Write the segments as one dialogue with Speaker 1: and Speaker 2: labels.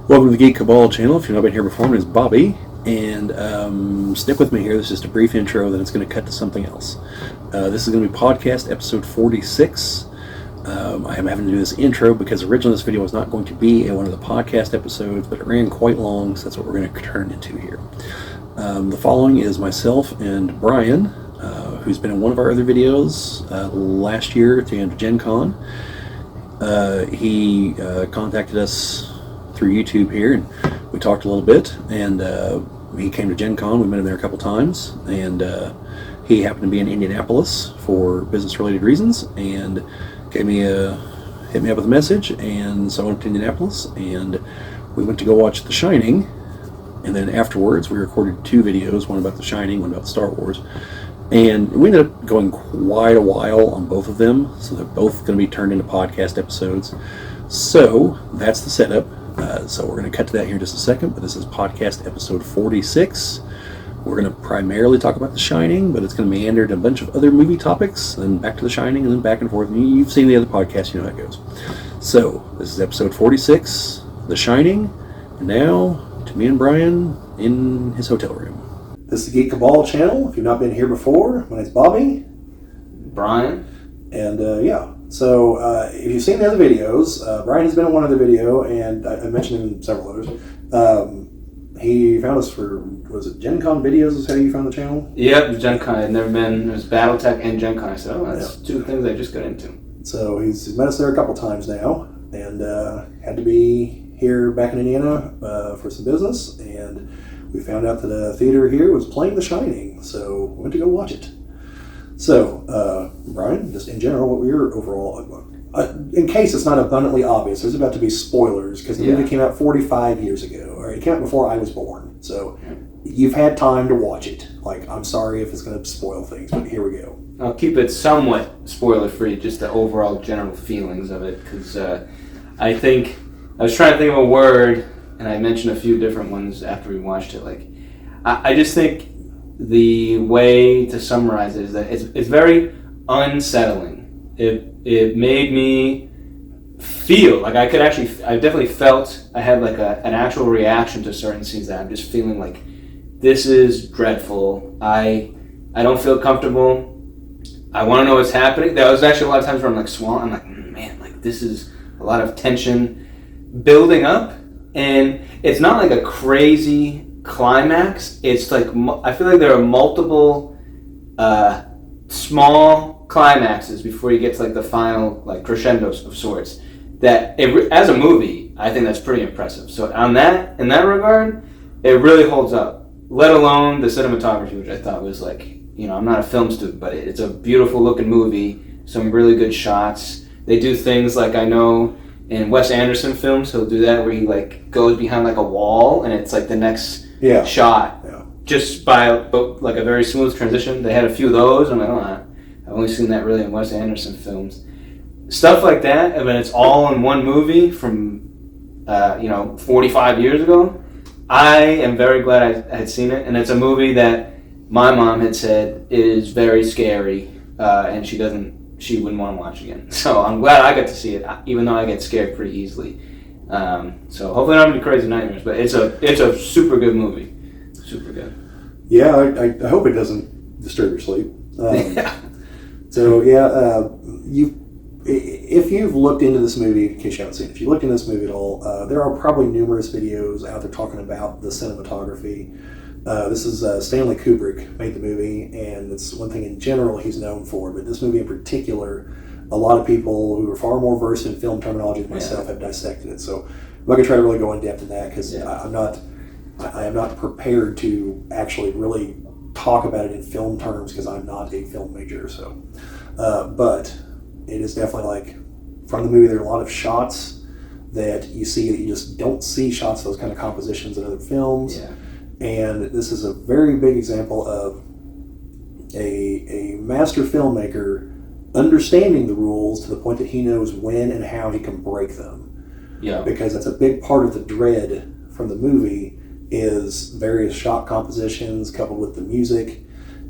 Speaker 1: Welcome to the Geek Cabal channel. If you've not been here before, my name is Bobbie, and stick with me here. This is just a brief intro, then it's going to cut to something else. This is going to be podcast episode 46. I am having to do this intro because originally this video was not going to be one of the podcast episodes, but it ran quite long, so that's what we're going to turn into here. The following is myself and Bryan, who's been in one of our other videos last year at the end of Gen Con. He contacted us through YouTube here, and we talked a little bit, and he came to Gen Con. We met him there a couple times, and he happened to be in Indianapolis for business-related reasons, and hit me up with a message, and so I went to Indianapolis, and we went to go watch The Shining, and then afterwards we recorded two videos, one about The Shining, one about Star Wars, and we ended up going quite a while on both of them, so they're both going to be turned into podcast episodes. So that's the setup. So we're going to cut to that here in just a second, but this is podcast episode 46. We're going to primarily talk about The Shining, but it's going to meander to a bunch of other movie topics, then back to The Shining, and then back and forth. And you've seen the other podcasts, you know how it goes. So this is episode 46, The Shining, and now to me and Bryan in his hotel room. This is the Geek Cabal channel. If you've not been here before, my name's Bobbie.
Speaker 2: Bryan.
Speaker 1: And So if you've seen the other videos, Bryan has been in one other video, and I mentioned him in several others. He found us for, was it Gen Con videos is how you found the channel?
Speaker 2: Yep, Gen Con. I'd never been, it was Battletech and Gen Con. I said, that's two things I just got into.
Speaker 1: So he's met us there a couple times now, and had to be here back in Indiana for some business, and we found out that a theater here was playing The Shining, so we went to go watch it. So, Bryan, just in general, what were your overall... in case it's not abundantly obvious, there's about to be spoilers, because the movie came out 45 years ago, or it came out before I was born, so you've had time to watch it. Like, I'm sorry if it's going to spoil things, but here we go.
Speaker 2: I'll keep it somewhat spoiler-free, just the overall general feelings of it, because I was trying to think of a word, and I mentioned a few different ones after we watched it. Like, I just think the way to summarize it is that it's very unsettling. It made me feel like I definitely felt I had like an actual reaction to certain scenes that I'm just feeling like this is dreadful. I don't feel comfortable. I want to know what's happening. There was actually a lot of times where I'm like swallowing. I'm like, man, like this is a lot of tension building up, and it's not like a crazy climax. It's like I feel like there are multiple small climaxes before you get to like the final like crescendos of sorts. That as a movie, I think that's pretty impressive. So in that regard, it really holds up. Let alone the cinematography, which I thought was like, I'm not a film student, but it's a beautiful looking movie. Some really good shots. They do things like I know in Wes Anderson films, he'll do that where he like goes behind like a wall and it's like the next shot, just by like a very smooth transition. They had a few of those. I'm like, I've only seen that really in Wes Anderson films. Stuff like that, and then it's all in one movie from 45 years ago. I am very glad I had seen it, and it's a movie that my mom had said is very scary, and she wouldn't want to watch again. So I'm glad I got to see it, even though I get scared pretty easily. So hopefully I don't have any crazy nightmares, but it's a super good movie. Super good.
Speaker 1: Yeah, I hope it doesn't disturb your sleep. So if you've looked into this movie, in case you haven't seen it, if you looked into this movie at all, there are probably numerous videos out there talking about the cinematography. This is Stanley Kubrick made the movie, and it's one thing in general he's known for, but this movie in particular, a lot of people who are far more versed in film terminology than myself have dissected it. So I'm not going to try to really go in depth in that because I am not prepared to actually really talk about it in film terms because I'm not a film major. So, but it is definitely like from the movie, there are a lot of shots that you see that you just don't see shots of those kind of compositions in other films. Yeah. And this is a very big example of a master filmmaker understanding the rules to the point that he knows when and how he can break them. Yeah. Because that's a big part of the dread from the movie is various shot compositions coupled with the music.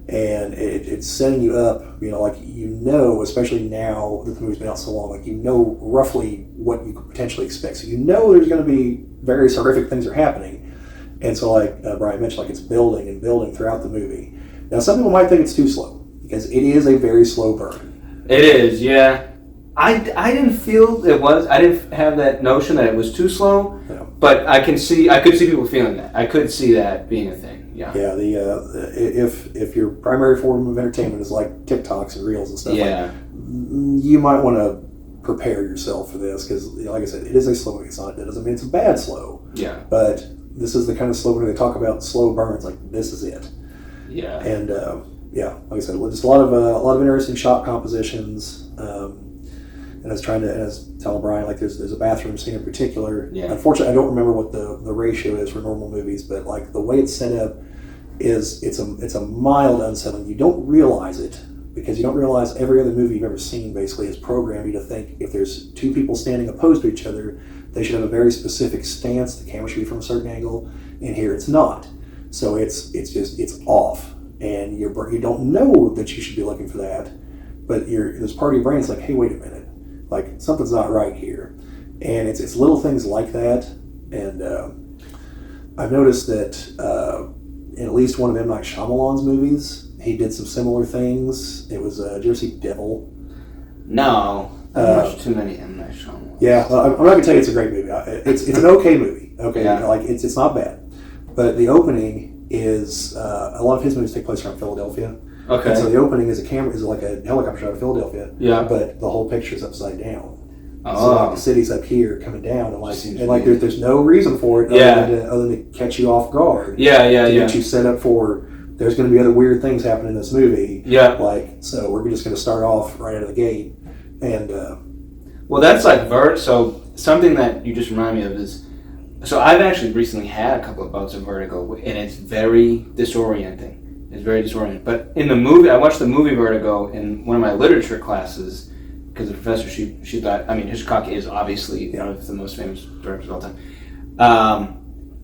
Speaker 1: And it's setting you up, like especially now that the movie's been out so long, like roughly what you could potentially expect. So there's going to be various horrific things are happening. And so like Brian mentioned, like it's building and building throughout the movie. Now some people might think it's too slow because it is a very slow burn.
Speaker 2: It is, yeah. I didn't feel it was. I didn't have that notion that it was too slow. No. But I could see people feeling that. I could see that being a thing. Yeah. Yeah.
Speaker 1: If your primary form of entertainment is like TikToks and Reels and stuff, you might want to prepare yourself for this because, like I said, it is a slow movie. That doesn't mean it's a bad slow.
Speaker 2: Yeah.
Speaker 1: But this is the kind of slow when they talk about slow burns. Like this is it.
Speaker 2: Yeah.
Speaker 1: And like I said, just a lot of interesting shot compositions. And I was telling Brian, like there's a bathroom scene in particular.
Speaker 2: Yeah.
Speaker 1: Unfortunately, I don't remember what the ratio is for normal movies, but like the way it's set up is it's a mild unsettling. You don't realize it because you don't realize every other movie you've ever seen basically has programmed you to think if there's two people standing opposed to each other, they should have a very specific stance. The camera should be from a certain angle, and here it's not. So it's off, and you don't know that you should be looking for that, but this part of your brain is like, hey, wait a minute. Like something's not right here, and it's little things like that. And I've noticed that in at least one of M. Night Shyamalan's movies, he did some similar things. It was did you ever see Devil?
Speaker 2: No, I've watched too many M. Night Shyamalan.
Speaker 1: Yeah, I'm not gonna tell you it's a great movie. It's an okay movie. Okay, yeah. Like it's not bad, but the opening is a lot of his movies take place around Philadelphia.
Speaker 2: Okay.
Speaker 1: And so the opening is like a helicopter shot of Philadelphia.
Speaker 2: Yeah.
Speaker 1: But the whole picture is upside down.
Speaker 2: Oh.
Speaker 1: So like the city's up here coming down, and there's no reason for it other than to catch you off guard.
Speaker 2: Yeah.
Speaker 1: To get you set up for there's going to be other weird things happening in this movie.
Speaker 2: Yeah.
Speaker 1: So we're just going to start off right out of the gate, and.
Speaker 2: Well, that's like so something that you just remind me of is. So I've actually recently had a couple of bouts of vertigo, and it's very disorienting. It's very disorienting. But in the movie, I watched the movie Vertigo in one of my literature classes because the professor, she thought, Hitchcock is obviously one of the most famous directors of all time.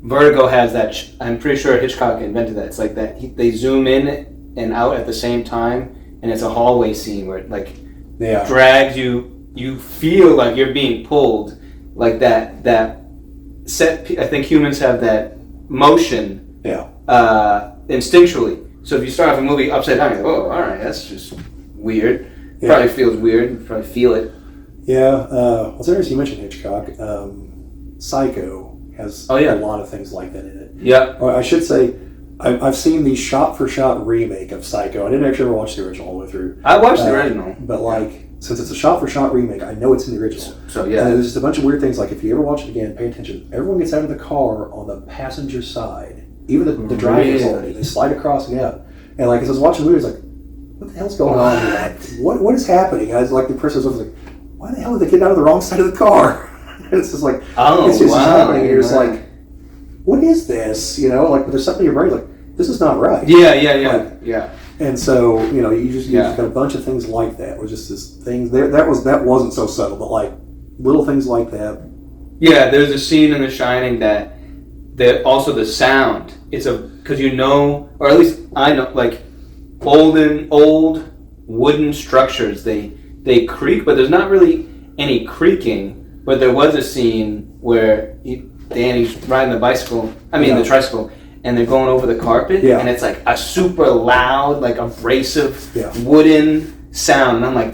Speaker 2: Vertigo has that, I'm pretty sure Hitchcock invented that. It's like that, they zoom in and out at the same time, and it's a hallway scene where it drags you feel like you're being pulled, like that set, I think humans have that motion instinctually. So if you start off a movie upside down, you're like, oh, all right, that's just weird. Probably feels weird. You probably feel it.
Speaker 1: Yeah. It's interesting you mentioned Hitchcock. Psycho has a lot of things like that in it.
Speaker 2: Yeah.
Speaker 1: Or I should say, I've seen the shot-for-shot remake of Psycho. I didn't actually ever watch the original all the way through.
Speaker 2: I watched the original.
Speaker 1: But since it's a shot-for-shot remake, I know it's in the original.
Speaker 2: So yeah.
Speaker 1: And there's just a bunch of weird things. Like if you ever watch it again, pay attention. Everyone gets out of the car on the passenger side. Even the drivers already, they slide across and out. And as I was watching the movie, I was like, what the hell's going on here? What is happening? I was like, the person was like, why the hell did they get out of the wrong side of the car? And it's just like, it's just happening. And you're just like, what is this? But there's something in your brain like, this is not right.
Speaker 2: Yeah.
Speaker 1: And so, you just got a bunch of things like that. It was just this thing there. That wasn't so subtle, but little things like that.
Speaker 2: Yeah, there's a scene in The Shining that also the sound. It's because or at least I know, old wooden structures. They creak, but there's not really any creaking. But there was a scene where Danny's riding the tricycle, and they're going over the carpet, and it's like a super loud, abrasive wooden sound, and I'm like,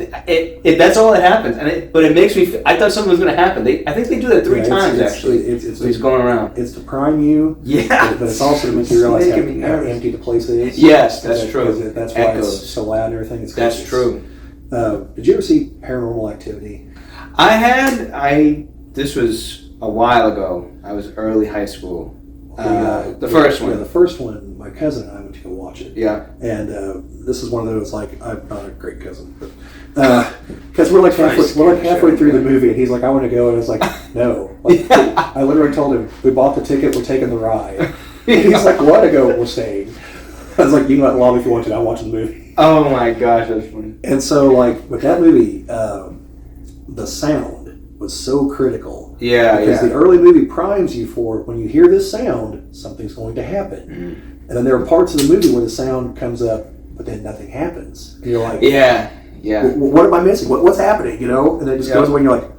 Speaker 2: that's all that happens, but it makes me. I thought something was going to happen. I think they do that 3 times actually. He's going around.
Speaker 1: It's to prime you, but it's also to make you realize how empty the place is.
Speaker 2: Yes, that's true.
Speaker 1: That's why it's so loud and everything.
Speaker 2: That's true.
Speaker 1: Did you ever see Paranormal Activity?
Speaker 2: I had. This was a while ago. I was early high school. The first one.
Speaker 1: Yeah, the first one, my cousin and I went to go watch it.
Speaker 2: Yeah.
Speaker 1: And this is one of those, I'm not a great cousin, but because we're halfway through the movie, and he's like, I want to go, and I was like, no. I literally told him, we bought the ticket, we're taking the ride. And he's like, what? I go, we're staying. I was like, you can let lobby if you want to, I'll watch the movie.
Speaker 2: Oh my gosh, that's funny.
Speaker 1: And so, with that movie, the sound was so critical. Because the early movie primes you for, when you hear this sound, something's going to happen. And then there are parts of the movie where the sound comes up but then nothing happens. And you're like,
Speaker 2: yeah.
Speaker 1: What am I missing? What's happening? You know, and then it just goes away, and you're like,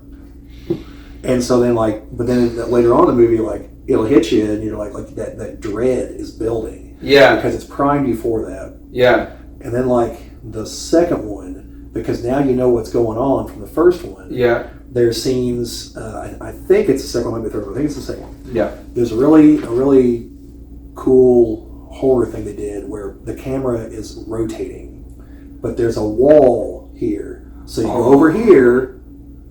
Speaker 1: and so then but then later on in the movie, like it'll hit you, and you're like that dread is building.
Speaker 2: Yeah.
Speaker 1: Because it's primed you for that.
Speaker 2: Yeah.
Speaker 1: And then like the second one, because now you know what's going on from the first one.
Speaker 2: Yeah.
Speaker 1: There's scenes. I think it's the second one, maybe the third one. I think it's the second one.
Speaker 2: Yeah.
Speaker 1: There's a really cool horror thing they did where the camera is rotating, but there's a wall here. So you go over here,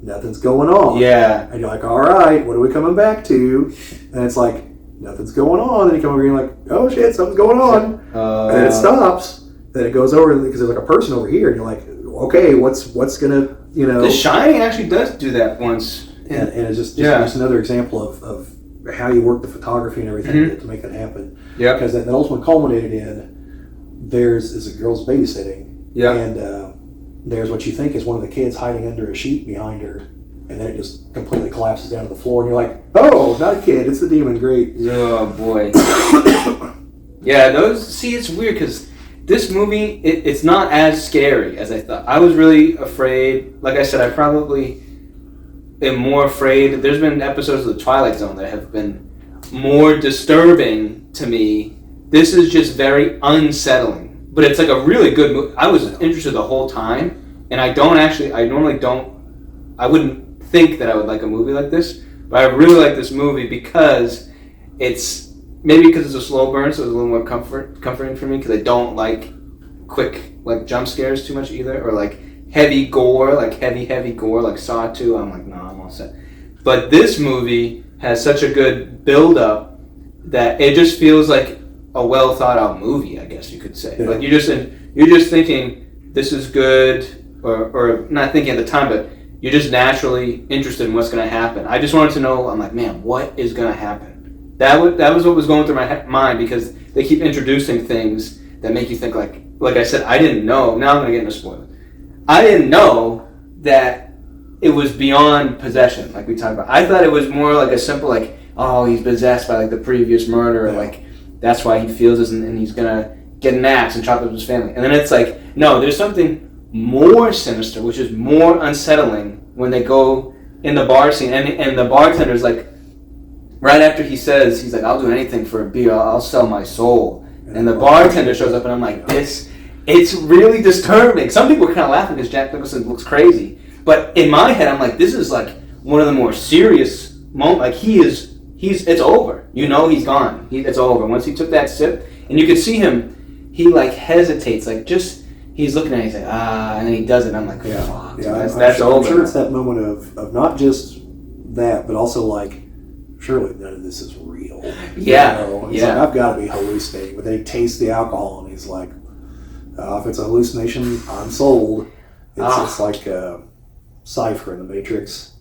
Speaker 1: nothing's going on.
Speaker 2: Yeah.
Speaker 1: And you're like, all right, what are we coming back to? And it's like, nothing's going on. Then you come over here and you're like, oh shit, something's going on. And then it stops. Then it goes over because there's like a person over here, and you're like, okay, what's gonna, you know?
Speaker 2: The Shining actually does do that once.
Speaker 1: And it's just another example of how you work the photography and everything to make that happen.
Speaker 2: Yeah.
Speaker 1: Because that ultimately culminated in is a girl's babysitting.
Speaker 2: Yeah.
Speaker 1: And there's what you think is one of the kids hiding under a sheet behind her, and then it just completely collapses down to the floor, and you're like, oh, not a kid, it's the demon. Great.
Speaker 2: Oh boy. Yeah, it's weird because this movie, it's not as scary as I thought. I was really afraid. Like I said, I probably am more afraid. There's been episodes of The Twilight Zone that have been more disturbing to me. This is just very unsettling. But it's like a really good movie. I was interested the whole time, and I wouldn't think that I would like a movie like this, but I really like this movie because it's a slow burn, so it's a little more comforting for me because I don't like quick like jump scares too much either, or like heavy gore, like heavy gore, like Saw 2. I'm like, no, I'm all set. But this movie has such a good build up that it just feels like a well thought out movie, I guess you could say.
Speaker 1: Yeah.
Speaker 2: Like you're just thinking this is good, or not thinking at the time, but you're just naturally interested in what's going to happen. I just wanted to know. I'm like, man, what is going to happen? That was what was going through my mind because they keep introducing things that make you think like I said, I didn't know. Now I'm going to get into spoilers. I didn't know that it was beyond possession, like we talked about. I thought it was more like a simple, like, oh, he's possessed by like the previous murder, like that's why he feels this, and he's gonna get an axe and chop up his family. And then it's like, no, there's something more sinister, which is more unsettling when they go in the bar scene, and the bartender's like, right after he says, he's like, I'll do anything for a beer, I'll sell my soul. And the bartender shows up, and I'm like, it's really disturbing. Some people are kind of laughing because Jack Nicholson looks crazy. But in my head, I'm like, this is like one of the more serious moments. Like it's over. You know he's gone. It's over. Once he took that sip, and you could see him, he like hesitates, like he's looking at it, he's like, and then he does it. I'm like, fuck, that's over.
Speaker 1: I'm sure it's that moment of not just that, but also like, surely none of this is real.
Speaker 2: Yeah.
Speaker 1: You know? He's like, I've got to be hallucinating. But then he tastes the alcohol, and he's like, if it's a hallucination, I'm sold. It's like Cypher in the Matrix.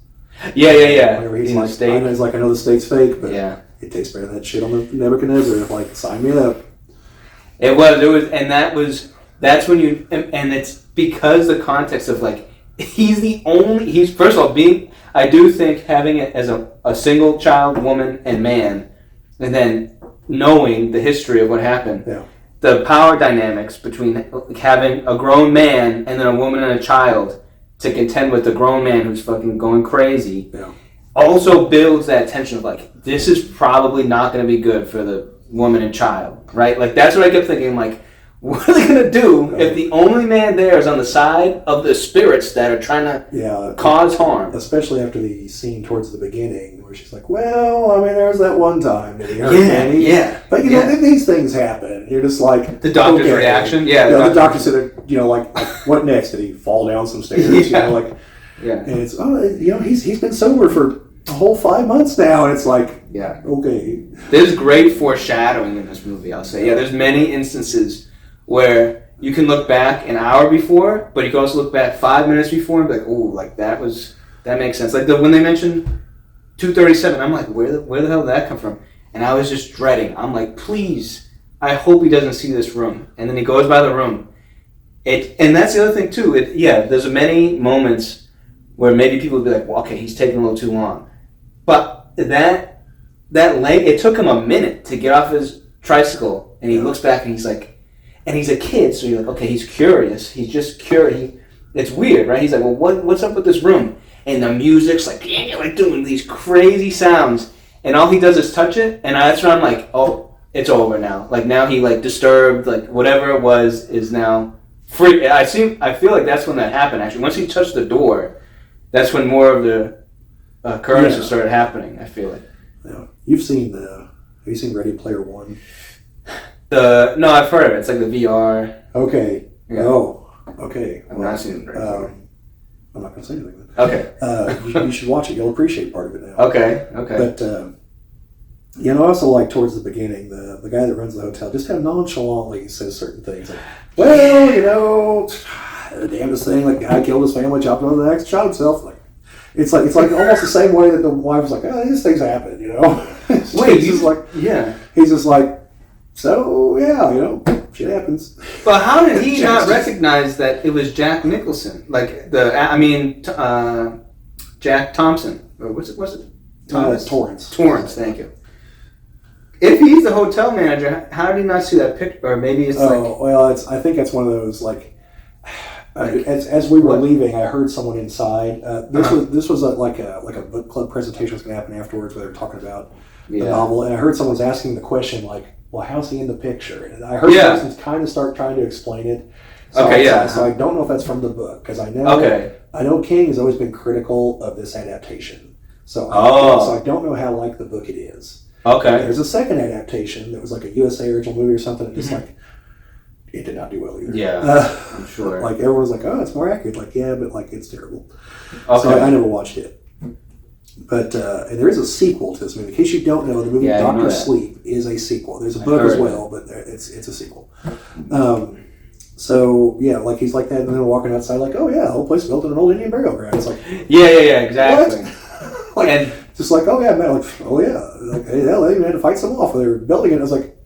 Speaker 2: Yeah.
Speaker 1: Whenever he's like, I know the steak's fake, but it tastes better than that shit on the Nebuchadnezzar. Like, sign me up.
Speaker 2: It was, and that's when you, and it's because the context of like, he's first of all I do think having it as a single child, woman, and man, and then knowing the history of what happened, the power dynamics between having a grown man and then a woman and a child to contend with the grown man who's fucking going crazy, also builds that tension of like, this is probably not going to be good for the woman and child, right? Like, that's what I kept thinking, like, what are they going to do if the only man there is on the side of the spirits that are trying to cause harm?
Speaker 1: Especially after the scene towards the beginning where she's like, well, I mean, there was that one time that he hurt Danny.
Speaker 2: Yeah.
Speaker 1: But, you know, these things happen. You're just like...
Speaker 2: The doctor's reaction? Yeah.
Speaker 1: The doctor said, you know, like, what next? Did he fall down some stairs? You know, like... Yeah. And it's, you know, he's been sober for a whole 5 months now. And it's like, okay.
Speaker 2: There's great foreshadowing in this movie, I'll say. Yeah, there's many instances where you can look back an hour before, but you can also look back 5 minutes before and be like, "Ooh, like that makes sense." Like when they mentioned 237, I'm like, where the hell did that come from? And I was just dreading. I'm like, please, I hope he doesn't see this room. And then he goes by the room. And that's the other thing too. There's many moments where maybe people would be like, well, okay, he's taking a little too long. But that it took him a minute to get off his tricycle, and he looks back and he's like, And he's a kid, so you're like, okay, he's curious. He's just curious. It's weird, right? He's like, well, what's up with this room? And the music's like doing these crazy sounds. And all he does is touch it. And that's when I'm like, oh, it's over now. Like, now he, like, disturbed, like, whatever it was is now free. I feel like that's when that happened, actually. Once he touched the door, that's when more of the occurrences started happening, I feel like.
Speaker 1: Yeah. Have you seen Ready Player One?
Speaker 2: No, I've heard of it. It's like the VR.
Speaker 1: Okay.
Speaker 2: Yeah.
Speaker 1: Oh, okay.
Speaker 2: I've not seen it.
Speaker 1: I'm not going to say anything then.
Speaker 2: Okay.
Speaker 1: You should watch it. You'll appreciate part of it now.
Speaker 2: Okay.
Speaker 1: But, also, like, towards the beginning, the guy that runs the hotel just kind of nonchalantly says certain things. Like, well, the damnedest thing, like, the guy killed his family, chopped him on the neck, shot himself. Like, it's like almost the same way that the wife was like, oh, these things happen,
Speaker 2: Wait,
Speaker 1: he's just like,
Speaker 2: yeah.
Speaker 1: He's just like, so, yeah, shit happens.
Speaker 2: But how did he not recognize that it was Jack Nicholson? Like, Jack Thompson. Or what's it? Thomas?
Speaker 1: Torrance,
Speaker 2: thank you. If he's the hotel manager, how did he not see that picture? Or maybe it's
Speaker 1: I think it's one of those, as we were leaving, I heard someone inside. This was like a book club presentation was going to happen afterwards where they were talking about the novel, and I heard someone was asking the question like, "Well, how's he in the picture?" And I heard persons kind of start trying to explain it. So I don't know if that's from the book because I know King has always been critical of this adaptation. So I don't know how like the book it is.
Speaker 2: Okay.
Speaker 1: There's a second adaptation that was like a USA original movie or something. Just like it did not do well either.
Speaker 2: Yeah, I'm sure.
Speaker 1: Like everyone's like, oh, it's more accurate. Like, yeah, but like it's terrible.
Speaker 2: Okay.
Speaker 1: So I never watched it. But and there is a sequel to this movie. In case you don't know, the movie Doctor Sleep is a sequel. There's a book as well, but it's a sequel. So yeah, like he's like that, and then walking outside, like, oh yeah, the whole place is built in an old Indian burial ground. It's like,
Speaker 2: yeah, exactly.
Speaker 1: Like, and just like, oh yeah, man, like, oh yeah, like, hey, they even had to fight some off when they were building it. I was like,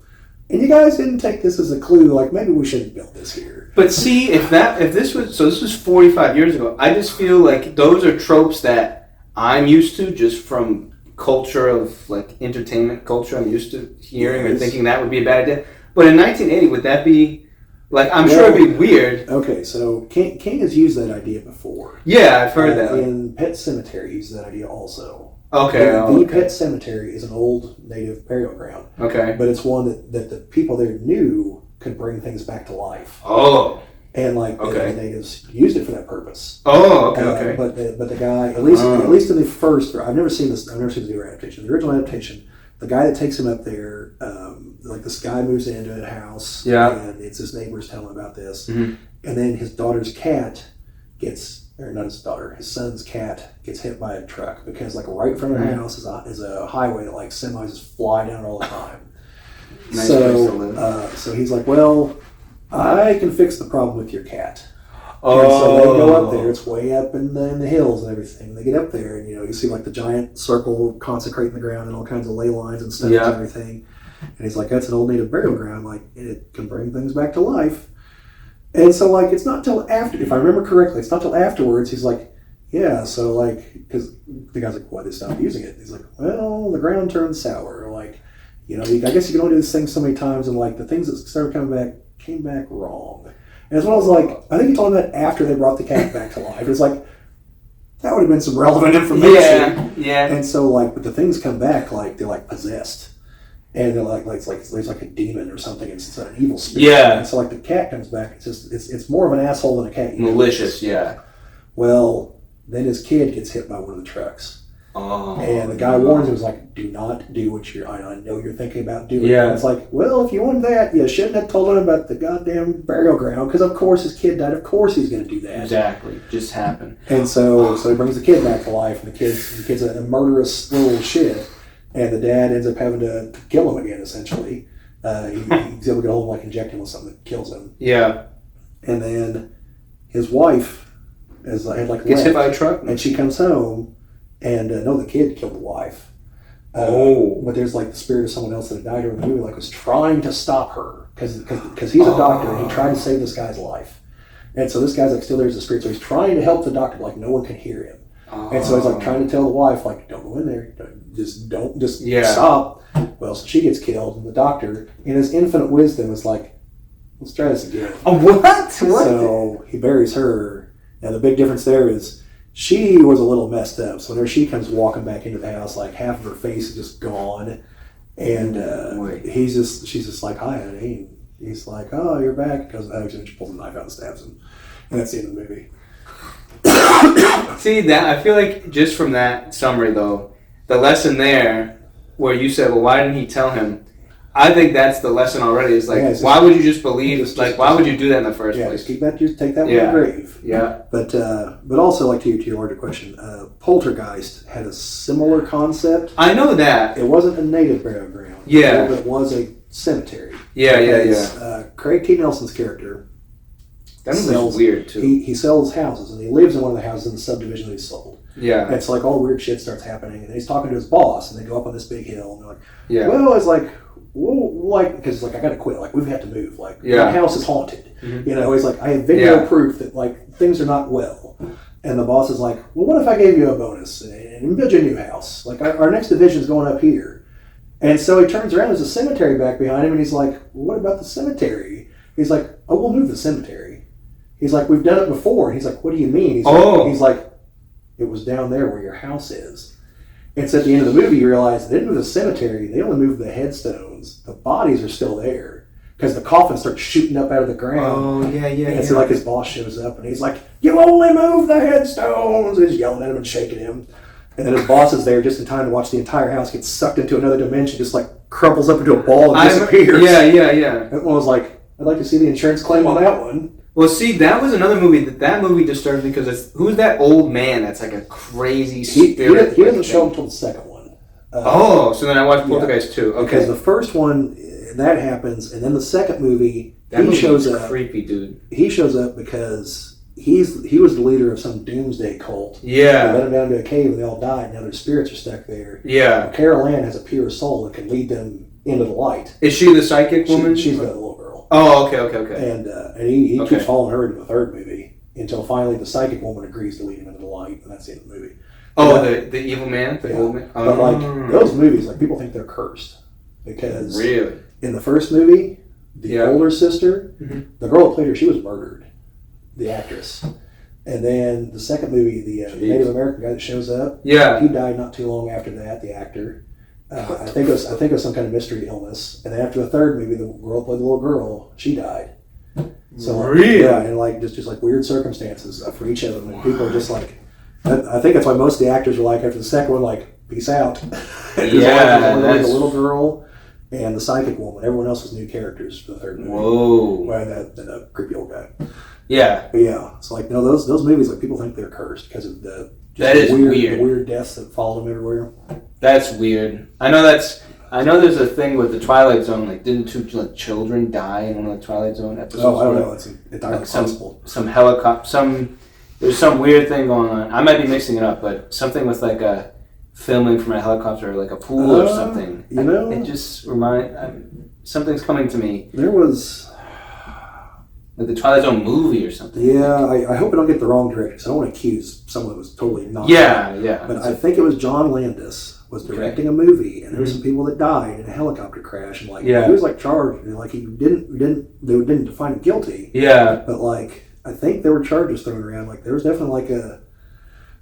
Speaker 1: and you guys didn't take this as a clue, like maybe we shouldn't build this here.
Speaker 2: But see, this was 45 years ago. I just feel like those are tropes that I'm used to just from culture of like entertainment culture. I'm used to hearing or thinking that would be a bad idea. But in 1980, would that be like? I'm sure it'd be weird.
Speaker 1: Okay, so King has used that idea before.
Speaker 2: Yeah, I've heard that.
Speaker 1: In Pet Sematary, he uses that idea also.
Speaker 2: Okay.
Speaker 1: The Pet Cemetery is an old native burial ground.
Speaker 2: Okay.
Speaker 1: But it's one that the people there knew could bring things back to life.
Speaker 2: Oh.
Speaker 1: And the natives used it for that purpose.
Speaker 2: Oh, okay.
Speaker 1: But the guy, at least in the first, I've never seen the new adaptation. The original adaptation, the guy that takes him up there, like this guy moves into a house, and it's his neighbors telling him about this, and then his daughter's cat his son's cat gets hit by a truck because like right in front of the house is a highway that like semis just fly down all the time.
Speaker 2: Nice place to live.
Speaker 1: So he's like, well, I can fix the problem with your cat. Oh. And so they go up there. It's way up in the hills and everything. They get up there and you see like the giant circle consecrating the ground and all kinds of ley lines and stuff and everything. And he's like, that's an old native burial ground. Like it can bring things back to life. And so, like, it's not till after, if I remember correctly, it's not till afterwards he's like, yeah, so, like, because the guy's like, why they stopped using it? He's like, well, the ground turned sour. Or, like, I guess you can only do this thing so many times, and, like, the things that started coming back came back wrong. And as well as, like, I think he told him that after they brought the cat back to life. It's like, that would have been some relevant information.
Speaker 2: Yeah.
Speaker 1: And so, like, but the things come back, like, they're, like, possessed. And they're like there's like a demon or something. It's an evil spirit.
Speaker 2: Yeah.
Speaker 1: And so like the cat comes back. It's just it's more of an asshole than a cat.
Speaker 2: Malicious. Yeah.
Speaker 1: Well, then his kid gets hit by one of the trucks.
Speaker 2: Oh.
Speaker 1: And the guy warns him, was like, do not do what I know you're thinking about doing.
Speaker 2: Yeah.
Speaker 1: And it's like, well, if you want that, you shouldn't have told him about the goddamn burial ground because of course his kid died. Of course he's going to do that.
Speaker 2: Exactly. Just happened.
Speaker 1: And so he brings the kid back to life, and the kid's a murderous little shit. And the dad ends up having to kill him again, essentially. He's able to get hold of like inject him with something that kills him.
Speaker 2: Yeah.
Speaker 1: And then his wife gets
Speaker 2: hit by a truck?
Speaker 1: And she comes home, and the kid killed the wife. But there's like the spirit of someone else that had died during the movie, like was trying to stop her because he's a doctor and he tried to save this guy's life. And so this guy's like still there's the spirit, so he's trying to help the doctor, but like no one can hear him. And so he's like trying to tell the wife, like, don't go in there, stop. Well, so she gets killed, and the doctor, in his infinite wisdom, is like, let's try this again.
Speaker 2: Oh, what?
Speaker 1: So he buries her. Now the big difference there is she was a little messed up. So whenever she comes walking back into the house, like half of her face is just gone. And she's just like, hi, honey. And he's like, oh, you're back. Because and she pulls a knife out and stabs him. And that's the end of the movie.
Speaker 2: See, that I feel like just from that summary, though, the lesson there where you said, well, why didn't he tell him? I think that's the lesson already. Is like, why would you just believe? Why would you do that in the first place?
Speaker 1: Just take that one to the grave.
Speaker 2: Yeah.
Speaker 1: But also, like to your larger question, Poltergeist had a similar concept.
Speaker 2: I know that.
Speaker 1: It wasn't a native burial ground.
Speaker 2: Yeah.
Speaker 1: But it was a cemetery.
Speaker 2: Yeah.
Speaker 1: Craig T. Nelson's character.
Speaker 2: That was weird too.
Speaker 1: He sells houses, and he lives in one of the houses in the subdivision that he sold.
Speaker 2: Yeah.
Speaker 1: And it's like all weird shit starts happening, and he's talking to his boss, and they go up on this big hill, and they're like,
Speaker 2: yeah.
Speaker 1: Well, it's like, because like I gotta quit, like we have to move, like my house is haunted.
Speaker 2: Mm-hmm.
Speaker 1: You know, he's like, I have video proof that like things are not well. And the boss is like, well, what if I gave you a bonus and build you a new house? Like our next division is going up here. And so he turns around, there's a cemetery back behind him, and he's like, well, what about the cemetery? He's like, oh, we'll move the cemetery. He's like, we've done it before. And he's like, what do you mean? He's like, it was down there where your house is. And so at the end of the movie, you realize they didn't move the cemetery. They only moved the headstones. The bodies are still there because the coffin starts shooting up out of the ground.
Speaker 2: Oh, yeah.
Speaker 1: And so like his boss shows up and he's like, you only move the headstones. And he's yelling at him and shaking him. And then his boss is there just in time to watch the entire house get sucked into another dimension, just like crumples up into a ball and disappears.
Speaker 2: Yeah.
Speaker 1: That one was like, I'd like to see the insurance claim on that one.
Speaker 2: Well, see, that was another movie. That movie disturbed me because who's that old man that's like a crazy spirit?
Speaker 1: He doesn't show up until the second one.
Speaker 2: So then I watched Poltergeist too. Okay.
Speaker 1: Because the first one, that happens, and then the second movie,
Speaker 2: he
Speaker 1: shows up.
Speaker 2: Creepy, dude.
Speaker 1: He shows up because he was the leader of some doomsday cult.
Speaker 2: Yeah.
Speaker 1: They let him down into a cave and they all died. Now their spirits are stuck there.
Speaker 2: Yeah.
Speaker 1: Now, Carol Ann has a pure soul that can lead them into the light.
Speaker 2: Is she the psychic woman?
Speaker 1: She's the little girl.
Speaker 2: Oh, okay.
Speaker 1: And he keeps following her into the third movie until finally the psychic woman agrees to lead him into the light, and that's the end of the movie.
Speaker 2: Oh, the evil man? The old man?
Speaker 1: But like those movies, like people think they're cursed because
Speaker 2: really?
Speaker 1: In the first movie, the older sister, the girl that played her, she was murdered, the actress. And then the second movie, the Native American guy that shows up, he died not too long after that, the actor. I think it was some kind of mystery illness. And then after the third movie, the girl that played the little girl, she died. So
Speaker 2: really?
Speaker 1: Yeah, and like just like weird circumstances for each of them, and people are just like, I think that's why most of the actors were like after the second one, like peace out.
Speaker 2: Yeah,
Speaker 1: like the little girl and the psychic woman. Everyone else was new characters for the third movie.
Speaker 2: Whoa!
Speaker 1: Well, that creepy old guy.
Speaker 2: Yeah,
Speaker 1: but yeah, it's like no, those movies like people think they're cursed because of the weird deaths that followed them everywhere.
Speaker 2: That's weird. I know there's a thing with the Twilight Zone. Like, didn't two children die in one of the Twilight Zone episodes?
Speaker 1: Oh, I don't know. It's entirely
Speaker 2: like
Speaker 1: possible.
Speaker 2: Some helicopter. There's some weird thing going on. I might be mixing it up, but something with like a filming from a helicopter, like a pool or something.
Speaker 1: You know,
Speaker 2: it just something's coming to me.
Speaker 1: There was
Speaker 2: like the Twilight Zone movie or something.
Speaker 1: Yeah, I hope I don't get the wrong direction. Because I don't want to accuse someone that was totally not.
Speaker 2: Yeah.
Speaker 1: But I think it was John Landis was directing a movie, and there were some people that died in a helicopter crash, and like he was like charged, and like they didn't find him guilty.
Speaker 2: Yeah.
Speaker 1: But like I think there were charges thrown around. Like there was definitely like a,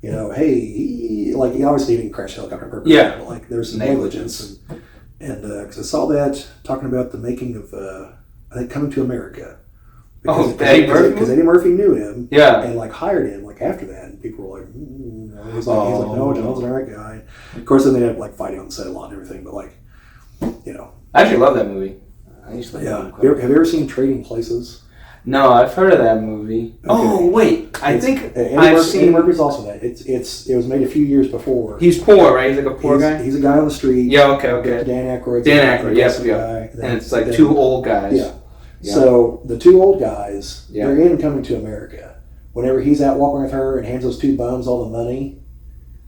Speaker 1: hey, he obviously didn't crash the helicopter on purpose.
Speaker 2: Yeah.
Speaker 1: But like there's some negligence, and because I saw that talking about the making of I think Coming to America. Because Eddie Murphy knew him, and like hired him like after that, and people were like, he's like, no, John's an alright guy. Of course, then they ended up like fighting on the set a lot and everything, but like,
Speaker 2: I actually love that movie. I used to like
Speaker 1: have you ever seen Trading Places?
Speaker 2: No, I've heard of that movie. Okay. Oh wait, I think
Speaker 1: Eddie Murphy's also that. It was made a few years before.
Speaker 2: He's poor, right? He's like a poor guy.
Speaker 1: He's a guy on the street.
Speaker 2: Yeah. Okay.
Speaker 1: Dan Aykroyd.
Speaker 2: Yes. And it's like two old guys.
Speaker 1: Yeah. So the two old guys, they're in Coming to America. Whenever he's out walking with her and hands those two bums all the money,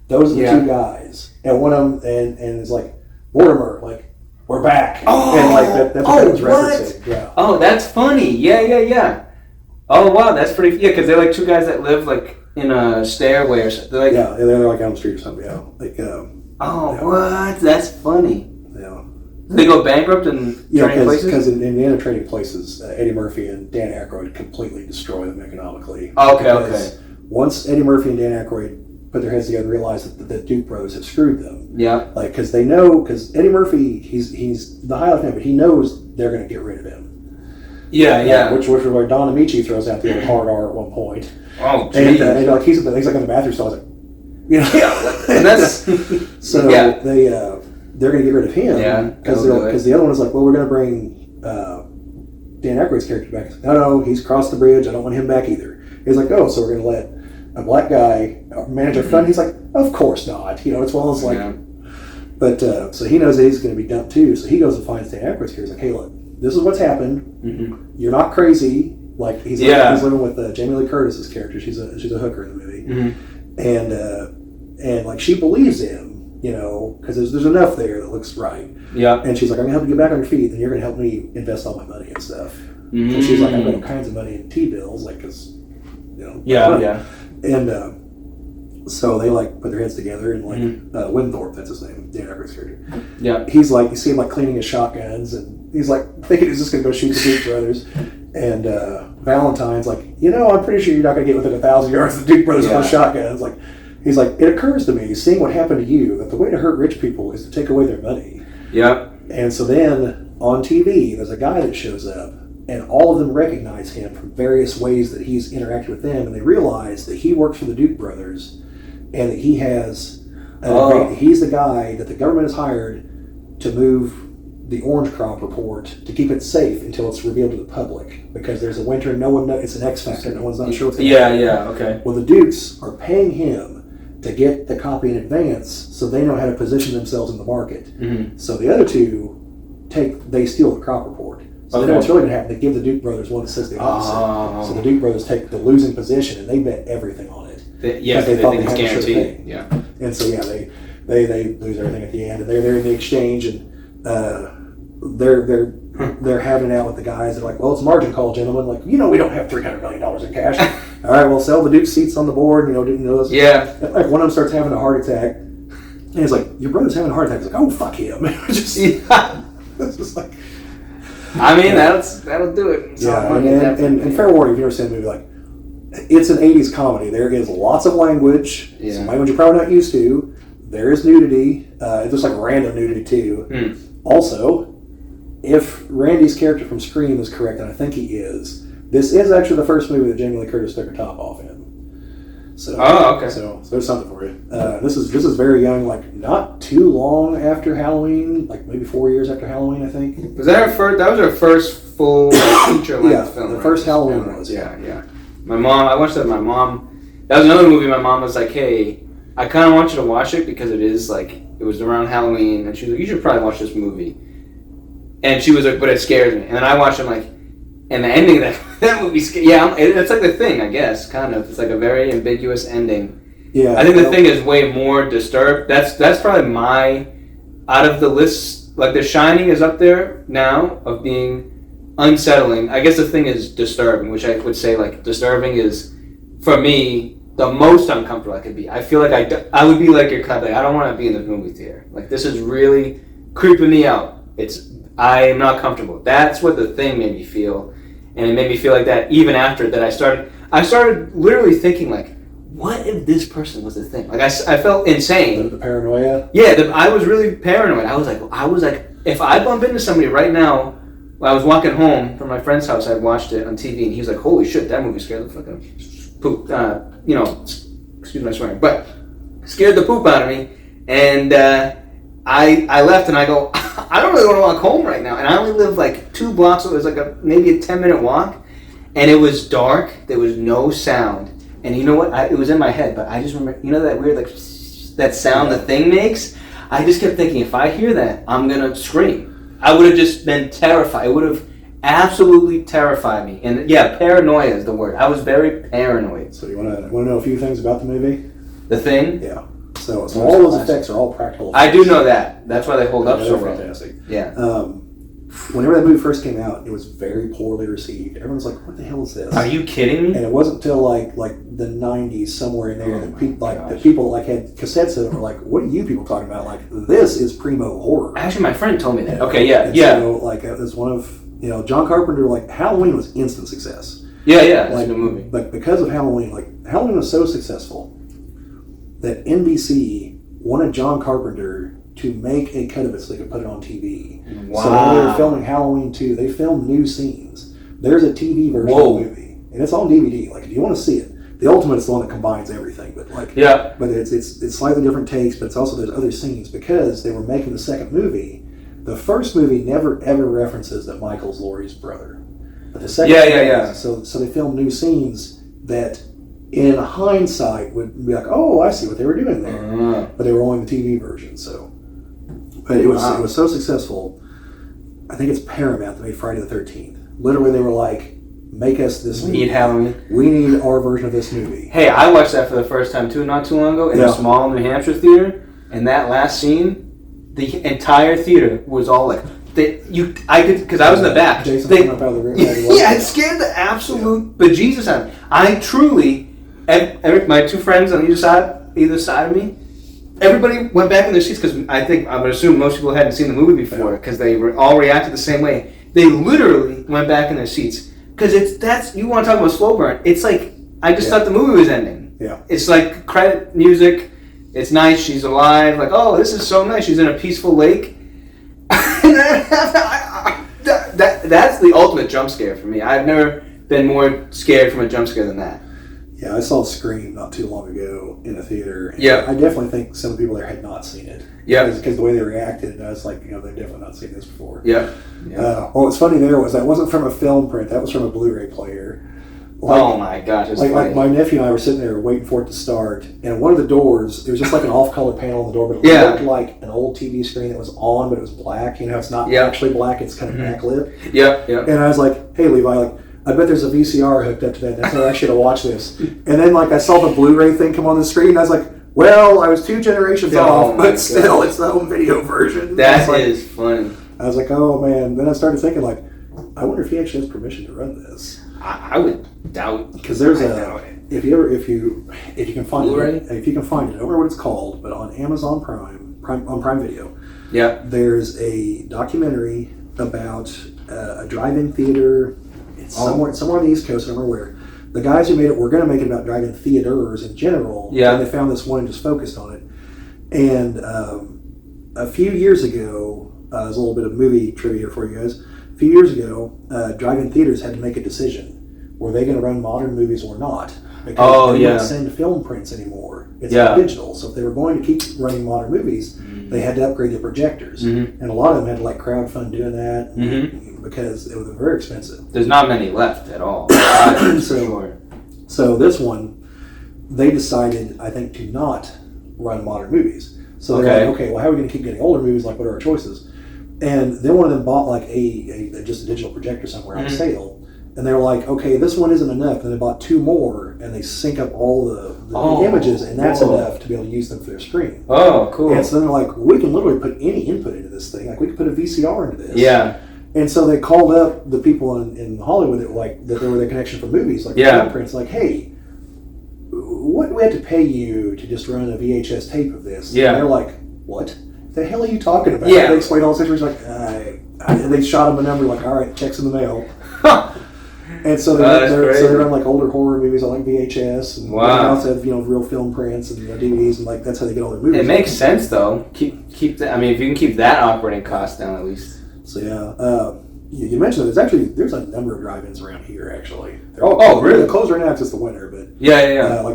Speaker 1: those are the two guys. And one of them, and it's like, Mortimer, like, we're back.
Speaker 2: Oh,
Speaker 1: and like that's what that was referencing. Yeah.
Speaker 2: Oh, that's funny. Yeah. Oh, wow, that's pretty, because they're like two guys that live like in a stairway or something. They're like,
Speaker 1: they're like on the street or something, Like,
Speaker 2: what? That's funny.
Speaker 1: Yeah.
Speaker 2: They go bankrupt and Trading Places?
Speaker 1: Because in Indiana Trading Places, Eddie Murphy and Dan Aykroyd completely destroy them economically.
Speaker 2: Okay.
Speaker 1: Once Eddie Murphy and Dan Aykroyd put their heads together and realize that the Duke brothers have screwed them.
Speaker 2: Yeah.
Speaker 1: Like, because they know, because Eddie Murphy, he's the highlight man, but he knows they're going to get rid of him.
Speaker 2: Yeah.
Speaker 1: Which was where Don Amici throws out the old hard R at one point.
Speaker 2: Oh, geez.
Speaker 1: And like he's like in the bathroom stall, like,
Speaker 2: and that's
Speaker 1: so they're going to get rid of him because the other one is like, well, we're going to bring Dan Aykroyd's character back. Like, no, he's crossed the bridge. I don't want him back either. He's like, oh, so we're going to let a black guy manage our fund. He's like, of course not. It's one of those like, but so he knows that he's going to be dumped too. So he goes and finds Dan Aykroyd's character. He's like, hey, look, this is what's happened. Mm-hmm. You're not crazy. Like he's living with Jamie Lee Curtis's character. She's a hooker in the movie, and like she believes him, because there's enough there that looks right. Yeah. And she's like, I'm gonna help you get back on your feet, and you're gonna help me invest all my money and stuff. Mm-hmm. So she's like, I've got all kinds of money in T-bills, like because And so they like put their heads together and like Winthorpe, that's his name, Dan Aykroyd's character. Yeah. He's like, you see him like cleaning his shotguns, and he's like thinking he's just gonna go shoot the Duke brothers. And Valentine's like, I'm pretty sure you're not gonna get within 1,000 yards of the Duke brothers with those shotguns. Like, he's like, it occurs to me, seeing what happened to you, that the way to hurt rich people is to take away their money. Yeah. And so then on TV, there's a guy that shows up, and all of them recognize him from various ways that he's interacted with them, and they realize that he works for the Duke brothers, and that he has, he's the guy that the government has hired to move the orange crop report to keep it safe until it's revealed to the public, because there's a winter and no one knows. It's an X factor. No one's not sure what's going to happen. Okay. Well, the Dukes are paying him to get the copy in advance so they know how to position themselves in the market. Mm-hmm. So the other two they steal the crop report. So they know what's really going to happen. They give the Duke brothers one that says the opposite. So the Duke brothers take the losing position and they bet everything on it. Because they thought they had a sure thing. Yeah. And so they lose everything at the end, and they're there in the exchange, and they're having it out with the guys. They're like, well, it's margin call, gentlemen. Like, we don't have $300 million in cash. All right, well, sell the Duke seats on the board. Yeah. Like one of them starts having a heart attack, and he's like, your brother's having a heart attack. He's like, oh, fuck him. It's just like,
Speaker 2: I mean, that'll do it.
Speaker 1: And fair warning, if you've never seen a movie, like, it's an 80s comedy. There is lots of language, some language you're probably not used to. There is nudity. It's just like random nudity too. Also, if Randy's character from Scream is correct, and I think he is, this is actually the first movie that Jamie Lee Curtis took her top off in. So, okay. So there's something for you. This is very young, like not too long after Halloween, like maybe 4 years after Halloween, I think.
Speaker 2: Was that her first? That was her first full feature-length film.
Speaker 1: The first Halloween was.
Speaker 2: Yeah. My mom. I watched that with my mom. That was another movie. My mom was like, "Hey, I kind of want you to watch it because it is like it was around Halloween," and she was like, "You should probably watch this movie." And she was like, "But it scares me." And then I watched it, like, and the ending of that movie, it's like The Thing, I guess, kind of. It's like a very ambiguous ending. Yeah. I think The Thing is way more disturbed. That's probably out of the list, like The Shining is up there now of being unsettling. I guess The Thing is disturbing, which I would say, like, disturbing is, for me, the most uncomfortable I could be. I feel like I would be like your kind of, like, I don't want to be in the movie theater. Like, this is really creeping me out. I am not comfortable. That's what The Thing made me feel. And it made me feel like that even after that I started literally thinking, like, what if this person was The Thing? Like, I felt insane.
Speaker 1: The paranoia?
Speaker 2: Yeah, I was really paranoid. I was like, if I bump into somebody right now, when I was walking home from my friend's house, I watched it on TV, and he was like, holy shit, that movie scared the fuck out of me. Poop, excuse my swearing, but scared the poop out of me. And I left, and I go, I don't really want to walk home right now. And I only live like 2 blocks, so it was like maybe a 10-minute walk. And it was dark. There was no sound. And you know what? It was in my head, but I just remember, that weird, like, that sound The Thing makes? I just kept thinking, if I hear that, I'm going to scream. I would have just been terrified. It would have absolutely terrified me. And yeah, paranoia is the word. I was very paranoid.
Speaker 1: So you want to know a few things about the movie?
Speaker 2: The Thing?
Speaker 1: Yeah. So all those effects are all practical effects.
Speaker 2: I do know that. That's why they hold up so well.
Speaker 1: Fantastic.
Speaker 2: Yeah.
Speaker 1: whenever that movie first came out, it was very poorly received. Everyone's like, "What the hell is this?"
Speaker 2: Are you kidding me?
Speaker 1: And it wasn't until like the '90s, somewhere in there, that people like had cassettes of it were like, "What are you people talking about? Like, this is primo horror."
Speaker 2: Actually, my friend told me that. Okay, yeah,
Speaker 1: and
Speaker 2: yeah.
Speaker 1: So like, it was one of John Carpenter. Like, Halloween was instant success.
Speaker 2: Yeah, it's
Speaker 1: Like,
Speaker 2: a good movie.
Speaker 1: but because of Halloween, like Halloween was so successful that NBC wanted John Carpenter to make a cut of it so they could put it on TV.
Speaker 2: Wow.
Speaker 1: So when they were filming Halloween 2, they filmed new scenes. There's a TV version
Speaker 2: Whoa.
Speaker 1: of the movie, and it's on DVD. Like, if you want to see it, the Ultimate is the one that combines everything. But like,
Speaker 2: Yeah.
Speaker 1: but it's slightly different takes. But it's also there's other scenes because they were making the second movie. The first movie never ever references that Michael's Laurie's brother. But the second
Speaker 2: Yeah.
Speaker 1: So they filmed new scenes that, in hindsight, would be like, oh, I see what they were doing there. But they were only the TV version. So, but it was so successful. I think it's Paramount that made Friday the 13th. Literally, they were like, make us this movie.
Speaker 2: We need Halloween.
Speaker 1: We need our version of this movie.
Speaker 2: Hey, I watched that for the first time too, not too long ago, in a small New Hampshire theater. And that last scene, the entire theater was all like, because I was in the back.
Speaker 1: Jason coming up out of the room.
Speaker 2: Yeah, it scared the absolute bejesus out of me. I truly, my two friends on either side of me, everybody went back in their seats because I would assume most people hadn't seen the movie before because they all reacted the same way. They literally went back in their seats because you want to talk about slow burn. It's like I just thought the movie was ending.
Speaker 1: Yeah,
Speaker 2: it's like credit music. It's nice. She's alive. Like, oh, this is so nice. She's in a peaceful lake. That's the ultimate jump scare for me. I've never been more scared from a jump scare than that.
Speaker 1: Yeah, I saw Scream not too long ago in a theater.
Speaker 2: Yeah,
Speaker 1: I definitely think some people there had not seen it.
Speaker 2: Yeah,
Speaker 1: because the way they reacted, I was like, they've definitely not seen this before.
Speaker 2: Yeah.
Speaker 1: What was funny there was that wasn't from a film print; that was from a Blu-ray player. Like,
Speaker 2: oh my gosh!
Speaker 1: Like my nephew and I were sitting there waiting for it to start, and one of the doors, there was just like an off-color panel on the door, but it looked like an old TV screen that was on, but it was black. It's not actually black; it's kind of backlit.
Speaker 2: Yeah.
Speaker 1: And I was like, "Hey, Levi, I bet there's a VCR hooked up to that. That's how I should have watched this." And then I saw the Blu-ray thing come on the screen, and I was like, "Well, I was 2 generations off, but still, it's the home video version."
Speaker 2: That is funny.
Speaker 1: I was like, "Oh man!" Then I started thinking, I wonder if he actually has permission to run this.
Speaker 2: I would doubt,
Speaker 1: because there's if you can find
Speaker 2: Blu-ray?
Speaker 1: it, if you can find it, I don't remember what it's called, but on Amazon Prime Video, there's a documentary about a drive-in theater. It's somewhere on the East Coast. I don't remember where. The guys who made it were going to make it about drive-in theaters in general.
Speaker 2: Yeah.
Speaker 1: And they found this one and just focused on it. And a few years ago, there's a little bit of movie trivia for you guys. A few years ago, drive-in theaters had to make a decision. Were they going to run modern movies or not? Because they didn't send film prints anymore. It's digital. So if they were going to keep running modern movies, they had to upgrade their projectors. And a lot of them had to crowdfund doing that because it was very expensive.
Speaker 2: There's not many left at all.
Speaker 1: So this one, they decided, I think, to not run modern movies. So they're like, okay, well, how are we going to keep getting older movies? What are our choices? And then one of them bought just a digital projector somewhere on sale. And they were like, okay, this one isn't enough. And they bought 2 more, and they sync up all the images, and that's enough to be able to use them for their screen.
Speaker 2: Oh, cool.
Speaker 1: And so then they're like, we can literally put any input into this thing. We can put a VCR into this.
Speaker 2: Yeah.
Speaker 1: And so they called up the people in Hollywood that were their connection for movies, prints, hey, what do we have to pay you to just run a VHS tape of this?
Speaker 2: Yeah.
Speaker 1: And they're like, what? The hell are you talking about?
Speaker 2: Yeah.
Speaker 1: They explained all the situations, and they shot them a number, all right, check's in the mail. And so they run older horror movies on VHS, and they also have real film prints and DVDs, and that's how they get all their movies.
Speaker 2: It makes sense though. Keep that. I mean, if you can keep that operating cost down at least.
Speaker 1: So you mentioned that there's a number of drive-ins around here actually.
Speaker 2: Really?
Speaker 1: They're closed right now because it's the winter, but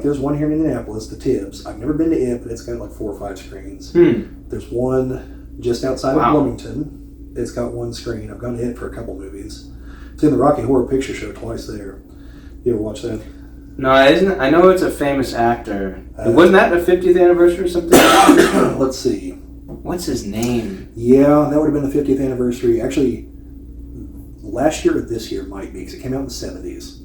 Speaker 1: there's one here in Indianapolis, the Tibbs. I've never been to it, but it's got 4 or 5 screens. There's one just outside of Bloomington. It's got 1 screen. I've gone to it for a couple movies. Seen the Rocky Horror Picture Show twice there. You ever watch that?
Speaker 2: No, isn't. I know it's a famous actor. Wasn't that the 50th anniversary or something?
Speaker 1: Let's see.
Speaker 2: What's his name?
Speaker 1: Yeah, that would have been the 50th anniversary. Actually, last year or this year might be, because it came out in the 70s.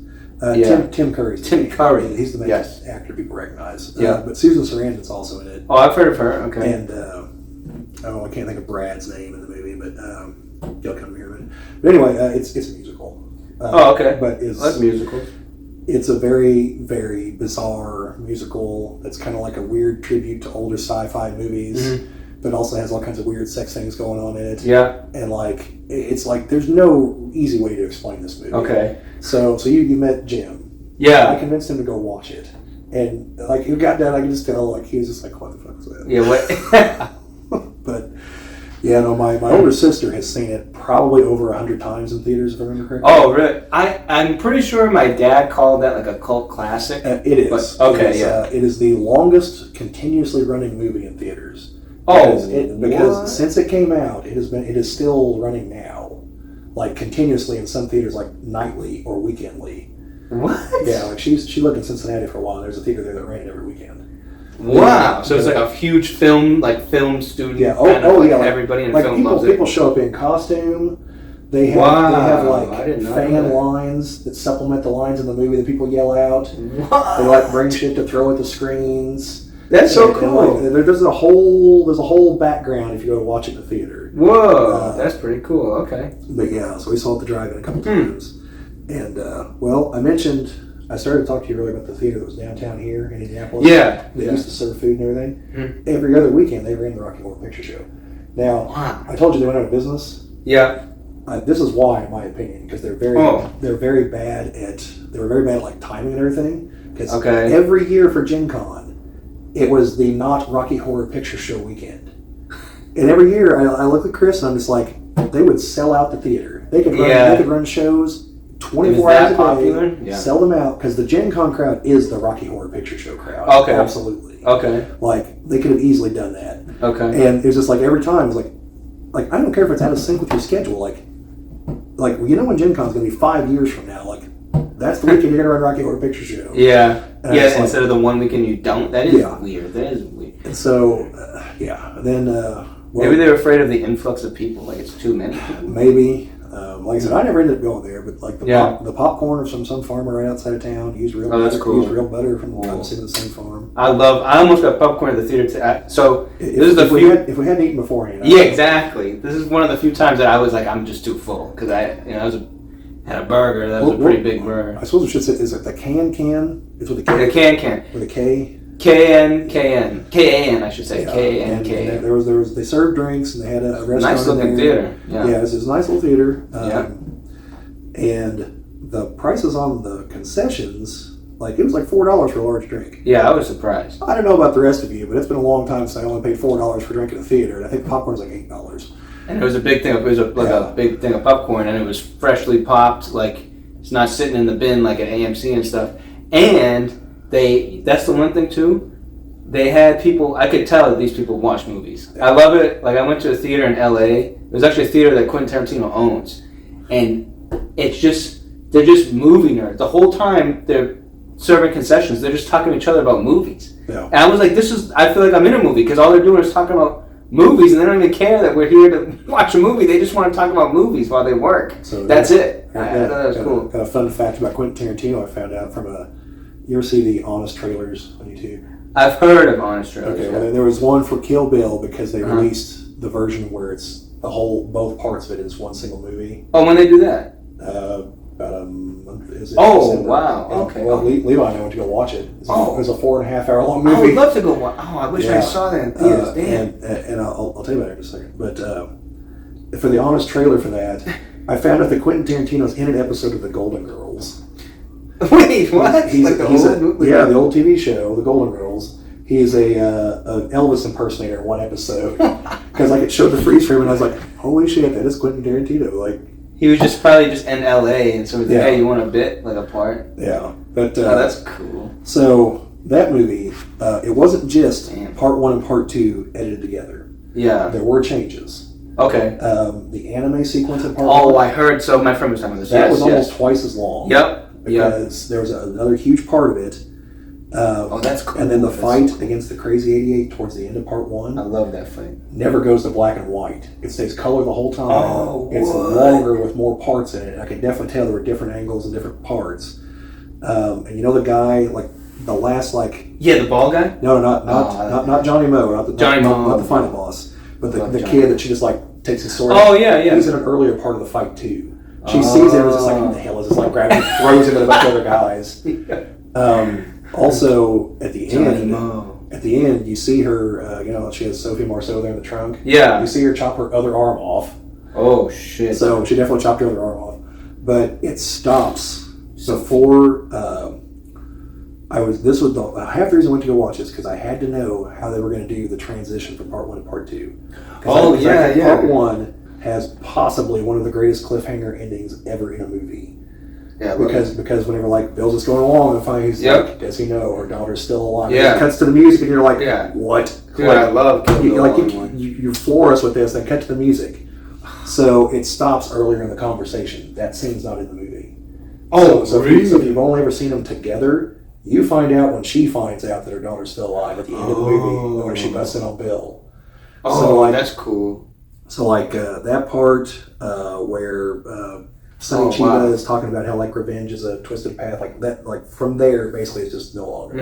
Speaker 1: Tim Curry.
Speaker 2: Tim Curry.
Speaker 1: He's the main actor people recognize.
Speaker 2: Yeah.
Speaker 1: But Susan Sarandon's also in it.
Speaker 2: Oh, I've heard of her. Okay.
Speaker 1: And I can't think of Brad's name in the movie, but he'll come here in a minute. But anyway, it's a musical.
Speaker 2: Oh, okay.
Speaker 1: But it's
Speaker 2: I like musicals.
Speaker 1: It's a very, very bizarre musical. It's kind of like a weird tribute to older sci-fi movies, but also has all kinds of weird sex things going on in it.
Speaker 2: Yeah.
Speaker 1: And like, it's like there's no easy way to explain this movie.
Speaker 2: Okay.
Speaker 1: So you met Jim.
Speaker 2: Yeah.
Speaker 1: I convinced him to go watch it, and like it got done, I could just tell like he was just like, what the fuck is that?
Speaker 2: Yeah. What?
Speaker 1: But yeah, no, my older sister has seen it probably over 100 times in theaters, if I remember correctly.
Speaker 2: Oh, really? I'm pretty sure my dad called that like a cult classic.
Speaker 1: It is.
Speaker 2: But, okay,
Speaker 1: it is the longest continuously running movie in theaters.
Speaker 2: Oh,
Speaker 1: because since it came out, it is still running now, like continuously in some theaters, like nightly or weekendly.
Speaker 2: What?
Speaker 1: Yeah, like she lived in Cincinnati for a while. There's a theater there that ran it every weekend.
Speaker 2: Wow! So it's like a huge film studio.
Speaker 1: Yeah.
Speaker 2: Like
Speaker 1: Like,
Speaker 2: everybody in
Speaker 1: like
Speaker 2: film loves it.
Speaker 1: people show up in costume. They have like fan lines that supplement the lines in the movie that people yell out.
Speaker 2: What?
Speaker 1: They like bring shit to throw at the screens.
Speaker 2: That's so
Speaker 1: And,
Speaker 2: cool.
Speaker 1: like, there's a whole background if you go to watch it in the theater.
Speaker 2: Whoa, that's pretty cool. Okay.
Speaker 1: But yeah, so we saw it at the drive-in a couple times. And well, I started to talk to you earlier about the theater that was downtown here in Indianapolis.
Speaker 2: Yeah.
Speaker 1: They used to serve food and everything. Every other weekend they ran the Rocky Horror Picture Show. Now, I told you they went out of business.
Speaker 2: Yeah.
Speaker 1: This is why, in my opinion, because they were very bad at like timing and everything. Because every year for Gen Con, it was the not Rocky Horror Picture Show weekend. And every year I look at Chris and I'm just like, they would sell out the theater. They could run shows 24 hours a day, sell them out, because the Gen Con crowd is the Rocky Horror Picture Show crowd. Okay. Absolutely.
Speaker 2: Okay.
Speaker 1: Like, they could have easily done that.
Speaker 2: Okay.
Speaker 1: And it was just like every time, it was like I don't care if it's out of sync with your schedule. Like you know when Gen Con's going to be 5 years from now, like, that's the weekend you're going to run Rocky Horror Picture Show.
Speaker 2: Yeah. Instead of the one weekend you don't. That is weird. That is weird.
Speaker 1: And so, then...
Speaker 2: maybe they're afraid of the influx of people. Like, it's too many people.
Speaker 1: Maybe. Like I said, I never ended up going there, but like the popcorn from some farmer right outside of town used real butter.
Speaker 2: That's cool.
Speaker 1: Used real butter from the same farm.
Speaker 2: I almost got popcorn at the theater. If
Speaker 1: we hadn't eaten beforehand.
Speaker 2: Yeah, exactly. This is one of the few times that I was like, I'm just too full, because I had a burger. That was a pretty big burger. I
Speaker 1: suppose we should say, is it the can? It's with a K.
Speaker 2: The can.
Speaker 1: With a K.
Speaker 2: K-A-N, I should say. K-A-N-K.
Speaker 1: There was they served drinks and they had a restaurant.
Speaker 2: Nice looking theater. Yeah,
Speaker 1: it was a nice little theater. And the prices on the concessions, like, it was like $4 for a large drink.
Speaker 2: Yeah, I was surprised.
Speaker 1: I don't know about the rest of you, but it's been a long time since I only paid $4 for a drink at a theater, and I think popcorn's like $8.
Speaker 2: And it was a big thing. It was a big thing of popcorn, and it was freshly popped. Like, it's not sitting in the bin like at AMC and stuff. And that's the one thing too. They had people, I could tell that these people watch movies. I love it. Like, I went to a theater in LA. It was actually a theater that Quentin Tarantino owns. And they're just movie nerds. The whole time they're serving concessions, they're just talking to each other about movies. Yeah. And I was like, I feel like I'm in a movie, because all they're doing is talking about movies, and they don't even care that we're here to watch a movie. They just want to talk about movies while they work. So that's it. I thought that was cool.
Speaker 1: Got a fun fact about Quentin Tarantino I found out from you ever see the Honest trailers on YouTube?
Speaker 2: I've heard of Honest trailers.
Speaker 1: Okay, well, there was one for Kill Bill, because they released the version where it's both parts of it is one single movie.
Speaker 2: Oh, when they do that?
Speaker 1: About a month.
Speaker 2: Wow. Okay.
Speaker 1: Well, Levi and I went to go watch it. It was a 4.5 hour long movie.
Speaker 2: I would love to go watch. Oh, I wish I saw that in theaters. Damn.
Speaker 1: And I'll tell you about it in a second. But for the Honest trailer for that, I found out that Quentin Tarantino's in an episode of The Golden Girls.
Speaker 2: Wait, what?
Speaker 1: The old TV show, The Golden Girls. He's an Elvis impersonator in one episode. Because it showed the freeze frame, and I was like, holy shit, that is Quentin Tarantino. Like,
Speaker 2: he was probably in LA, and so he was like, hey, you want a bit, like a part?
Speaker 1: Yeah. But
Speaker 2: that's cool.
Speaker 1: So that movie, it wasn't just part 1 and part 2 edited together. Yeah. There were changes.
Speaker 2: Okay.
Speaker 1: The anime sequence in part 1.
Speaker 2: Oh, I heard. So my friend was talking about this.
Speaker 1: That was almost twice as long.
Speaker 2: Yep.
Speaker 1: Because there was another huge part of it.
Speaker 2: That's cool.
Speaker 1: And then the fight against the Crazy 88 towards the end of part 1.
Speaker 2: I love that fight.
Speaker 1: Never goes to black and white. It stays color the whole time.
Speaker 2: Oh,
Speaker 1: it's longer with more parts in it. I could definitely tell there were different angles and different parts. And you know the guy, the last
Speaker 2: the ball guy?
Speaker 1: No, not Johnny Moe, not the final boss, but the kid that she just takes his sword.
Speaker 2: Oh, yeah.
Speaker 1: He's in an earlier part of the fight, too. She sees him and is just like, what the hell is this? Like, grabs him, throws him at a bunch of other guys. Also, at the end, you see her, she has Sophie Marceau there in the trunk.
Speaker 2: Yeah.
Speaker 1: You see her chop her other arm off.
Speaker 2: Oh, shit.
Speaker 1: So she definitely chopped her other arm off. But it stops before half the reason I went to go watch this because I had to know how they were going to do the transition from part 1 to part 2. Part 1 has possibly one of the greatest cliffhanger endings ever in a movie. Yeah, because whenever like Bill's just going along and finally he's like, does he know her daughter's still alive? Yeah. It cuts to the music and you're like, what?
Speaker 2: Dude, I love
Speaker 1: you floor us with this, then cut to the music. So it stops earlier in the conversation. That scene's not in the movie.
Speaker 2: Oh,
Speaker 1: so
Speaker 2: really?
Speaker 1: If you've only ever seen them together, you find out when she finds out that her daughter's still alive at the end of the movie when she busts in on Bill.
Speaker 2: Oh, that's cool.
Speaker 1: So that part where Sonny Chiba is talking about how like revenge is a twisted path, like that, like from there basically it's just no longer.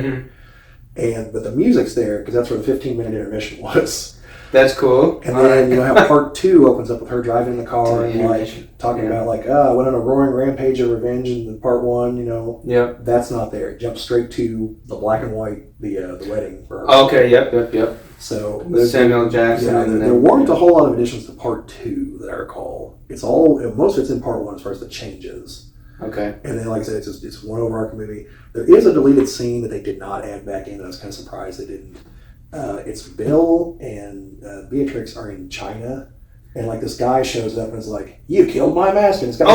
Speaker 1: Mm-hmm. But the music's there because that's where the 15-minute intermission was.
Speaker 2: That's cool.
Speaker 1: And then how part 2 opens up with her driving in the car and like talking about like, I went on a roaring rampage of revenge in part 1,
Speaker 2: Yep.
Speaker 1: That's not there. It jumps straight to the black and white, the wedding.
Speaker 2: Okay, yep.
Speaker 1: So
Speaker 2: Samuel Jackson.
Speaker 1: Yeah, there weren't a whole lot of additions to part 2 that I recall. It's all, most of it's in part 1 as far as the changes.
Speaker 2: Okay. And
Speaker 1: then, like I said, it's one overarching movie. There is a deleted scene that they did not add back in, and I was kind of surprised they didn't. It's Bill and Beatrix are in China, and like this guy shows up and is like, "You killed my master." And it's got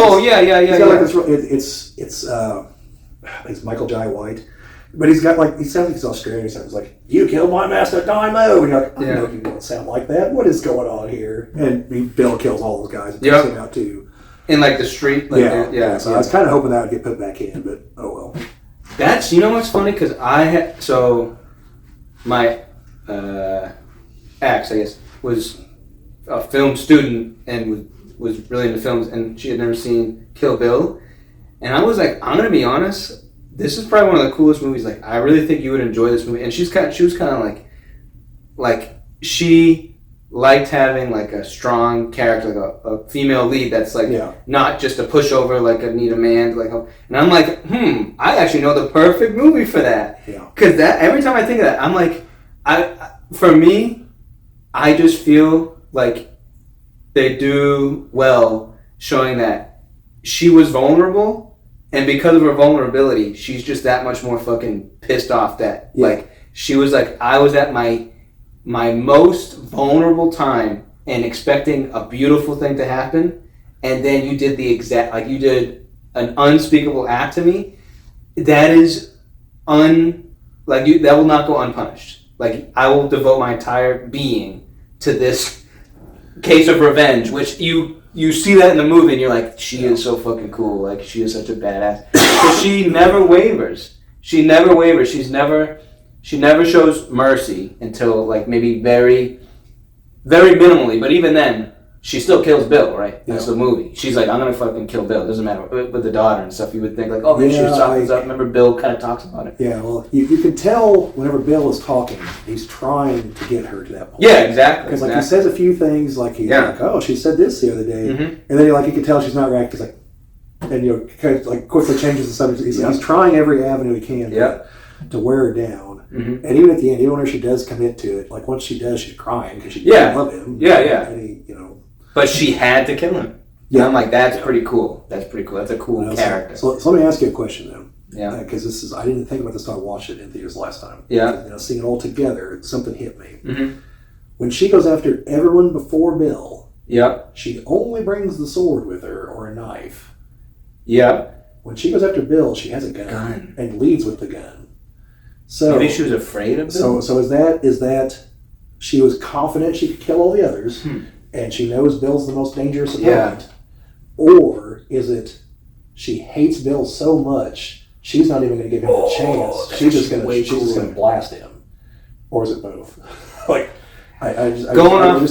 Speaker 1: it's Michael Jai White, but he sounds like he's Australian. He sounds like, "You killed my master, Dymo," and you're like, "I know you don't sound like that. What is going on here?" And Bill kills all those guys and takes him out too.
Speaker 2: In like the street,
Speaker 1: So I was kind of hoping that would get put back in, but oh well.
Speaker 2: That's what's funny because my ex, I guess, was a film student and was really into films, and she had never seen Kill Bill. And I was like, I'm gonna be honest, this is probably one of the coolest movies. Like, I really think you would enjoy this movie. And she was kind of like she liked having like a strong character, like a female lead that's like not just a pushover, like a need a man, like. And I'm like, I actually know the perfect movie for that. Yeah. Because every time I think of that, I'm like. For me, I just feel like they do well showing that she was vulnerable, and because of her vulnerability, she's just that much more fucking pissed off that like she was like, I was at my most vulnerable time and expecting a beautiful thing to happen, and then you did you did an unspeakable act to me. That is that will not go unpunished. Like, I will devote my entire being to this case of revenge, which you see that in the movie and you're like, she is so fucking cool. Like, she is such a badass. But she never wavers. She never shows mercy until, like, maybe very, very minimally. But even then, she still kills Bill, right? That's the movie. She's like, I'm going to fucking kill Bill. It doesn't matter. With the daughter and stuff, you would think, like, oh, maybe she softens up. Remember, Bill kind of talks about it.
Speaker 1: Yeah, well, you can tell whenever Bill is talking, he's trying to get her to that point.
Speaker 2: Yeah, exactly.
Speaker 1: Because, like, he says a few things, like, he's like, oh, she said this the other day. Mm-hmm. And then, like, you can tell she's not reacting. He's like, and, kind of, like, quickly changes the subject. He's trying every avenue he can to wear her down. Mm-hmm. And even at the end, even when she does commit to it, like, once she does, she's crying because she doesn't love him.
Speaker 2: Yeah, yeah.
Speaker 1: And he,
Speaker 2: But she had to kill him. Yeah, and I'm like, that's pretty cool. That's pretty cool. That's a cool character.
Speaker 1: So let me ask you a question, though.
Speaker 2: Yeah.
Speaker 1: Because I didn't think about this until I watched it in theaters last time.
Speaker 2: Yeah.
Speaker 1: Seeing it all together, something hit me.
Speaker 2: Mm-hmm.
Speaker 1: When she goes after everyone before Bill,
Speaker 2: she
Speaker 1: only brings the sword with her or a knife.
Speaker 2: Yep.
Speaker 1: When she goes after Bill, she has a gun and leads with the gun. So
Speaker 2: maybe she was afraid of Bill.
Speaker 1: So is that she was confident she could kill all the others? And she knows Bill's the most dangerous opponent? Or is it she hates Bill so much she's not even going to give him a chance? She's just going to blast him. Or is it both? Like, I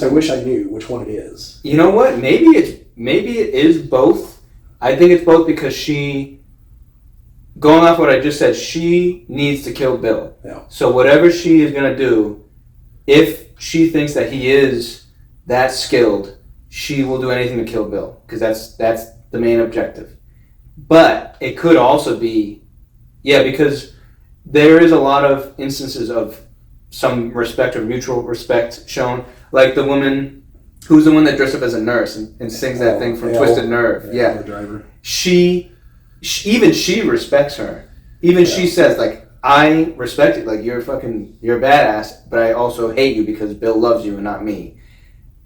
Speaker 1: wish I knew which one it is.
Speaker 2: You know what? Maybe it is both. I think it's both because going off what I just said, she needs to kill Bill.
Speaker 1: Yeah.
Speaker 2: So whatever she is going to do, if she thinks that he is that skilled, she will do anything to kill Bill because that's the main objective. But it could also be, because there is a lot of instances of some respect or mutual respect shown. Like the woman, who's the one that dressed up as a nurse and sings that thing from Twisted Nerve. Yeah.
Speaker 1: The driver.
Speaker 2: She respects her. Even she says, like, I respect it. Like, you're a badass, but I also hate you because Bill loves you and not me.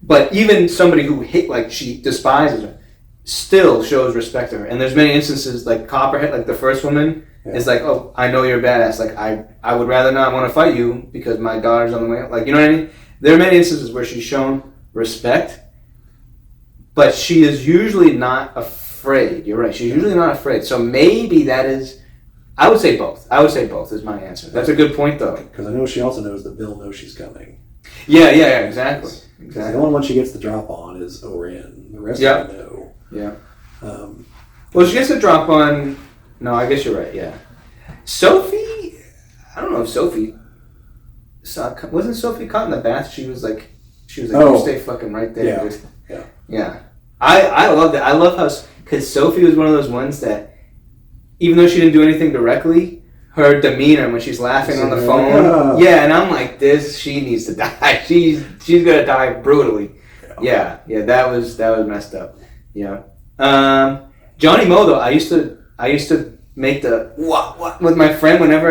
Speaker 2: But even somebody who she despises her still shows respect to her. And there's many instances, like Copperhead, like the first woman, is like, oh, I know you're a badass. Like, I would rather not want to fight you because my daughter's on the way. Like, you know what I mean? There are many instances where she's shown respect, but she is usually not afraid. You're right. She's usually not afraid. So maybe that is... I would say both. Is my answer. That's a good point, though.
Speaker 1: Because I know she also knows that Bill knows she's coming.
Speaker 2: Yeah, exactly.
Speaker 1: The only one she gets the drop on is Oren. The rest of them know.
Speaker 2: Yeah. Well, she gets the drop on... No, I guess you're right, yeah. Sophie... I don't know if Sophie... Wasn't Sophie caught in the bath? She was like, you stay fucking right there. Yeah. I love that. I love how... Because Sophie was one of those ones that... Even though she didn't do anything directly, her demeanor when she's laughing on the phone, and I'm like, she needs to die. She's gonna die brutally. Yeah, that was messed up. Yeah. Johnny Mo though, I used to make the what with my friend whenever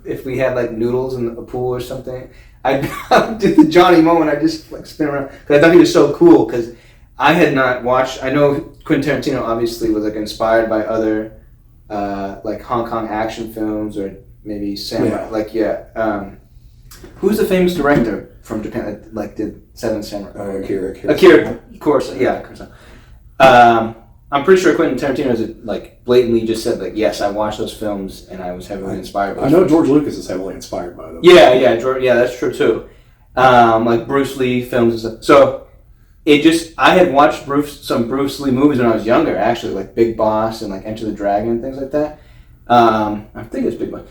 Speaker 2: if we had like noodles in a pool or something. I would do the Johnny Mo and I just like spin around because I thought he was so cool because I had not watched. I know Quentin Tarantino obviously was like inspired by other. Like Hong Kong action films or maybe samurai. Who's the famous director from Japan that like did Seven Samurai? Akira Kurosawa. I'm pretty sure Quentin Tarantino has like blatantly just said like, yes, I watched those films and I was heavily inspired by them.
Speaker 1: I know George Lucas is heavily inspired by them.
Speaker 2: Yeah, that's true too. Like Bruce Lee films and stuff. So I had watched some Bruce Lee movies when I was younger, actually, like Big Boss and like Enter the Dragon and things like that. I think it's Big Boss.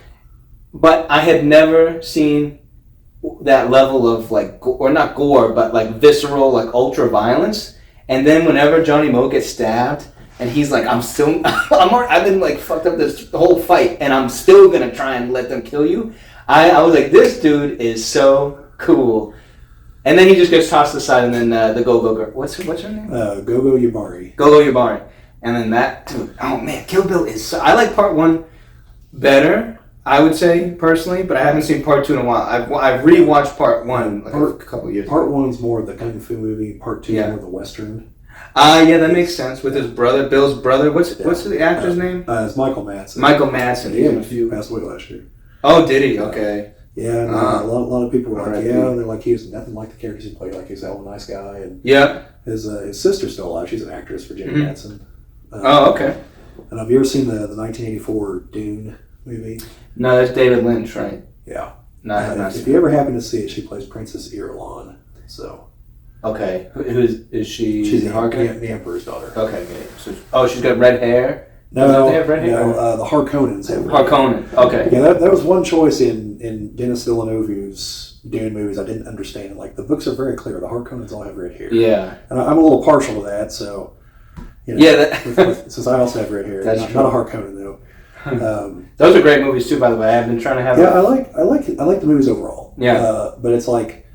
Speaker 2: But I had never seen that level of like, or not gore, but like visceral, like ultra violence. And then whenever Johnny Mo gets stabbed, and he's like, I've been like fucked up this whole fight, and I'm still gonna try and let them kill you. I was like, this dude is so cool. And then he just gets tossed aside, and then the Go-Go girl. What's her name?
Speaker 1: Gogo Yubari.
Speaker 2: Gogo Yubari. And then that, dude, oh man, Kill Bill is so... I like part one better, I would say, personally, but I haven't seen part two in a while. I've rewatched part one a couple of years ago.
Speaker 1: Part one's more of the Kung Fu movie, part two more of the Western.
Speaker 2: Yeah, that makes sense, with his brother, Bill's brother. What's the actor's name?
Speaker 1: It's Michael Madsen.
Speaker 2: Michael Madsen.
Speaker 1: He passed away last year.
Speaker 2: Oh, did he? Okay.
Speaker 1: Yeah, a lot of people were like, they're like, he was nothing like the characters he played. Like, he's a hell of a nice guy. And his sister's still alive. She's an actress, Virginia Madsen.
Speaker 2: Okay.
Speaker 1: And have you ever seen the 1984 Dune movie?
Speaker 2: No, that's David Lynch, right?
Speaker 1: Yeah.
Speaker 2: No, I have not seen it.
Speaker 1: If you ever happen to see it, she plays Princess Irulan. So.
Speaker 2: Okay. Who is she?
Speaker 1: She's the Emperor's daughter.
Speaker 2: Okay. So, she's got red hair?
Speaker 1: No,
Speaker 2: they have red hair?
Speaker 1: The Harkonnens have red
Speaker 2: Harkonnen,
Speaker 1: hair.
Speaker 2: okay.
Speaker 1: Yeah, that was one choice in Denis Villeneuve's Dune movies I didn't understand. Like, the books are very clear. The Harkonnens all have red hair.
Speaker 2: Yeah.
Speaker 1: And I'm a little partial to that, so... You know, since I also have red hair. Not a Harkonnen, though.
Speaker 2: Those are great movies, too, by the way. I've been trying to have...
Speaker 1: Yeah, I like the movies overall.
Speaker 2: Yeah.
Speaker 1: But it's like,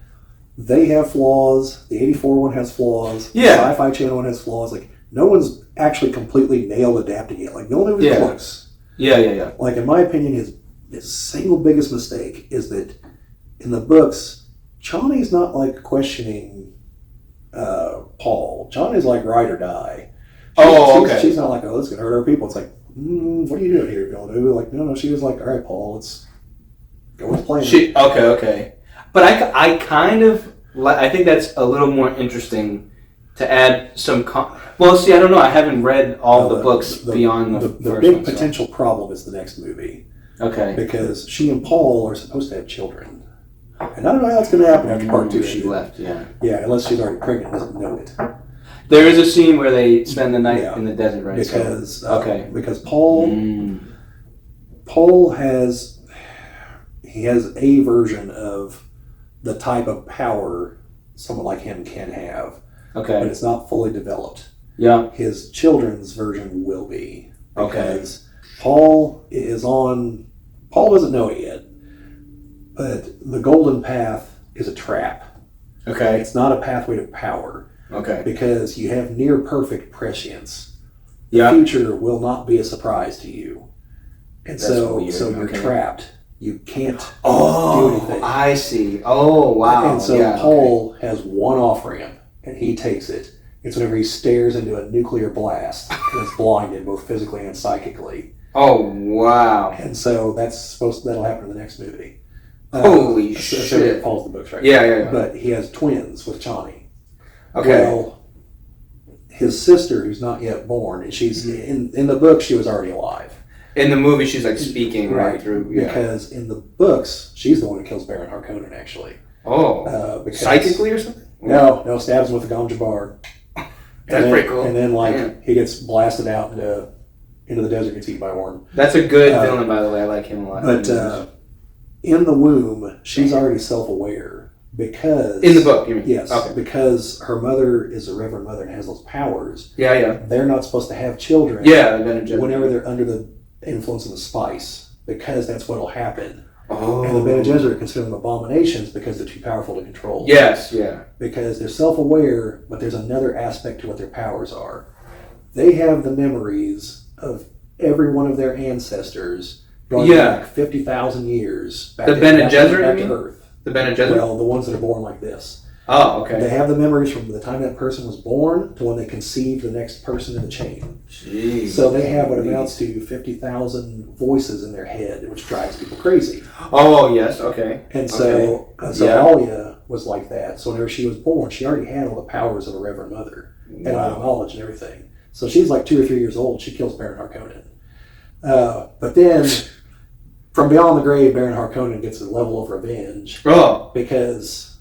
Speaker 1: they have flaws. The 84 one has flaws.
Speaker 2: Yeah.
Speaker 1: The Sci-Fi Channel one has flaws. Like, no one's actually completely nailed adapting it. Like, no one was close.
Speaker 2: Yeah.
Speaker 1: Like, in my opinion, his single biggest mistake is that in the books, Chani's not like questioning Paul. Chani's like ride or die. She's not like, oh, this is gonna hurt our people. It's like, what are you doing here, Villeneuve? Like, no. She was like, all right, Paul, let's go with the plan.
Speaker 2: Okay. But I kind of I think that's a little more interesting to add some. Well, see, I don't know. I haven't read all the books beyond the first
Speaker 1: The big
Speaker 2: one,
Speaker 1: potential problem is the next movie.
Speaker 2: Okay.
Speaker 1: Because she and Paul are supposed to have children. And I don't know how it's going to happen after part two.
Speaker 2: She left, yeah.
Speaker 1: Yeah, unless she's already pregnant and doesn't know it.
Speaker 2: There is a scene where they spend the night in the desert, right?
Speaker 1: Because Paul has a version of the type of power someone like him can have.
Speaker 2: Okay.
Speaker 1: but it's not fully developed.
Speaker 2: Yeah.
Speaker 1: His children's version will be.
Speaker 2: Okay.
Speaker 1: Because Paul doesn't know it yet, but the golden path is a trap.
Speaker 2: Okay.
Speaker 1: It's not a pathway to power.
Speaker 2: Okay.
Speaker 1: Because you have near perfect prescience.
Speaker 2: Yeah.
Speaker 1: The future will not be a surprise to you. And
Speaker 2: That's
Speaker 1: so
Speaker 2: weird.
Speaker 1: you're
Speaker 2: Okay.
Speaker 1: trapped. You can't
Speaker 2: Oh,
Speaker 1: do anything.
Speaker 2: I see. Oh, wow.
Speaker 1: And so
Speaker 2: yeah,
Speaker 1: Paul has one off ramp, and he takes it. It's whenever he stares into a nuclear blast and is blinded, both physically and psychically.
Speaker 2: Oh, wow.
Speaker 1: And so that'll happen in the next movie.
Speaker 2: Holy
Speaker 1: so
Speaker 2: shit.
Speaker 1: it follows the books right
Speaker 2: Yeah,
Speaker 1: now.
Speaker 2: yeah, yeah.
Speaker 1: But he has twins with Chani.
Speaker 2: Okay.
Speaker 1: Well, his sister, who's not yet born, and she's in the book, she was already alive.
Speaker 2: In the movie, she's like speaking right through. Yeah.
Speaker 1: Because in the books, she's the one who kills Baron Harkonnen, actually.
Speaker 2: Oh. Psychically or something?
Speaker 1: No, stabs him with a Gom Jabbar.
Speaker 2: That's pretty cool.
Speaker 1: And then,
Speaker 2: Man.
Speaker 1: he gets blasted out into the desert, gets eaten by a worm.
Speaker 2: That's a good villain, by the way. I like him a lot.
Speaker 1: But in the womb, she's already self-aware because...
Speaker 2: In the book, you mean?
Speaker 1: Yes,
Speaker 2: Okay.
Speaker 1: because her mother is a Reverend Mother and has those powers.
Speaker 2: Yeah.
Speaker 1: They're not supposed to have children whenever they're under the influence of the spice, because that's what'll happen.
Speaker 2: Oh.
Speaker 1: And the Bene Gesserit consider them abominations because they're too powerful to control.
Speaker 2: Yes, yeah.
Speaker 1: Because they're self-aware, but there's another aspect to what their powers are. They have the memories of every one of their ancestors going back 50,000 years. Back
Speaker 2: the Bene Gesserit,
Speaker 1: back to Earth.
Speaker 2: The Bene Gesserit?
Speaker 1: Well, the ones that are born like this.
Speaker 2: Oh, okay.
Speaker 1: They have the memories from the time that person was born to when they conceived the next person in the chain.
Speaker 2: Jeez.
Speaker 1: So they have what amounts to 50,000 voices in their head, which drives people crazy.
Speaker 2: Oh, yes, okay.
Speaker 1: And so Alia was like that. So whenever she was born, she already had all the powers of a Reverend Mother and all the knowledge and everything. So she's like 2 or 3 years old. She kills Baron Harkonnen. But then, from beyond the grave, Baron Harkonnen gets a level of revenge.
Speaker 2: Oh.
Speaker 1: Because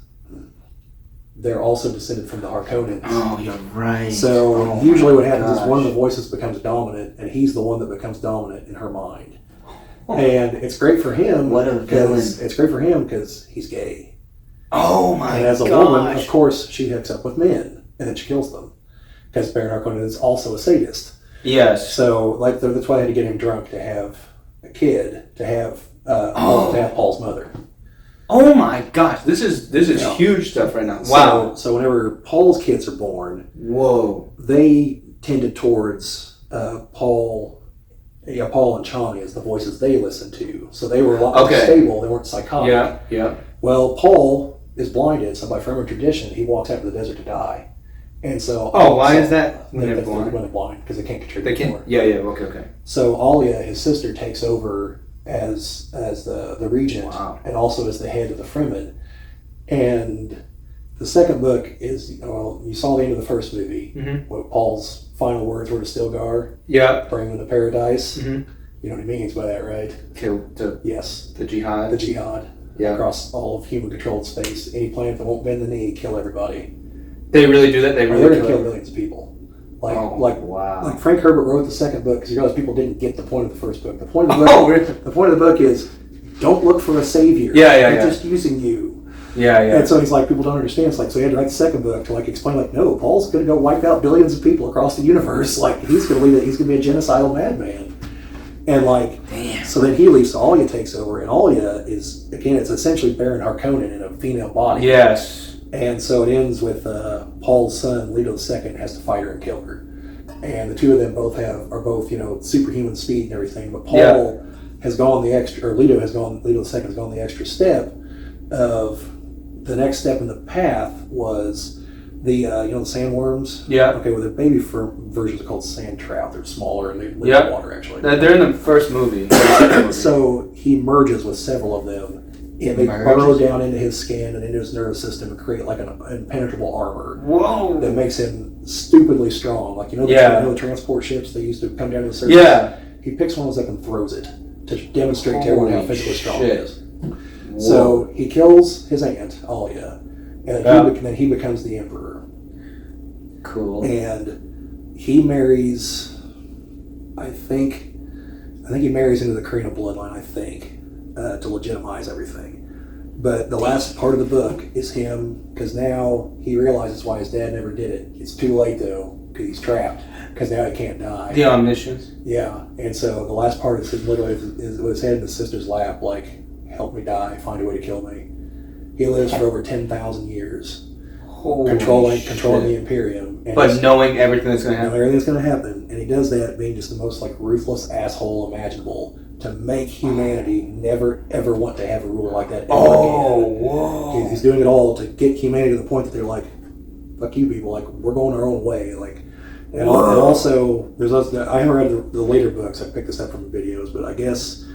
Speaker 1: they're also descended from the Harkonnens.
Speaker 2: Oh, you're right.
Speaker 1: So usually what happens is one of the voices becomes dominant, and he's the one that becomes dominant in her mind. And it's great for him.
Speaker 2: What a villain.
Speaker 1: It's great for him because he's gay.
Speaker 2: Oh my god.
Speaker 1: And as a woman, of course, she hooks up with men, and then she kills them. Because Baron Harkonnen is also a sadist.
Speaker 2: Yes.
Speaker 1: So that's why they had to get him drunk to have a kid, to have Paul's mother.
Speaker 2: Oh my gosh, this is huge stuff right now. Wow.
Speaker 1: So whenever Paul's kids are born, they tended towards Paul and Chani as the voices they listened to. So they were a lot more stable. They weren't psychotic.
Speaker 2: Yeah.
Speaker 1: Well, Paul is blinded, so by firm tradition, he walks out to the desert to die. And so...
Speaker 2: why is that when they're blind?
Speaker 1: When they're blind, because they can't contribute anymore.
Speaker 2: Yeah, okay.
Speaker 1: So Alia, his sister, takes over as the regent, and also as the head of the Fremen. And the second book is, you saw the end of the first movie, what Paul's final words were to Stilgar.
Speaker 2: Yeah.
Speaker 1: Bring him to paradise.
Speaker 2: Mm-hmm.
Speaker 1: You know what he means by that, right? Yes.
Speaker 2: The jihad.
Speaker 1: The jihad.
Speaker 2: Yeah.
Speaker 1: Across all of human-controlled space. Any planet that won't bend the knee, kill everybody.
Speaker 2: They really do that? They're
Speaker 1: going to kill millions of people.
Speaker 2: Wow.
Speaker 1: Like Frank Herbert wrote the second book because he realized people didn't get the point of the first book. The point of the book, the point of the book is don't look for a savior. They're just using you.
Speaker 2: Yeah.
Speaker 1: And so he's like, people don't understand. It's like, so he had to write the second book to explain, no, Paul's going to go wipe out billions of people across the universe. Like he's going to be a genocidal madman. And
Speaker 2: damn.
Speaker 1: So then he leaves. So Alia takes over, and Alia is it's essentially Baron Harkonnen in a female body.
Speaker 2: Yes.
Speaker 1: And so it ends with Paul's son, Leto II, has to fight her and kill her. And the two of them are both superhuman speed and everything. But Paul has gone the extra, or Leto II has gone the extra step of the next step in the path was the sandworms.
Speaker 2: Yeah.
Speaker 1: Okay, well, the baby versions are called sand trout. They're smaller and they live in water actually.
Speaker 2: They're in the first movie.
Speaker 1: So he merges with several of them. Yeah, they burrow down into his skin and into his nervous system and create like an impenetrable armor.
Speaker 2: Whoa!
Speaker 1: That makes him stupidly strong. Like the transport ships they used to come down to the surface.
Speaker 2: Yeah.
Speaker 1: He picks one of those up and throws it to demonstrate to everyone how physically strong he is.
Speaker 2: Whoa.
Speaker 1: So he kills his aunt Alia, and then he becomes the emperor.
Speaker 2: Cool.
Speaker 1: And he marries. I think he marries into the Carina bloodline. I think. To legitimize everything. But the last part of the book is him, because now he realizes why his dad never did it. It's too late, though, because he's trapped, because now he can't die.
Speaker 2: The omniscience.
Speaker 1: Yeah, and so the last part is him literally with his head in his sister's lap, like, help me die, find a way to kill me. He lives for over 10,000 years, controlling the Imperium. And
Speaker 2: but knowing everything that's going to happen.
Speaker 1: Knowing everything that's going to happen. And he does that being just the most, like, ruthless asshole imaginable, to make humanity never, ever want to have a ruler like that ever again.
Speaker 2: Whoa.
Speaker 1: He's doing it all to get humanity to the point that they're like, fuck you people, like, we're going our own way. Like, and also, I haven't read the later books, I picked this up from videos, but I guess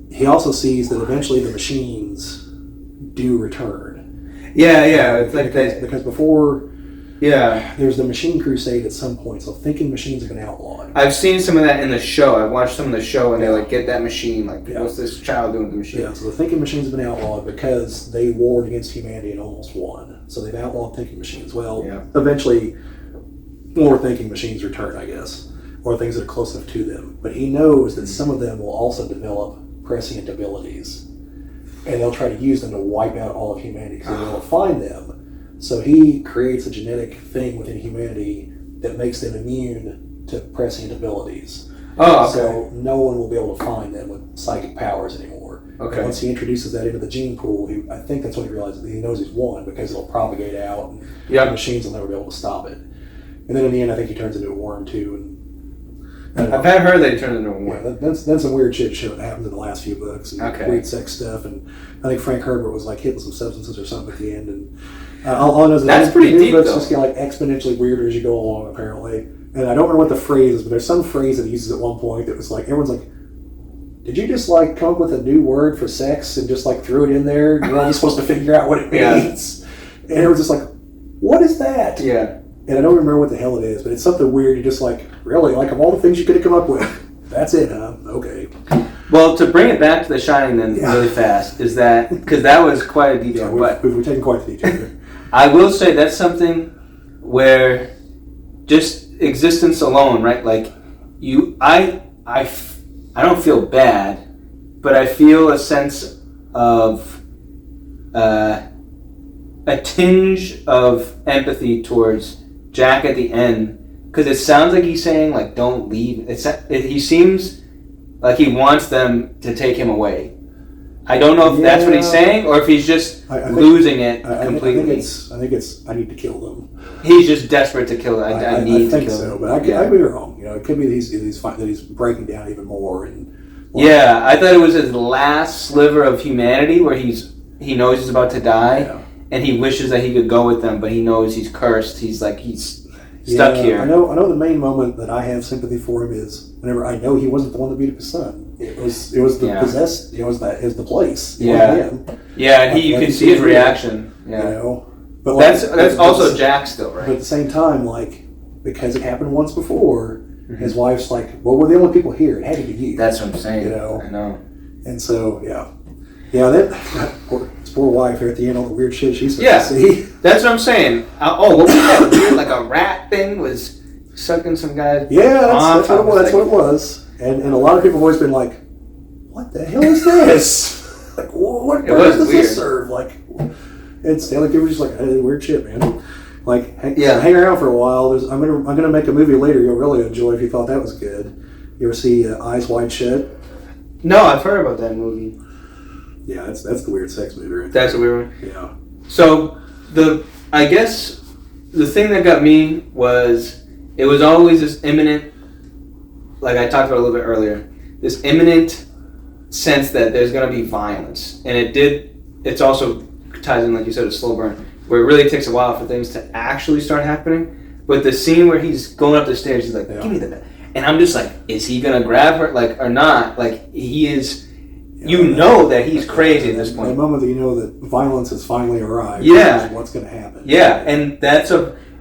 Speaker 1: he also sees that eventually the machines do return.
Speaker 2: Yeah, it's like that.
Speaker 1: Because before...
Speaker 2: Yeah.
Speaker 1: There's the machine crusade at some point, so thinking machines have been outlawed.
Speaker 2: I've seen some of that in the show. I watched some of the show, and they like get that machine. Like, what's this child doing with the machine?
Speaker 1: Yeah, so the thinking machines have been outlawed because they warred against humanity and almost won. So they've outlawed thinking machines. Well, eventually, more thinking machines return, I guess, or things that are close enough to them. But he knows that some of them will also develop prescient abilities, and they'll try to use them to wipe out all of humanity because they'll find them. So he creates a genetic thing within humanity that makes them immune to prescient abilities.
Speaker 2: Oh, okay.
Speaker 1: So no one will be able to find them with psychic powers anymore.
Speaker 2: Okay.
Speaker 1: And once he introduces that into the gene pool, I think that's when he realizes that he knows he's won because it'll propagate out and the machines will never be able to stop it. And then in the end, I think he turns into a worm too. And
Speaker 2: I've heard that he turned into a worm.
Speaker 1: Yeah, that's some weird shit happens in the last few books. And weird sex stuff. And I think Frank Herbert was like hit with some substances or something at the end. And all I know is
Speaker 2: that's pretty deep,
Speaker 1: books
Speaker 2: though.
Speaker 1: just get like exponentially weirder as you go along, apparently. And I don't remember what the phrase is, but there's some phrase that he uses at one point that was like, everyone's like, did you just like come up with a new word for sex and just like threw it in there? You're only supposed to figure out what it means. And everyone's just like, what is that?
Speaker 2: Yeah.
Speaker 1: And I don't remember what the hell it is, but it's something weird. You're just like, really? Like, of all the things you could have come up with, that's it, huh? Okay.
Speaker 2: Well, to bring it back to The Shining then really fast, is that, because that was quite a detour.
Speaker 1: Yeah, we've taken quite the detour.
Speaker 2: I will say that's something where just existence alone, right? Like, I don't feel bad, but I feel a sense of a tinge of empathy towards Jack at the end, because it sounds like he's saying, like, don't leave. He seems like he wants them to take him away. I don't know if that's what he's saying, or if he's just losing it completely.
Speaker 1: I think it's I need to kill them.
Speaker 2: He's just desperate to kill them. I need to kill them.
Speaker 1: But I could be wrong. You know, it could be that he's breaking down even more. And
Speaker 2: I thought it was his last sliver of humanity where he knows he's about to die, and he wishes that he could go with them, but he knows he's cursed. He's stuck here.
Speaker 1: I know. The main moment that I have sympathy for him is whenever I know he wasn't the one that beat up his son. It was the possessed. It was the place.
Speaker 2: And you can see his reaction. Yeah.
Speaker 1: You know, but
Speaker 2: that's also Jack still, right?
Speaker 1: But at the same time, like, because it happened once before, his wife's like, well, we're the only people here. It had to be you.
Speaker 2: That's what I'm saying.
Speaker 1: You know.
Speaker 2: I know.
Speaker 1: And so that poor wife here at the end, all the weird shit she's supposed to see.
Speaker 2: That's what I'm saying. What was that weird, like a rat thing was sucking some guy?
Speaker 1: Yeah, that's what it was. That's what it was. And a lot of people have always been like, what the hell is this? Like, what purpose does this serve? Like, and Stanley Kubrick was just like, hey, weird shit, man. Like, hang around for a while. I'm gonna make a movie later you'll really enjoy if you thought that was good. You ever see Eyes Wide Shut?
Speaker 2: No, I've heard about that movie.
Speaker 1: Yeah, that's the weird sex movie right
Speaker 2: there. That's a weird one?
Speaker 1: Yeah.
Speaker 2: So, I guess the thing that got me was, it was always this imminent, like I talked about a little bit earlier, this imminent sense that there's going to be violence. And it's also ties in, like you said, a slow burn, where it really takes a while for things to actually start happening. But the scene where he's going up the stairs, he's like, give me the bed. And I'm just like, is he going to grab her, like, or not? Like, he is... that he's crazy at this point.
Speaker 1: The moment that you know that violence has finally arrived, what's going to happen.
Speaker 2: Yeah, and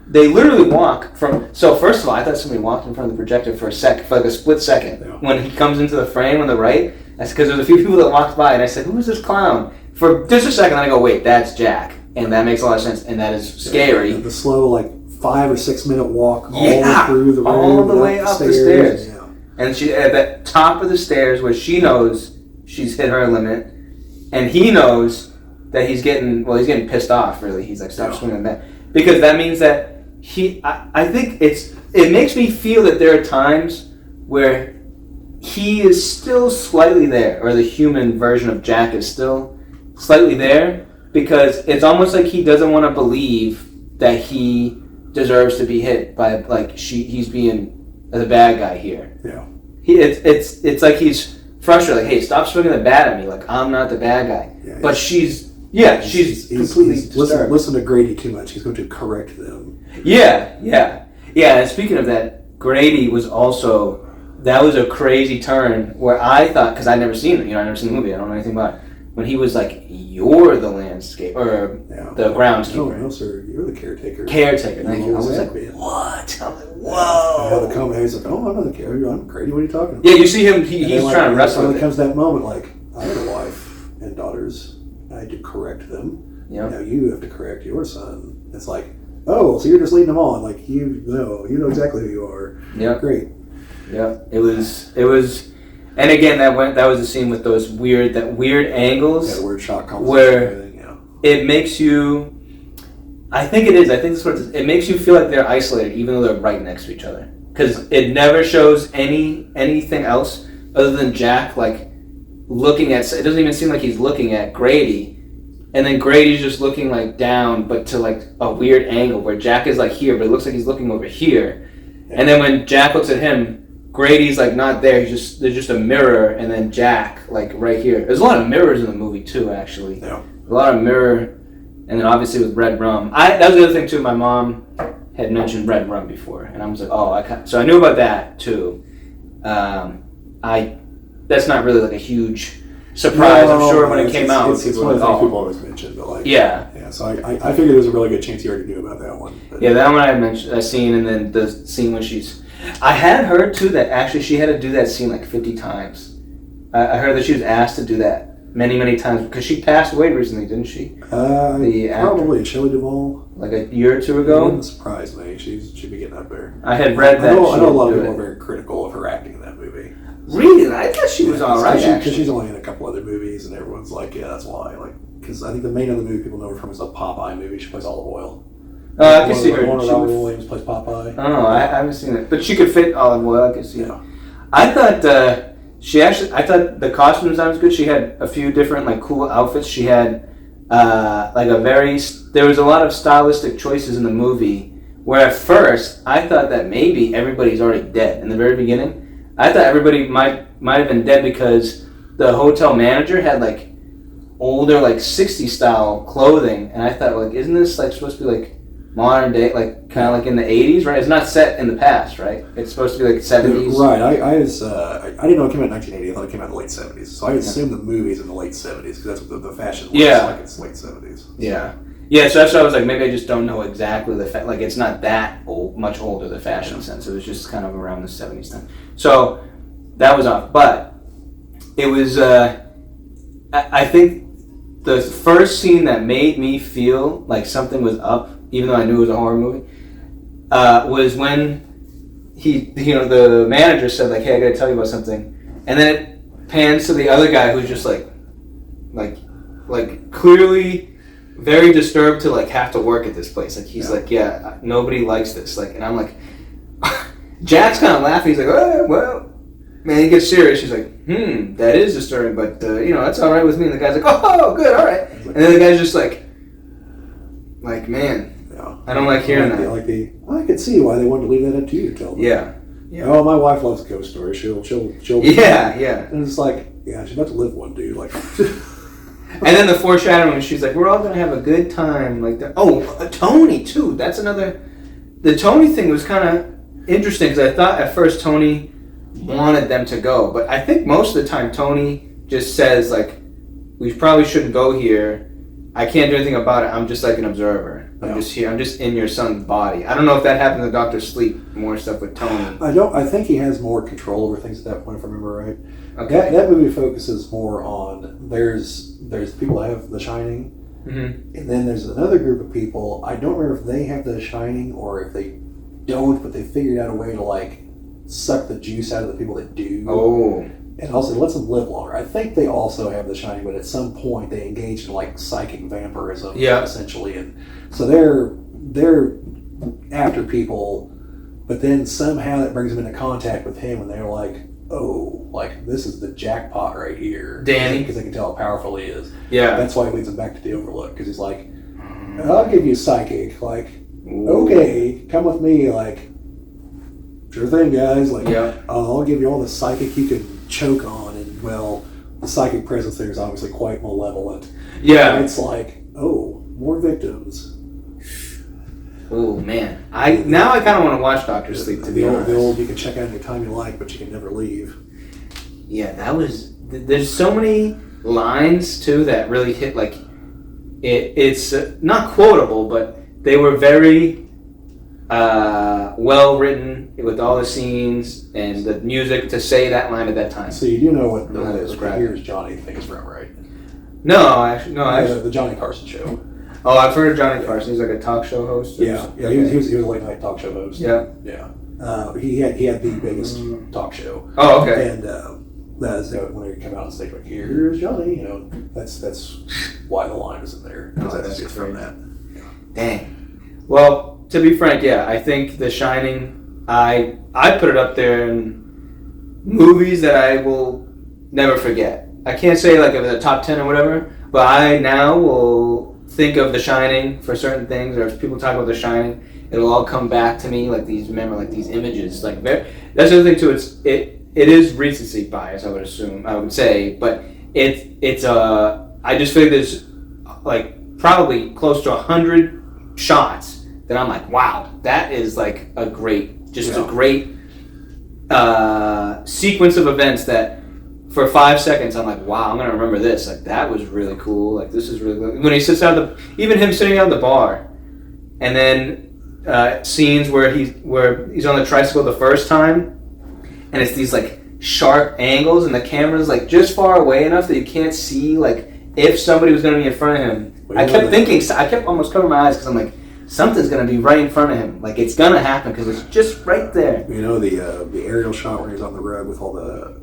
Speaker 2: they literally walk from... So first of all, I thought somebody walked in front of the projector for like a split second. Yeah. When he comes into the frame on the right, that's because there's a few people that walked by, and I said, who is this clown? For just a second, I go, wait, that's Jack. And that makes a lot of sense, and that is scary.
Speaker 1: The slow, like, 5 or 6 minute walk all the way through the room.
Speaker 2: All the way up the stairs. Yeah. And she at the top of the stairs where she knows she's hit her limit, and he knows that he's getting pissed off. Really, he's like, stop swinging the bat, because that means that I think it makes me feel that there are times where he is still slightly there, or the human version of Jack is still slightly there, because it's almost like he doesn't want to believe that he deserves to be hit by, like, he's being the bad guy here.
Speaker 1: Yeah.
Speaker 2: It's like he's frustrated, like, hey, stop swinging the bat at me, like, I'm not the bad guy. Yeah, but she's completely disturbed.
Speaker 1: Listen to Grady too much. He's going to correct them.
Speaker 2: Yeah. And speaking of that, Grady was also, that was a crazy turn where I thought, because I'd never seen it, I never seen the movie, I don't know anything about it. When he was like, you're the landscape, or the groundskeeper.
Speaker 1: No, sir, you're the caretaker.
Speaker 2: Caretaker, thank you. I was like, what? I'm like, whoa.
Speaker 1: He's like, oh, I'm not the caretaker, I'm Grady, what are you talking about?
Speaker 2: Yeah, you see him, he's trying to wrestle with it.
Speaker 1: Comes that moment, like, I have a wife and daughters, I had to correct them. Yep. Now you have to correct your son. It's like, oh, so you're just leading them on, like, you know exactly who you are.
Speaker 2: Yeah.
Speaker 1: Great.
Speaker 2: Yeah, it was, and again, that was the scene with those weird angles.
Speaker 1: Yeah, weird shot composition.
Speaker 2: Where it makes you, I think that's what it is. It makes you feel like they're isolated, even though they're right next to each other. Because it never shows anything else other than Jack, like, looking at, it doesn't even seem like he's looking at Grady. And then Grady's just looking, like, down, but to, like, a weird angle where Jack is, like, here, but it looks like he's looking over here. Yeah. And then when Jack looks at him, Grady's like not there. There's just a mirror, and then Jack like right here. There's a lot of mirrors in the movie too, actually. Yeah. A lot of mirror, and then obviously with red rum. That was the other thing too. My mom had mentioned red rum before, and I was like, so I knew about that too. That's not really like a huge surprise. I'm sure when it came out,
Speaker 1: it's one of the things people always mention, but like yeah. So I figured there was a really good chance you already knew about that one. But.
Speaker 2: Yeah, that one I seen, and then the scene when she's. I had heard too that actually she had to do that scene like 50 times. I heard that she was asked to do that many times because she passed away recently, didn't she?
Speaker 1: Probably Shelley Duvall.
Speaker 2: Like a year or two ago.
Speaker 1: It wouldn't surprise me. She'd be getting up there.
Speaker 2: I had read that.
Speaker 1: I know a lot of people are very critical of her acting in that movie.
Speaker 2: Really? I thought she was all right.
Speaker 1: Because she's only in a couple other movies, and everyone's like, yeah, that's why. Like, because I think the main other movie people know her from is the Popeye movie. She plays Olive Oyl.
Speaker 2: I can see her.
Speaker 1: One of Robin Williams plays Popeye.
Speaker 2: Oh, I haven't seen it, but she could fit Olive Oyl. I can see it. I thought I thought the costume design was good. She had a few different like cool outfits. She had there was a lot of stylistic choices in the movie. Where at first I thought that maybe everybody's already dead in the very beginning. I thought everybody might have been dead because the hotel manager had like older like 60s style clothing, and I thought like, isn't this like supposed to be like modern day, like kind of like in the 80s, right? It's not set in the past, right? It's supposed to be like 70s.
Speaker 1: Right. I didn't know it came out in 1980. I thought it came out in the late 70s. So I assumed the movie's in the late 70s because that's what the fashion looks like. It's late 70s. So.
Speaker 2: Yeah. So that's why I was like, maybe I just don't know exactly like it's not that old, much older, the fashion sense. It was just kind of around the 70s time. So that was off, but it was. I think the first scene that made me feel like something was up, even though I knew it was a horror movie, was when the manager said like, "Hey, I got to tell you about something," and then it pans to the other guy who's just like clearly very disturbed to like have to work at this place. Like he's like, "Yeah, nobody likes this." Like, and I'm like, Jack's kind of laughing. He's like, "Oh, well." Man, he gets serious. He's like, that is disturbing, but, that's all right with me. And the guy's like, oh, good, all right. And then the guy's just like, man, I don't like hearing that.
Speaker 1: I could see why they wanted to leave that up to you to tell them.
Speaker 2: Yeah.
Speaker 1: Oh, my wife loves ghost stories. She'll.
Speaker 2: Yeah.
Speaker 1: And it's like, she's about to live one, dude. Like.
Speaker 2: And then the foreshadowing, she's like, we're all going to have a good time. Like that. Oh, Tony, too. That's another. The Tony thing was kind of interesting because I thought at first Tony wanted them to go, but I think most of the time Tony just says like, we probably shouldn't go here. I can't do anything about it. I'm just like an observer. I'm just here. I'm just in your son's body. I don't know if that happened to Dr. Sleep, more stuff with Tony.
Speaker 1: I think he has more control over things at that point, if I remember right. Okay. That movie focuses more on there's people that have The Shining, and then there's another group of people. I don't remember if they have The Shining or if they don't, but they figured out a way to like suck the juice out of the people that do.
Speaker 2: Oh.
Speaker 1: and also it lets them live longer. I think they also have The Shining, but at some point they engage in like psychic vampirism, essentially, and so they're after people, but then somehow that brings them into contact with him, and they're like, oh, like this is the jackpot right here,
Speaker 2: Danny,
Speaker 1: because they can tell how powerful he is.
Speaker 2: Yeah,
Speaker 1: that's why he leads them back to the Overlook, because he's like, I'll give you psychic, like, okay, come with me, like, sure thing, guys, like, I'll give you all the psychic you can choke on, and well, the psychic presence there is obviously quite malevolent.
Speaker 2: Yeah,
Speaker 1: and it's like, oh, more victims.
Speaker 2: Oh man, I kind of want to watch Doctor Sleep. To be honest,
Speaker 1: the old you can check out anytime you like, but you can never leave.
Speaker 2: Yeah, that was. There's so many lines too that really hit. Like, it's not quotable, but they were very well written with all the scenes and the music to say that line at that time.
Speaker 1: So you do know what the Here's Johnny thing is from, right?
Speaker 2: No, actually,
Speaker 1: the Johnny Carson show.
Speaker 2: Oh, I've heard of Johnny Carson. He's like a talk show host.
Speaker 1: Yeah, he was a late night talk show host.
Speaker 2: Yeah.
Speaker 1: He had the biggest talk show.
Speaker 2: Oh, okay.
Speaker 1: And that's when he came out on stage like, "Here's Johnny," that's why the line is in there. That's from that.
Speaker 2: Dang. Well, to be frank, I think The Shining. I put it up there in movies that I will never forget. I can't say like if it's a top 10 or whatever, but I now will think of The Shining for certain things, or if people talk about The Shining, it'll all come back to me like these images. Like that's the other thing too. It is recency bias, I would say, but it's I just feel like there's like probably close to 100 shots that I'm like, wow, that is like a great sequence of events that. For 5 seconds, I'm like, wow, I'm gonna remember this. Like that was really cool. Like this is really good. When he sits down even him sitting down at the bar, and then scenes where he's on the tricycle the first time, and it's these like sharp angles, and the camera's like just far away enough that you can't see like if somebody was gonna be in front of him. I kept almost covering my eyes because I'm like, something's gonna be right in front of him. Like it's gonna happen because it's just right there.
Speaker 1: You know the aerial shot where he's on the road with all the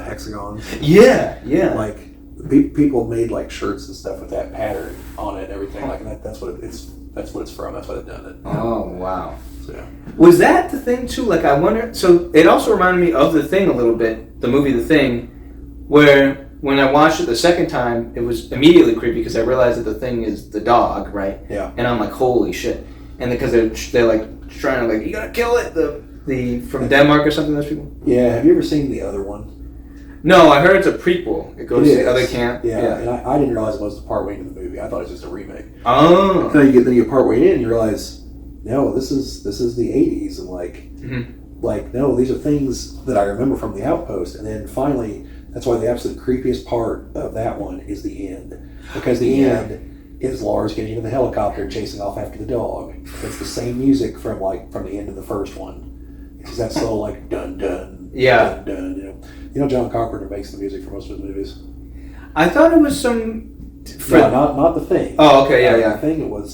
Speaker 1: hexagons.
Speaker 2: Yeah.
Speaker 1: Like people made like shirts and stuff with that pattern on it and everything. Like that's what it's from. That's why they've done it.
Speaker 2: Oh wow.
Speaker 1: So yeah.
Speaker 2: Was that the thing too? Like I wonder. So it also reminded me of The Thing a little bit. The movie The Thing, where. When I watched it the second time, it was immediately creepy because I realized that the thing is the dog, right?
Speaker 1: Yeah.
Speaker 2: And I'm like, holy shit! And because they're like trying to like, you gotta kill it. The from Denmark or something. Those people.
Speaker 1: Yeah. Have you ever seen the other one?
Speaker 2: No, I heard it's a prequel. It goes to the other camp.
Speaker 1: Yeah. And I didn't realize it was the part way into the movie. I thought it was just a remake.
Speaker 2: Oh.
Speaker 1: Then you get part way in, and you realize, no, this is the '80s, and like no, these are things that I remember from The Outpost, and then finally. That's why the absolute creepiest part of that one is the end. Because the end is Lars getting in the helicopter chasing off after the dog. It's the same music from the end of the first one. It's that slow like dun dun dun dun. You know John Carpenter makes the music for most of his movies.
Speaker 2: I thought it was some.
Speaker 1: No, not The Thing.
Speaker 2: Oh, okay, yeah.
Speaker 1: The Thing it was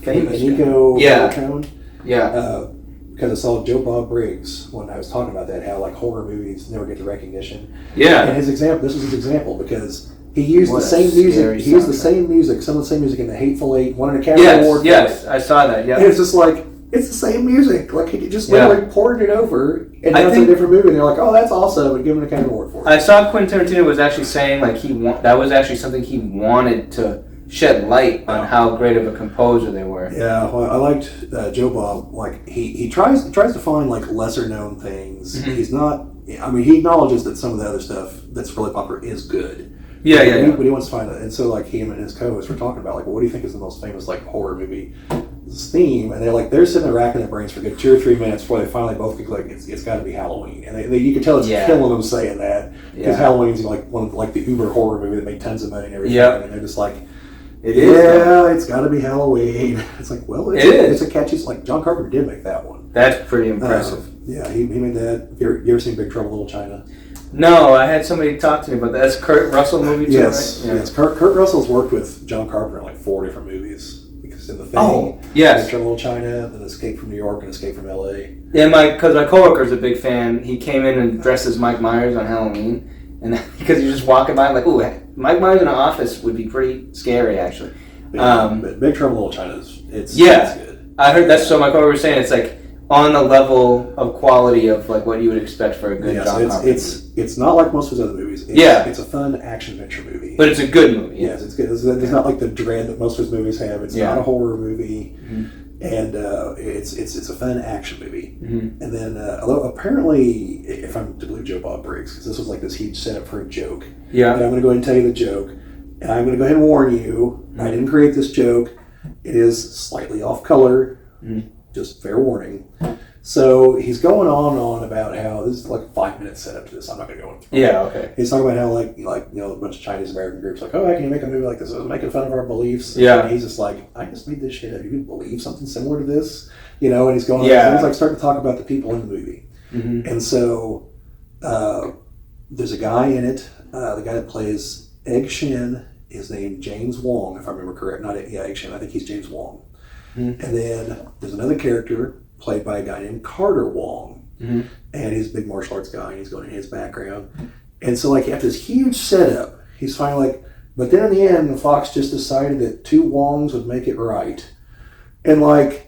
Speaker 2: famous
Speaker 1: Nico Morricone.
Speaker 2: Yeah.
Speaker 1: Because I saw Joe Bob Briggs when I was talking about that, how like horror movies never get the recognition.
Speaker 2: Yeah.
Speaker 1: And this was his example because he used the same music. He used the same music, some of the same music in The Hateful Eight, won an Academy Award.
Speaker 2: Yes, I saw that. Yeah.
Speaker 1: And it's just like it's the same music. Like he just literally poured it over, and that's a different movie. And they're like, "Oh, that's awesome!" and give him an Academy Award for it.
Speaker 2: I saw Quentin Tarantino was actually saying like that was actually something he wanted to shed light on how great of a composer they were.
Speaker 1: Yeah, well, I liked Joe Bob. Like he tries to find like lesser known things.
Speaker 2: Mm-hmm.
Speaker 1: He's not. I mean, he acknowledges that some of the other stuff that's really popular is good.
Speaker 2: Yeah.
Speaker 1: But he wants to find it, and so like him and his co-host were talking about like, well, what do you think is the most famous like horror movie theme? And they're sitting there racking their brains for a good 2 or 3 minutes before they finally both conclude it's got to be Halloween. And you can tell it's killing them saying that because Halloween's like one of like the uber horror movie that made tons of money and everything.
Speaker 2: Yep.
Speaker 1: And they're just like. It's got to be Halloween. It's like, well, it's a catchy. Like John Carpenter did make that one.
Speaker 2: That's pretty impressive.
Speaker 1: He made that. You ever seen Big Trouble in Little China?
Speaker 2: No, I had somebody talk to me about that. That's a Kurt Russell movie too,
Speaker 1: yes,
Speaker 2: right?
Speaker 1: Yes. Kurt Russell's worked with John Carpenter in like 4 different movies. Because in The Thing,
Speaker 2: yes,
Speaker 1: Big Trouble in Little China, then Escape from New York and Escape from L.A.
Speaker 2: Yeah, because my coworker's a big fan. He came in and dressed as Mike Myers on Halloween. and because you're just walking by, like, ooh, Mike Myers in an office would be pretty scary, actually.
Speaker 1: But Big Trouble in Little China it's good.
Speaker 2: I heard that's so. Like what we were saying, it's like on the level of quality of like what you would expect for a good John Carpenter.
Speaker 1: It's not like most of his other movies. It's a fun action adventure movie.
Speaker 2: But it's a good movie.
Speaker 1: Yes, it's good. There's not like the dread that most of his movies have. It's not a horror movie, and it's a fun action movie. And then, although apparently, if I'm to believe Joe Bob Briggs, because this was like this huge setup for a joke. Yeah. And I'm going to go ahead and tell you the joke, and I'm going to go ahead and warn you. I didn't create this joke. It is slightly off color. Just fair warning. So he's going on about how this is like a 5-minute setup to this. I'm not going to go into it. Yeah, okay. He's talking about how like a bunch of Chinese American groups like, oh, can you make a movie like this? I was making fun of our beliefs. Yeah. And he's just like, I just made this shit up. You can believe something similar to this, And he's going. Yeah. And he's like starting to talk about the people in the movie. And so there's a guy in it. The guy that plays Egg Shen is named James Wong, if I remember correct. Egg Shen. I think he's James Wong. And then there's another character played by a guy named Carter Wong. And he's a big martial arts guy, and he's going in his background. And so, like, after this huge setup, he's finally like, but then in the end, Fox just decided that 2 Wongs would make it right. And, like,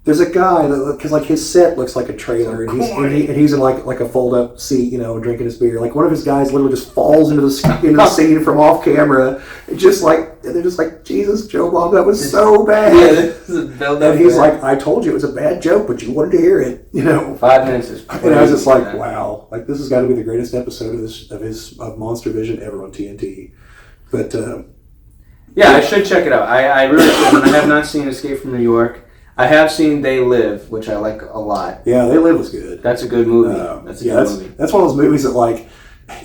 Speaker 1: there's a guy, because, like, his set looks like a trailer, and he's in, like a fold-up seat, drinking his beer. Like, one of his guys literally just falls into the scene from off camera. And they're just like, Jesus, Joe Bob, that was so bad. Yeah, this is a build-up. And he's like, I told you it was a bad joke, but you wanted to hear it,
Speaker 2: 5 minutes is crazy.
Speaker 1: And I was just like, wow. Like, this has got to be the greatest episode of Monster Vision ever on TNT. But,
Speaker 2: yeah, I should check it out. I really should. I have not seen Escape from New York. I have seen They Live, which I like a lot.
Speaker 1: Yeah, They Live was good.
Speaker 2: That's a good movie. That's a good movie.
Speaker 1: That's one of those movies that, like,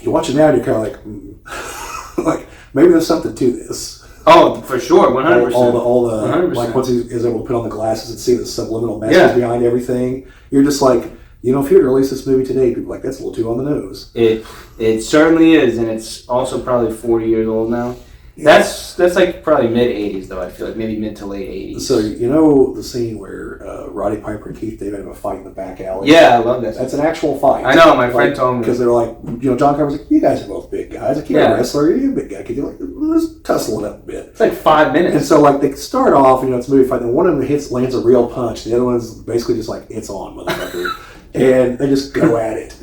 Speaker 1: you watch it now and you're kind of like, like, maybe there's something to this.
Speaker 2: Oh, for sure, 100%.
Speaker 1: All the 100%. Like, once he is able to put on the glasses and see the subliminal message behind everything, you're just like, if you were to release this movie today, people are like, that's a little too on the nose.
Speaker 2: It certainly is, and it's also probably 40 years old now. Yeah. That's like probably mid-'80s, though, I feel like. Maybe mid to late 80s.
Speaker 1: So, the scene where Roddy Piper and Keith David have a fight in the back alley?
Speaker 2: Yeah, I love that.
Speaker 1: That's an actual fight.
Speaker 2: I know, my friend told me.
Speaker 1: Because they're like, John Carpenter's like, you guys are both big guys. Like, you're a wrestler, you're a big guy. Could you, like, let's tussle it up a bit.
Speaker 2: It's like 5 minutes.
Speaker 1: And so, like, they start off, it's a movie fight, and one of them lands a real punch, the other one's basically just like, it's on, motherfucker. And they just go at it.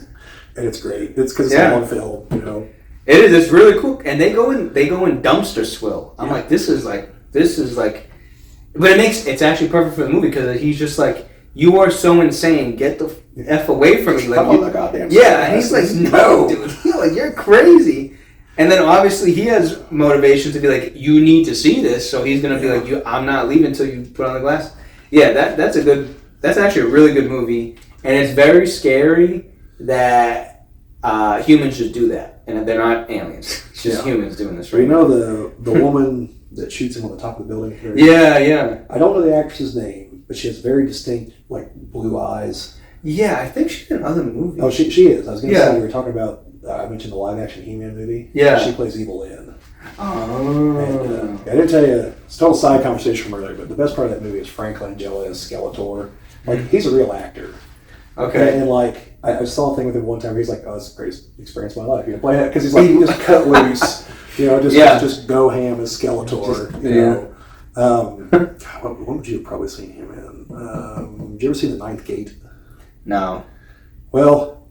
Speaker 1: And it's great. It's because it's all on film,
Speaker 2: It is. It's really cool, and they go in dumpster swill. I'm like, this is like, but it's actually perfect for the movie because he's just like, you are so insane, get the f away from me, like,
Speaker 1: oh, the goddamn
Speaker 2: and he's like, no, dude, like, you're crazy. And then obviously he has motivation to be like, you need to see this, so he's gonna be like, I'm not leaving until you put on the glass. Yeah, that's actually a really good movie, and it's very scary that humans just do that. And they're not aliens. It's just humans doing this, right?
Speaker 1: The woman that shoots him on the top of the building?
Speaker 2: Yeah.
Speaker 1: I don't know the actress's name, but she has very distinct, like, blue eyes.
Speaker 2: Yeah, I think she's in other movies.
Speaker 1: Oh, she is. I was going to say, we were talking about, I mentioned the live-action He-Man movie. Yeah. She plays Evil Lynn.
Speaker 2: Oh.
Speaker 1: And I didn't tell you, it's a total side conversation from earlier, but the best part of that movie is Frank Langella as Skeletor. Like, he's a real actor. Okay. And like, I saw a thing with him one time. He's like, "Oh, it's the greatest experience of my life." Play that because he's like, you just cut loose, just go ham as Skeletor. What would you have probably seen him in? Did you ever see The Ninth Gate?
Speaker 2: No.
Speaker 1: Well,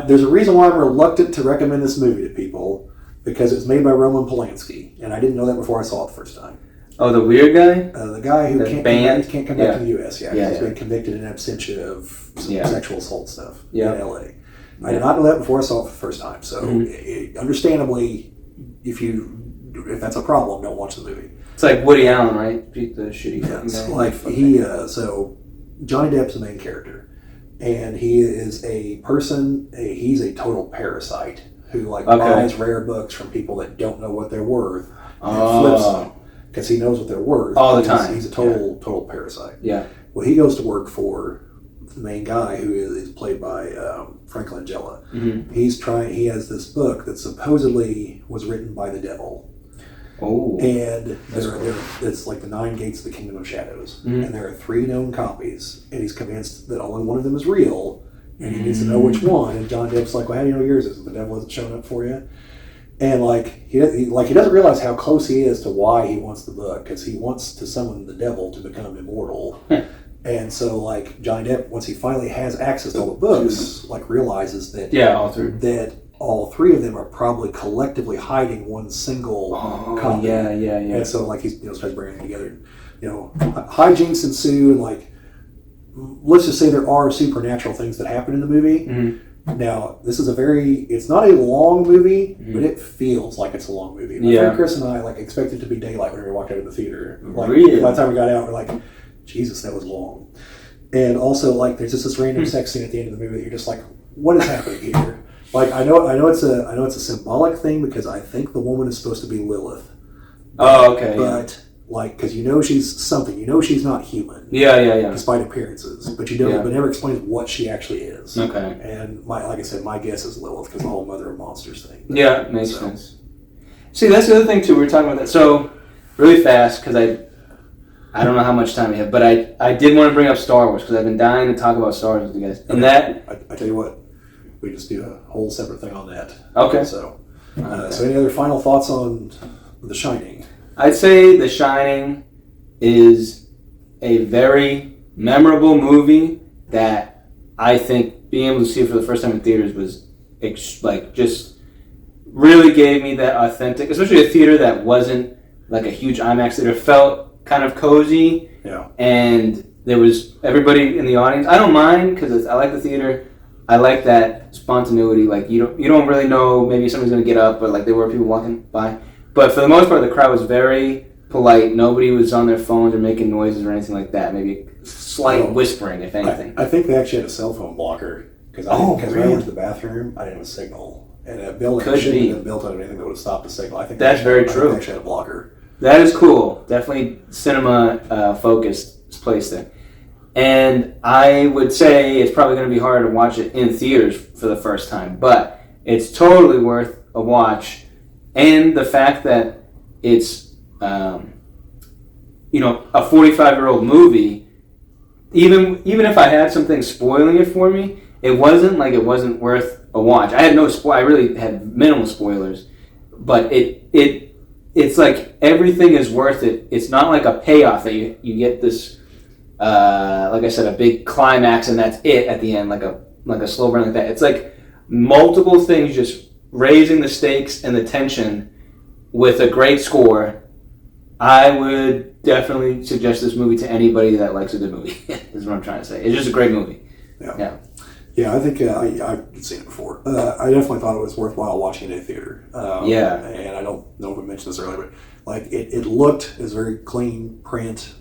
Speaker 1: there's a reason why I'm reluctant to recommend this movie to people because it's made by Roman Polanski, and I didn't know that before I saw it the first time.
Speaker 2: Oh, the weird guy?
Speaker 1: The guy who can't come back to the U.S. He's been convicted in absentia of sexual assault stuff in L.A. I did not know that before I saw it for the first time. So, understandably, if that's a problem, don't watch the movie.
Speaker 2: It's like Woody Allen, right? The shitty
Speaker 1: guy. Like so Johnny Depp's the main character, and he is a person. He's a total parasite who buys rare books from people that don't know what they're worth and flips them. Because he knows what they're worth
Speaker 2: all the time.
Speaker 1: He's a total parasite.
Speaker 2: Yeah.
Speaker 1: Well, he goes to work for the main guy who is played by Frank Langella. Mm-hmm. He has this book that supposedly was written by the devil.
Speaker 2: Oh.
Speaker 1: And it's like the 9 Gates of the Kingdom of Shadows. Mm-hmm. And there are 3 known copies. And he's convinced that only one of them is real. And he needs to know which one. And John Depp's like, well, how do you know yours is? The devil hasn't shown up for you. And he doesn't realize how close he is to why he wants the book, because he wants to summon the devil to become immortal. And so Johnny Depp, once he finally has access to all the books, realizes that all three of them are probably collectively hiding one single copy.
Speaker 2: Yeah.
Speaker 1: And so he starts bringing them together. Hijinks ensue, and let's just say there are supernatural things that happen in the movie.
Speaker 2: Mm-hmm.
Speaker 1: Now, this is it's not a long movie, but it feels like it's a long movie. My friend Chris and I expected it to be daylight when we walked out of the theater.
Speaker 2: Really?
Speaker 1: By the time we got out, we're like, Jesus, that was long. And also, there's just this random sex scene at the end of the movie that you're just like, what is happening here? I know it's a symbolic thing, because I think the woman is supposed to be Lilith.
Speaker 2: Oh, okay.
Speaker 1: But because she's something, she's not human.
Speaker 2: Yeah.
Speaker 1: Despite appearances, but but never explains what she actually is.
Speaker 2: Okay.
Speaker 1: And like I said, my guess is Lilith, because the whole mother of monsters thing.
Speaker 2: Yeah, makes sense. See, that's the other thing too. We were talking about that. So really fast, because I don't know how much time we have, but I did want to bring up Star Wars, because I've been dying to talk about Star Wars with you guys. And
Speaker 1: I tell you what, we just do a whole separate thing on that.
Speaker 2: Okay.
Speaker 1: So any other final thoughts on The Shining?
Speaker 2: I'd say The Shining is a very memorable movie that I think being able to see it for the first time in theaters was just really gave me that authentic, especially a theater that wasn't a huge IMAX theater, felt kind of cozy.
Speaker 1: Yeah. And
Speaker 2: there was everybody in the audience. I don't mind, because I like the theater. I like that spontaneity. You don't really know, maybe somebody's going to get up, but there were people walking by. But for the most part, the crowd was very polite. Nobody was on their phones or making noises or anything like that. Maybe slight whispering, if anything.
Speaker 1: I think they actually had a cell phone blocker, because when I went to the bathroom, I didn't have a signal. And that building shouldn't have been built on anything that would have stopped the signal. I think
Speaker 2: that's very true.
Speaker 1: They actually had a blocker.
Speaker 2: That is cool. Definitely cinema focused place there. And I would say it's probably going to be harder to watch it in theaters for the first time, but it's totally worth a watch. And the fact that it's, a 45-year-old movie, even if I had something spoiling it for me, it wasn't it wasn't worth a watch. I had I really had minimal spoilers, but it's everything is worth it. It's not a payoff that you get this, like I said, a big climax and that's it at the end, like a slow burn like that. It's multiple things just raising the stakes and the tension with a great score. I would definitely suggest this movie to anybody that likes a good movie. Is what I'm trying to say. It's just a great movie.
Speaker 1: Yeah, I think I've seen it before. I definitely thought it was worthwhile watching it in a theater. And I don't know if we mentioned this earlier, but it looked as very clean print.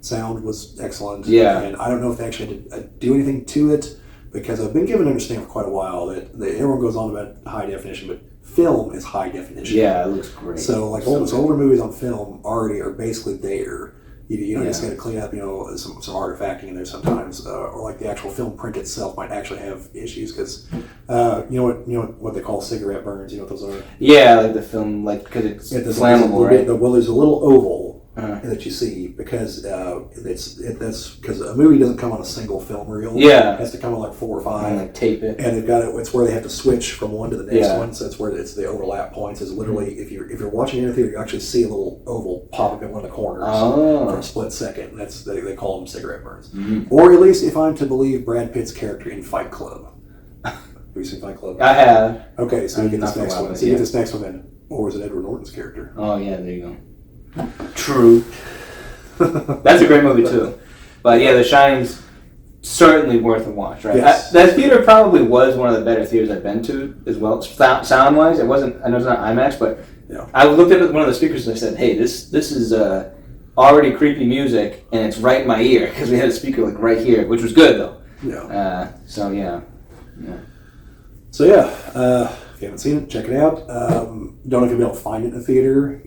Speaker 1: Sound was excellent.
Speaker 2: Yeah.
Speaker 1: And I don't know if they actually had to do anything to it, because I've been given to understand for quite a while that everyone goes on about high definition, but film is high definition.
Speaker 2: Yeah, it looks great.
Speaker 1: So older movies on film already are basically there. You just got to clean up, some artifacting in there sometimes, or the actual film print itself might actually have issues, because what they call cigarette burns. You know what those are?
Speaker 2: Yeah, the film, because it's flammable, right?
Speaker 1: Well, there's a little oval that you see, because that's because a movie doesn't come on a single film reel.
Speaker 2: Yeah,
Speaker 1: it has to come on 4 or 5.
Speaker 2: And tape it,
Speaker 1: and they've got it. It's where they have to switch from one to the next one. So that's where it's the overlap points. Is literally if you're watching in a theater, you actually see a little oval pop up in one of the corners for a split second. That's they call them cigarette burns, or at least if I'm to believe Brad Pitt's character in Fight Club. Have you seen Fight Club?
Speaker 2: I have.
Speaker 1: Okay, so you get this next one. So you get this next one then. Or was it Edward Norton's character?
Speaker 2: Oh yeah, there you go. True. That's a great movie too. But yeah, The Shining's certainly worth a watch, right?
Speaker 1: Yes.
Speaker 2: That theater probably was one of the better theaters I've been to as well. Sound wise, it wasn't. I know it's not IMAX, but I looked at one of the speakers and I said, "Hey, this is already creepy music, and it's right in my ear," because we had a speaker right here, which was good though.
Speaker 1: Yeah.
Speaker 2: So yeah.
Speaker 1: So yeah. If you haven't seen it, check it out. Don't know if you'll be able to find it in a theater.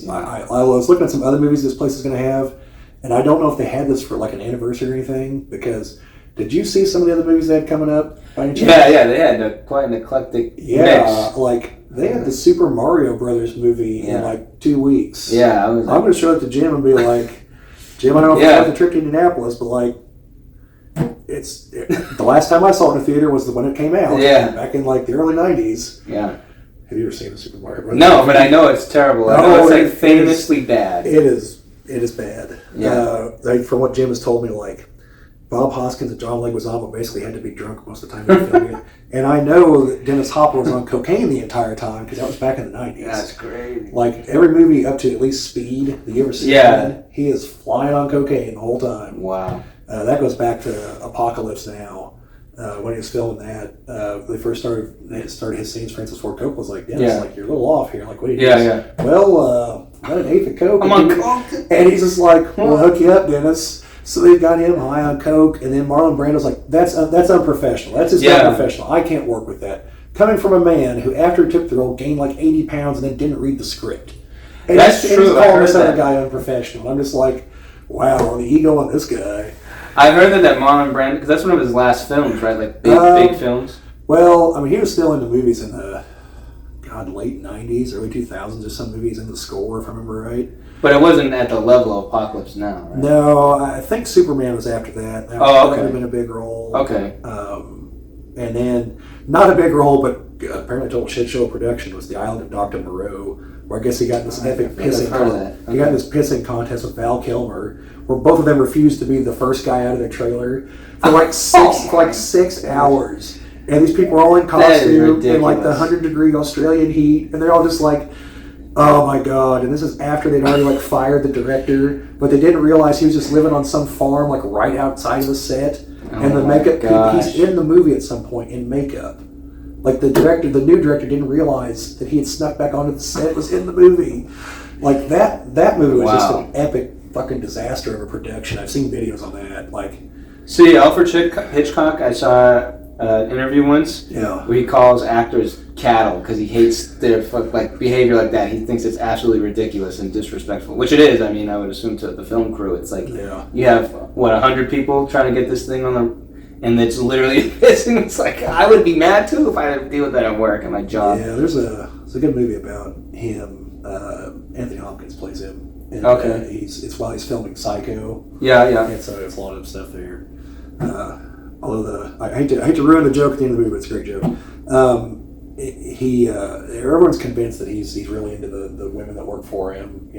Speaker 1: I was looking at some other movies this place is going to have, and I don't know if they had this for an anniversary or anything, because did you see some of the other movies they had coming up by any chance?
Speaker 2: Yeah, they had quite an eclectic mix.
Speaker 1: They had the Super Mario Brothers movie in 2 weeks.
Speaker 2: Yeah.
Speaker 1: I'm going to show it to Jim and be like, Jim, I don't know if it's the trip to Indianapolis, but it's the last time I saw it in a theater was when it came out.
Speaker 2: Yeah.
Speaker 1: Back in the early 90s.
Speaker 2: Yeah.
Speaker 1: Have you ever seen the Super Mario Brothers?
Speaker 2: No, but I know it's terrible. I know it's like famously bad.
Speaker 1: It is bad.
Speaker 2: Yeah.
Speaker 1: Like from what Jim has told me, like Bob Hoskins and John Leguizamo basically had to be drunk most of the time they were filming it. And I know that Dennis Hopper was on cocaine the entire time because that was back in the 90s.
Speaker 2: That's crazy.
Speaker 1: Like every movie up to at least Speed that you ever see, he is flying on cocaine the whole time.
Speaker 2: Wow.
Speaker 1: That goes back to Apocalypse Now. When he was filming that, they first started his scenes. Francis Ford Coppola was like, Dennis, like you're a little off here. Like, what do you do?
Speaker 2: Yeah.
Speaker 1: Well, I got an eighth of coke.
Speaker 2: I'm on coke.
Speaker 1: And he's just like, we'll hook you up, Dennis. So they got him high on coke, and then Marlon Brando's like, that's unprofessional. That's just unprofessional. I can't work with that. Coming from a man who, after he took the role, gained like 80 pounds and then didn't read the script. And
Speaker 2: that's true.
Speaker 1: he's calling this other guy unprofessional. I'm just like, wow, the ego on this guy.
Speaker 2: I heard that Marlon Brando, because that's one of his last films, right? Like big films.
Speaker 1: Well, I mean, he was still into movies in the late 90s, early 2000s. There's some movies in the score, if I remember right.
Speaker 2: But it wasn't at the level of Apocalypse Now, right?
Speaker 1: No, I think Superman was after that. That would have been a big role.
Speaker 2: Okay.
Speaker 1: And then, not a big role, but apparently a total shit show of production was The Island of Dr. Moreau, where I guess he got this epic pissing contest. He got this pissing contest with Val Kilmer, where both of them refused to be the first guy out of their trailer for like 6 hours. And these people are all in costume in like the 100-degree Australian heat, and they're all just like, oh my god. And this is after they'd already like fired the director, but they didn't realize he was just living on some farm like right outside of the set. And the makeup, he's in the movie at some point in makeup. Like the new director didn't realize that he had snuck back onto the set, was in the movie. Like that movie was just an epic fucking disaster of a production. I've seen videos on that. Like,
Speaker 2: see, Alfred Hitchcock, I saw an interview once where he calls actors cattle because he hates their behavior like that. He thinks it's absolutely ridiculous and disrespectful, which it is. I mean, I would assume to the film crew, it's like you have 100 people trying to get this thing on and it's literally pissing. It's like I would be mad too if I had to deal with that at work and my job.
Speaker 1: Yeah, there's a good movie about him. Anthony Hopkins plays him. And, it's while he's filming Psycho. Yeah. And so there's a lot of stuff there. Although I hate to ruin the joke at the end of the movie, but it's a great joke. Everyone's convinced that he's really into the women that work for him,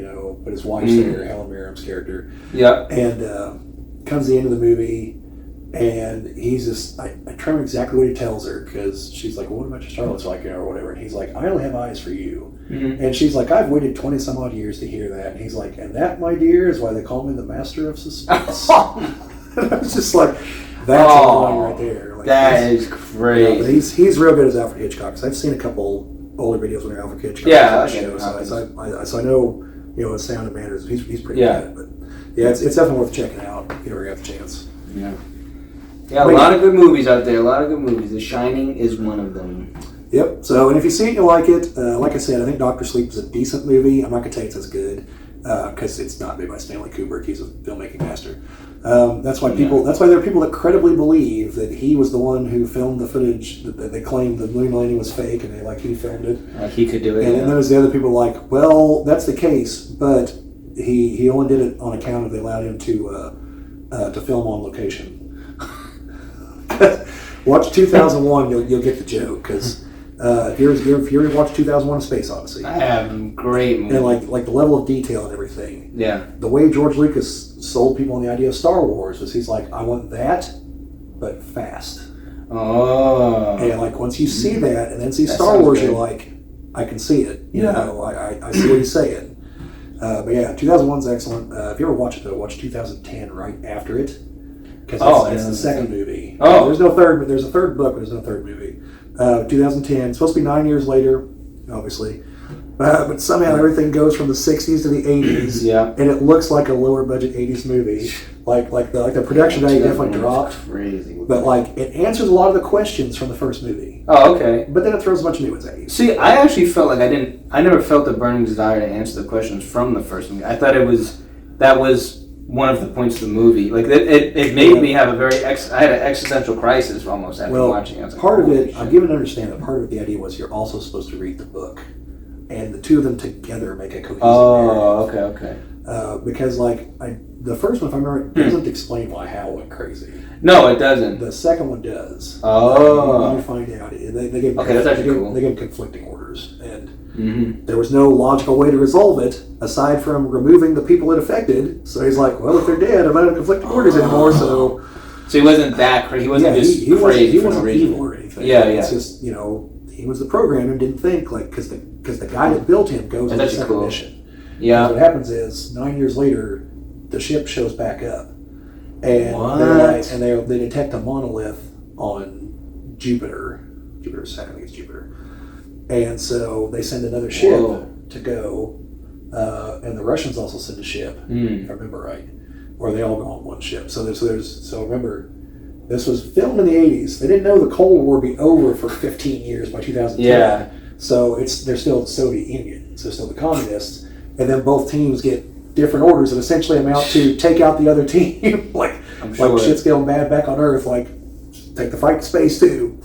Speaker 1: but his wife's there, Helen Mirren's character. Yeah. And comes the end of the movie, and he's just, I try to remember exactly what he tells her, because she's like, well, what about your Charlotte's like, or whatever. And he's like, I only have eyes for you. Mm-hmm. And she's like, I've waited 20 some odd years to hear that. And he's like, and that, my dear, is why they call me the master of suspense. And I was just like, that's a line right there. Like,
Speaker 2: that is great.
Speaker 1: But he's real good as Alfred Hitchcock. Cause I've seen a couple older videos when Alfred Hitchcock. So I know his sound and manners. He's pretty good. But yeah, it's definitely worth checking out if you ever get the chance.
Speaker 2: Yeah, a lot of good movies out there. A lot of good movies. The Shining is one of them.
Speaker 1: Yep. So, and if you see it and you like it, like I said, I think Dr. Sleep is a decent movie. I'm not gonna tell you it's as good because it's not made by Stanley Kubrick. He's a filmmaking master. That's why there are people that credibly believe that he was the one who filmed the footage that they claimed the moon landing was fake, and he filmed it.
Speaker 2: He could do it.
Speaker 1: And then there's the other people like, well, that's the case, but he only did it on account of they allowed him to film on location. Watch 2001, you'll get the joke, because if you ever watch 2001: A Space Odyssey,
Speaker 2: I have great movie.
Speaker 1: And like the level of detail and everything.
Speaker 2: Yeah.
Speaker 1: The way George Lucas sold people on the idea of Star Wars was he's like, I want that, but fast.
Speaker 2: Oh.
Speaker 1: And like once you see that and then see Star Wars, you're like, I can see it. I see what he's saying. But yeah, 2001's excellent. If you ever watch it though, watch 2010 right after it. Because it's the second movie. Oh. There's no third. There's a third book, but there's no third movie. 2010. It's supposed to be 9 years later, obviously. But somehow everything goes from the 60s to the 80s. Yeah. And it looks like a lower budget 80s movie. Like the production value definitely dropped.
Speaker 2: Crazy.
Speaker 1: But it answers a lot of the questions from the first movie.
Speaker 2: Oh, okay.
Speaker 1: But then it throws a bunch of new ones at you.
Speaker 2: See, I actually felt like I never felt the burning desire to answer the questions from the first movie. I thought that was one of the points of the movie. Like it made me have I had an existential crisis almost after watching it.
Speaker 1: Part of it, I'm given to understand that part of it, the idea was you're also supposed to read the book, and the two of them together make a cohesive narrative. Okay. Because the first one, if I remember, it doesn't explain why Hal went crazy.
Speaker 2: No, it doesn't.
Speaker 1: The second one does.
Speaker 2: Oh.
Speaker 1: You find out. They gave
Speaker 2: that's actually cool.
Speaker 1: They gave conflicting orders. There was no logical way to resolve it aside from removing the people it affected. So he's like, well, if they're dead, I'm not in conflicting orders anymore. So
Speaker 2: he wasn't that crazy. He wasn't just
Speaker 1: he
Speaker 2: crazy.
Speaker 1: wasn't evil or anything.
Speaker 2: Yeah,
Speaker 1: It's just, he was the programmer and didn't think, like, because the guy that built him goes on the second mission.
Speaker 2: Yeah.
Speaker 1: What happens is 9 years later, the ship shows back up, and they detect a monolith on Jupiter. Saturn, I think it's Jupiter, and so they send another ship to go, and the Russians also send a ship, if I remember right, or they all go on one ship. So remember, this was filmed in the 80s. They didn't know the Cold War would be over for 15 years by 2010.
Speaker 2: Yeah.
Speaker 1: So they're still the Soviet Union, so still the communists, and then both teams get different orders that essentially amount to take out the other team. like shit's going bad back on Earth, like take the fight to space too.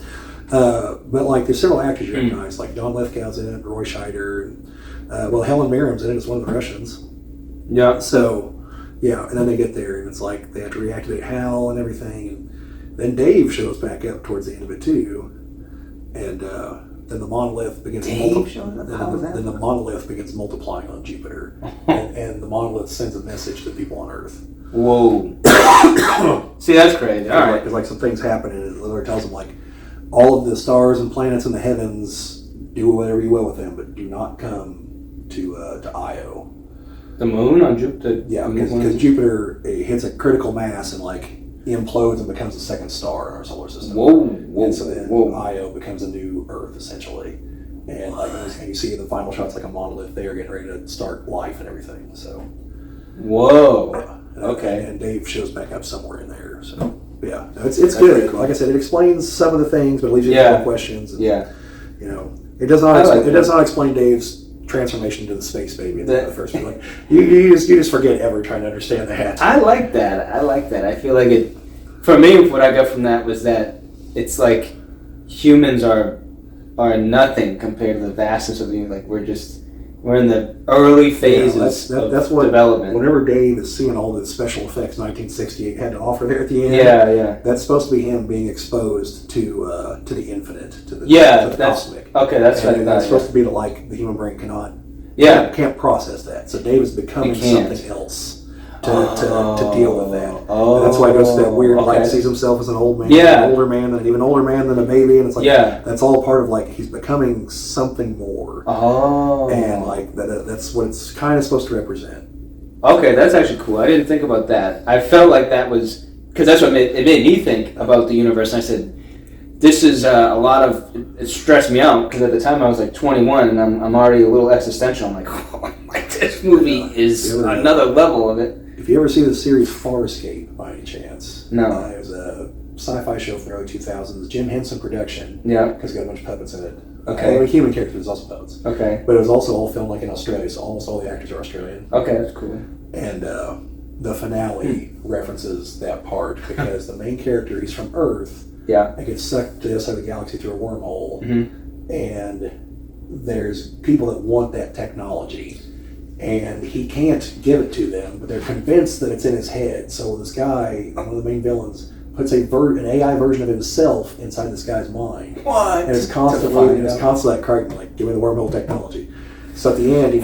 Speaker 1: But like there's several actors you recognize, like Don Lithgow's in it, Roy Scheider, and Helen Mirren's in it as one of the Russians.
Speaker 2: Yeah.
Speaker 1: So and then they get there and it's like they have to reactivate Hal and everything, and then Dave shows back up towards the end of it too, and then the monolith begins the monolith begins multiplying on Jupiter, and the monolith sends a message to people on Earth.
Speaker 2: Whoa. See, that's crazy. All right.
Speaker 1: Because like some things happen, and it literally tells them like all of the stars and planets in the heavens, do whatever you will with them, but do not come to Io.
Speaker 2: The moon on Jupiter.
Speaker 1: Yeah, because Jupiter hits a critical mass and like implodes and becomes the second star in our solar system.
Speaker 2: Whoa.
Speaker 1: And so then Io becomes a new Earth essentially, and like and you see in the final shots like a monolith there getting ready to start life and everything. So.
Speaker 2: Whoa. Okay.
Speaker 1: And Dave shows back up somewhere in there. So yeah, it's good. Cool. Like I said, it explains some of the things, but it leaves you with more questions. And, it does not explain Dave's transformation into the space baby in the first one. Like you just forget ever trying to understand that.
Speaker 2: I like that. I feel like it. For me, what I got from that was that it's like humans are nothing compared to the vastness of the universe. Like we're in the early phases
Speaker 1: that's what
Speaker 2: development.
Speaker 1: Whenever Dave is seeing all the special effects 1968 had to offer there at the end, that's supposed to be him being exposed to the infinite, to the cosmic.
Speaker 2: Okay, that's right.
Speaker 1: That's supposed to be the human brain can't process that. So Dave is becoming something else to deal with that. And that's why he goes to that weird sees himself as an old man, an older man, and an even older man than a baby, and it's like that's all part of like he's becoming something more. And like that's what it's kind of supposed to represent. Okay, that's actually cool. I didn't think about that. I felt like that was because that's what it made me think about the universe. And I said, this is a lot of it stressed me out because at the time I was like 21 and I'm already a little existential. I'm like, this movie is another level of it. If you ever see the series Farscape by any chance,
Speaker 2: no,
Speaker 1: it was a sci-fi show from the early 2000s, Jim Henson production.
Speaker 2: Yeah,
Speaker 1: because it's got a bunch of puppets in it.
Speaker 2: Okay,
Speaker 1: human characters, there's also puppets.
Speaker 2: Okay,
Speaker 1: but it was also all filmed like in Australia, so almost all the actors are Australian.
Speaker 2: Okay, that's cool.
Speaker 1: And the finale references that part because the main character, he's from Earth.
Speaker 2: Yeah,
Speaker 1: and gets sucked to the other side of the galaxy through a wormhole, and there's people that want that technology. And he can't give it to them, but they're convinced that it's in his head. So this guy, one of the main villains, puts an AI version of himself inside this guy's mind.
Speaker 2: What?
Speaker 1: And it's constantly like, give me the wormhole technology. So at the end, he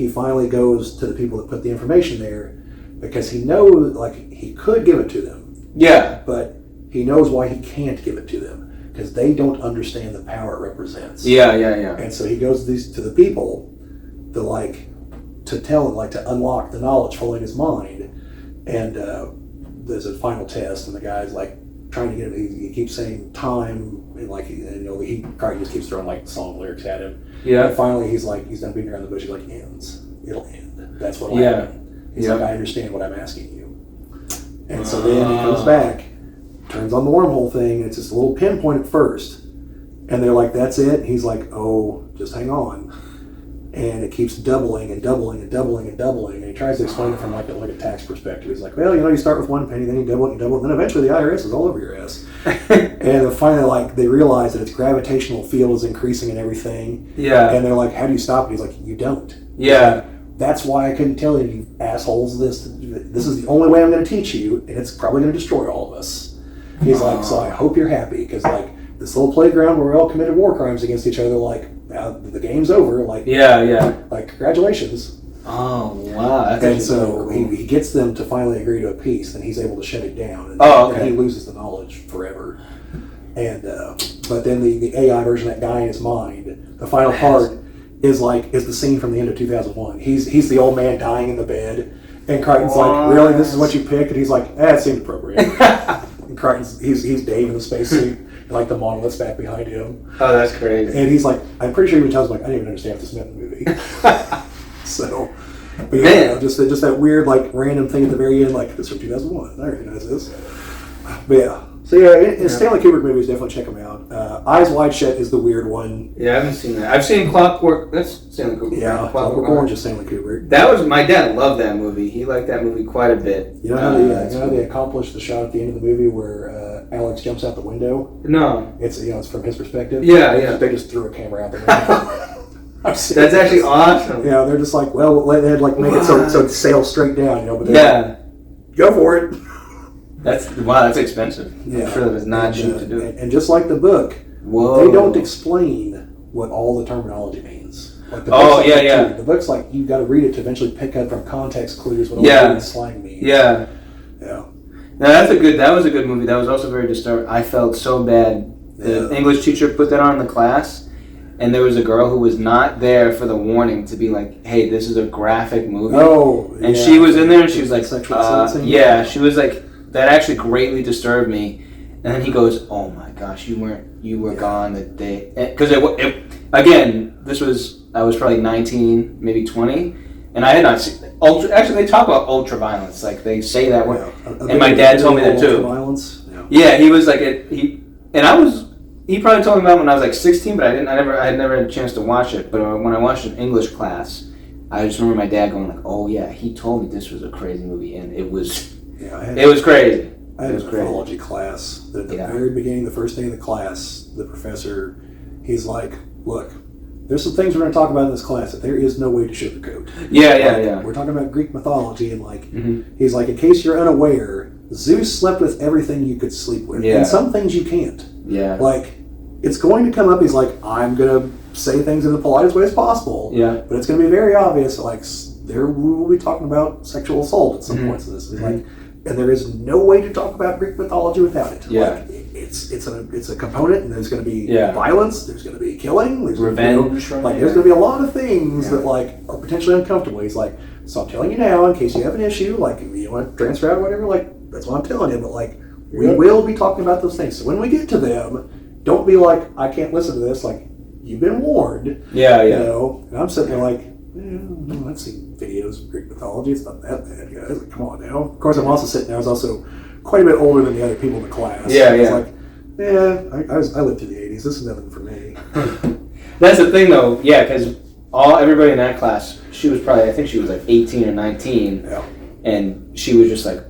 Speaker 1: finally goes to the people that put the information there because he knows, like, he could give it to them.
Speaker 2: Yeah.
Speaker 1: But he knows why he can't give it to them. Because they don't understand the power it represents.
Speaker 2: Yeah.
Speaker 1: And so he goes to the people to unlock the knowledge following his mind. And there's a final test, and the guy's like trying to get him. He keeps saying time, and he probably just keeps throwing like song lyrics at him.
Speaker 2: Yeah.
Speaker 1: And finally, he's done beating around the bush. He's like, it'll end. That's what'll happen. He's like, I understand what I'm asking you. And so then he comes back. Turns on the wormhole thing, and it's just a little pinpoint at first. And they're like, that's it? And he's like, oh, just hang on. And it keeps doubling and doubling and doubling and doubling. And he tries to explain it from like a tax perspective. He's like, well, you start with 1 penny, then you double it, and then eventually the IRS is all over your ass. And finally, they realize that its gravitational field is increasing and everything.
Speaker 2: Yeah.
Speaker 1: And they're like, how do you stop it? He's like, you don't.
Speaker 2: Yeah.
Speaker 1: That's why I couldn't tell you assholes, this is the only way I'm going to teach you, and it's probably going to destroy all of us. He's like, so I hope you're happy, because this little playground where we all committed war crimes against each other. Like, now the game's over. Like, like congratulations.
Speaker 2: Oh wow!
Speaker 1: And so he gets them to finally agree to a peace, and he's able to shut it down. And, and he loses the knowledge forever. And but then the AI version of that guy in his mind, the final part is the scene from the end of 2001. He's the old man dying in the bed, and Crichton's like, "Really, this is what you picked?" And he's like, "It seemed appropriate." And Crichton's he's Dave in the spacesuit, and like the monolith's back behind him.
Speaker 2: Oh, that's crazy.
Speaker 1: And he's like, I'm pretty sure he even tells him like, I didn't even understand what this meant in the movie. So, but yeah, you know, just that weird like random thing at the very end, like this from 2001. I recognize this. But yeah. So yeah, Stanley Kubrick movies, definitely check them out. Eyes Wide Shut is the weird one.
Speaker 2: Yeah, I haven't seen that. I've seen Clockwork. That's Stanley Kubrick.
Speaker 1: Yeah, Clockwork Orange is Stanley Kubrick.
Speaker 2: That was my dad loved that movie. He liked that movie quite a bit.
Speaker 1: You know how they accomplished the shot at the end of the movie where Alex jumps out the window?
Speaker 2: No,
Speaker 1: it's it's from his perspective.
Speaker 2: Yeah,
Speaker 1: They just threw a camera out the window.
Speaker 2: That's actually awesome.
Speaker 1: Yeah, they're just like, well, they'd like make it so it sails straight down, you know. But
Speaker 2: like,
Speaker 1: go for it.
Speaker 2: That's expensive.
Speaker 1: Yeah.
Speaker 2: I'm sure that it's not cheap to do.
Speaker 1: And just like the book, they don't explain what all the terminology means. Like the The book's like, you've got to read it to eventually pick up from context clues what all the slang means.
Speaker 2: Yeah.
Speaker 1: Yeah.
Speaker 2: Now that was a good movie. That was also very disturbing. I felt so bad. The English teacher put that on in the class, and there was a girl who was not there for the warning to be like, hey, this is a graphic movie.
Speaker 1: Oh,
Speaker 2: and she was in there and she was like,
Speaker 1: sexual sentencing?
Speaker 2: Yeah, she was like, that actually greatly disturbed me. And then he goes, "Oh my gosh, you were gone the day." Because again, I was probably 19, maybe 20, and I had not seen Actually, they talk about ultra violence, like they say that word. And my dad told me that too.
Speaker 1: Violence.
Speaker 2: Yeah, he was like He probably told me about it when I was like 16, but I had never had a chance to watch it. But when I watched it in English class, I just remember my dad going like, "Oh yeah, he told me this was a crazy movie," and it was. It was crazy.
Speaker 1: I had a mythology class. At the very beginning, the first day of the class, the professor, he's like, "Look, there's some things we're going to talk about in this class that there is no way to sugarcoat."
Speaker 2: Yeah.
Speaker 1: We're talking about Greek mythology, and he's like, in case you're unaware, Zeus slept with everything you could sleep with, and some things you can't.
Speaker 2: Yeah.
Speaker 1: Like, it's going to come up. He's like, I'm going to say things in the politest way as possible.
Speaker 2: Yeah.
Speaker 1: But it's going to be very obvious. Like, we will be talking about sexual assault at some points in this. It's like. And there is no way to talk about Greek mythology without it.
Speaker 2: Yeah.
Speaker 1: Like, it's a component, and there's going to be violence, there's going to be killing, there's
Speaker 2: revenge.
Speaker 1: There's going to be a lot of things that like are potentially uncomfortable. He's like, so I'm telling you now, in case you have an issue, like if you want to transfer out or whatever, like that's what I'm telling you. But like we will be talking about those things. So when we get to them, don't be like, I can't listen to this. Like you've been warned.
Speaker 2: Yeah.
Speaker 1: You know, and I'm sitting there like, I've seen videos of Greek mythology. It's not that bad, guys. Like, come on now. Of course, I'm also sitting there. I was also quite a bit older than the other people in the class.
Speaker 2: Yeah.
Speaker 1: I was like, I lived through the 80s. This is nothing for me.
Speaker 2: That's the thing, though. Yeah, because everybody in that class, I think she was like 18 or 19.
Speaker 1: Yeah.
Speaker 2: And she was just like,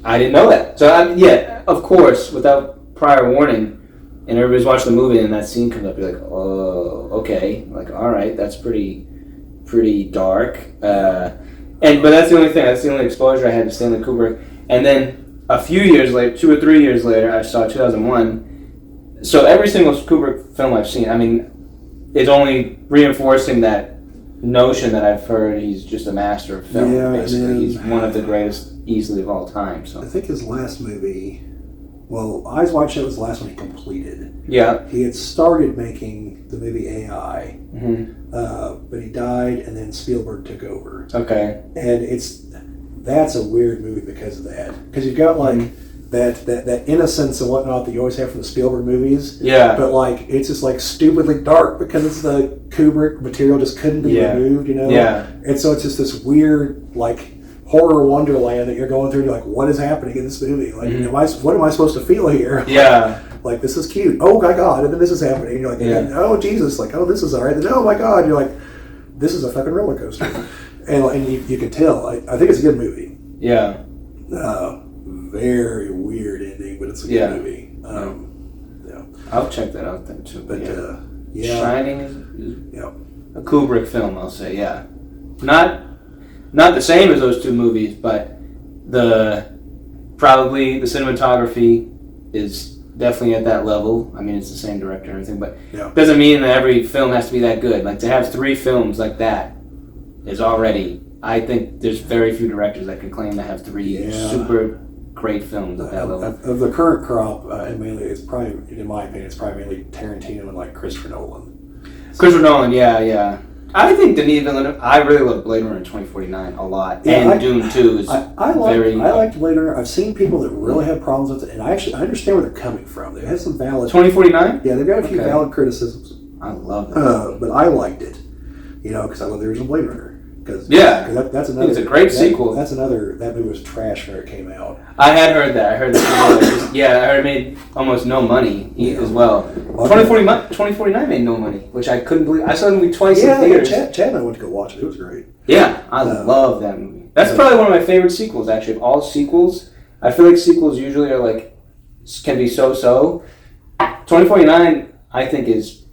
Speaker 2: I didn't know that. So, of course, without prior warning, and everybody's watching the movie and that scene comes up, you're like, oh, okay. Like, all right, that's pretty dark, but that's the only thing. That's the only exposure I had to Stanley Kubrick. And then a few years later, 2 or 3 years later, I saw 2001. So every single Kubrick film I've seen, I mean, it's only reinforcing that notion that I've heard he's just a master of film.
Speaker 1: Yeah,
Speaker 2: basically, he's one of the greatest, easily of all time. So
Speaker 1: I think his last movie. Well, Eyes Wide Shut was the last one he completed.
Speaker 2: Yeah.
Speaker 1: He had started making the movie AI, but he died, and then Spielberg took over.
Speaker 2: Okay.
Speaker 1: And that's a weird movie because of that. Because you've got like that innocence and whatnot that you always have from the Spielberg movies.
Speaker 2: Yeah.
Speaker 1: But like it's just like stupidly dark because it's the Kubrick material just couldn't be removed, you know?
Speaker 2: Yeah.
Speaker 1: And so it's just this weird like horror wonderland that you're going through. You're like, what is happening in this movie? Like, what am I supposed to feel here?
Speaker 2: Yeah.
Speaker 1: Like, this is cute. Oh my God! And then this is happening. And you're like, oh Jesus! Like, oh, this is all right. Then, oh my God! You're like, this is a fucking roller coaster. and you can tell. I think it's a good movie.
Speaker 2: Yeah.
Speaker 1: Very weird ending, but it's a good movie.
Speaker 2: I'll check that out then too.
Speaker 1: But
Speaker 2: Shining is a Kubrick film. I'll say, not the same as those two movies, but probably the cinematography is definitely at that level. I mean, it's the same director and everything, but
Speaker 1: Yeah.
Speaker 2: doesn't mean that every film has to be that good. Like, to have 3 films like that is already. I think there's very few directors that can claim to have 3 super great films at that level.
Speaker 1: Of the current crop, and mainly it's probably, in my opinion, it's probably mainly Tarantino and like Christopher Nolan.
Speaker 2: Christopher Nolan, yeah. I think Denis Villeneuve. I really love Blade Runner 2049 a lot,
Speaker 1: Yeah,
Speaker 2: and Dune 2 is
Speaker 1: I liked Blade Runner. I've seen people that really have problems with it, and I understand where they're coming from. They have some valid
Speaker 2: 2049.
Speaker 1: Yeah, they've got a few valid criticisms.
Speaker 2: I love it,
Speaker 1: but I liked it, because I love the original Blade Runner. Cause that's another.
Speaker 2: It's a great sequel.
Speaker 1: That movie was trash when it came out.
Speaker 2: I had heard that. I heard that. I heard it made almost no money as well. 2049 made no money, which I couldn't believe. I saw the movie twice in theaters.
Speaker 1: Chad and I went to go watch it. It was great.
Speaker 2: Yeah, I love that movie. That's probably one of my favorite sequels, actually. Of all sequels, I feel like sequels usually are like, can be so-so. 2049, I think, is,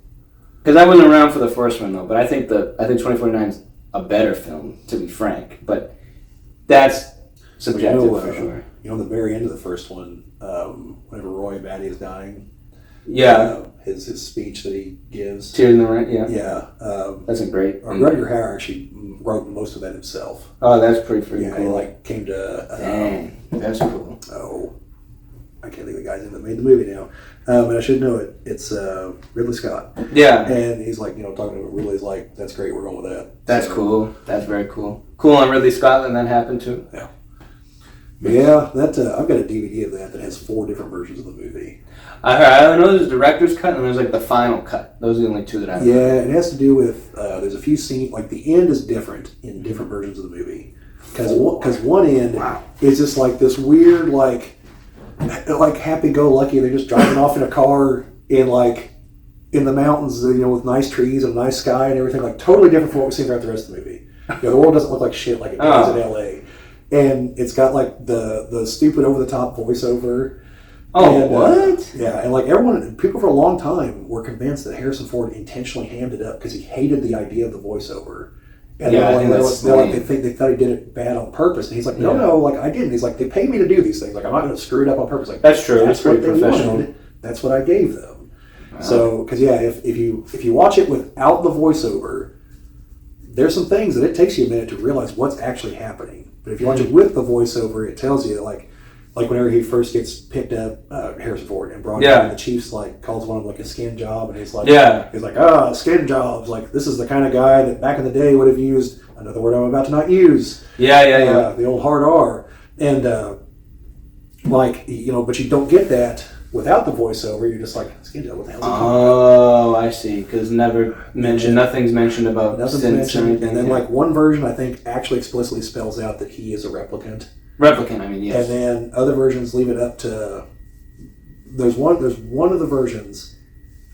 Speaker 2: because I wasn't around for the first one though, but I think 2049 is a better film, to be frank. But that's subjective for sure.
Speaker 1: The very end of the first one, whenever Roy Batty is dying.
Speaker 2: Yeah.
Speaker 1: His speech that he gives.
Speaker 2: Tears in the Rain, yeah.
Speaker 1: Yeah.
Speaker 2: That's a great.
Speaker 1: Rutger Hauer actually wrote most of that himself.
Speaker 2: Oh, that's pretty freaking cool.
Speaker 1: He came to.
Speaker 2: Dang, that's cool.
Speaker 1: Oh, I can't think of the guy's name that made the movie now. But I should know it. It's Ridley Scott.
Speaker 2: Yeah.
Speaker 1: And he's talking to Ridley's like, that's great, we're going with that.
Speaker 2: That's cool. That's very cool. Cool on Ridley Scott when that happened too.
Speaker 1: Yeah. Yeah, I've got a DVD of that has 4 different versions of the movie.
Speaker 2: I know there's a director's cut and there's the final cut. Those are the only 2 that I have.
Speaker 1: Yeah, it has to do with, there's a few scenes, the end is different in different versions of the movie. Because one end is just this weird, happy-go-lucky, they're just driving off in a car in the mountains, with nice trees and a nice sky and everything, totally different from what we've seen throughout the rest of the movie. The world doesn't look like shit like it does in L.A. And it's got the stupid over-the-top voiceover.
Speaker 2: Oh, and, what?
Speaker 1: Yeah, and people for a long time were convinced that Harrison Ford intentionally hammed it up because he hated the idea of the voiceover. And they thought he did it bad on purpose. And he's like, no, I didn't. He's like, they paid me to do these things. I'm not going to screw it up on purpose.
Speaker 2: That's true.
Speaker 1: That's what they wanted. That's what I gave them. Wow. So, because if you watch it without the voiceover, there's some things that it takes you a minute to realize what's actually happening. But if you watch it with the voiceover, it tells you whenever he first gets picked up, Harrison Ford, and brought in, and the Chief's calls one of them a skin job, and he's like, skin jobs, this is the kind of guy that back in the day would have used another word I'm about to not use.
Speaker 2: Yeah.
Speaker 1: The old hard R, and but you don't get that without the voiceover. You're just like, skin job, what the hell's he talking about?
Speaker 2: Oh, I see. Because nothing's mentioned about stints or anything.
Speaker 1: And then one version I think actually explicitly spells out that he is a replicant.
Speaker 2: Replicant, I mean, yes.
Speaker 1: And then other versions leave it up to. There's one of the versions.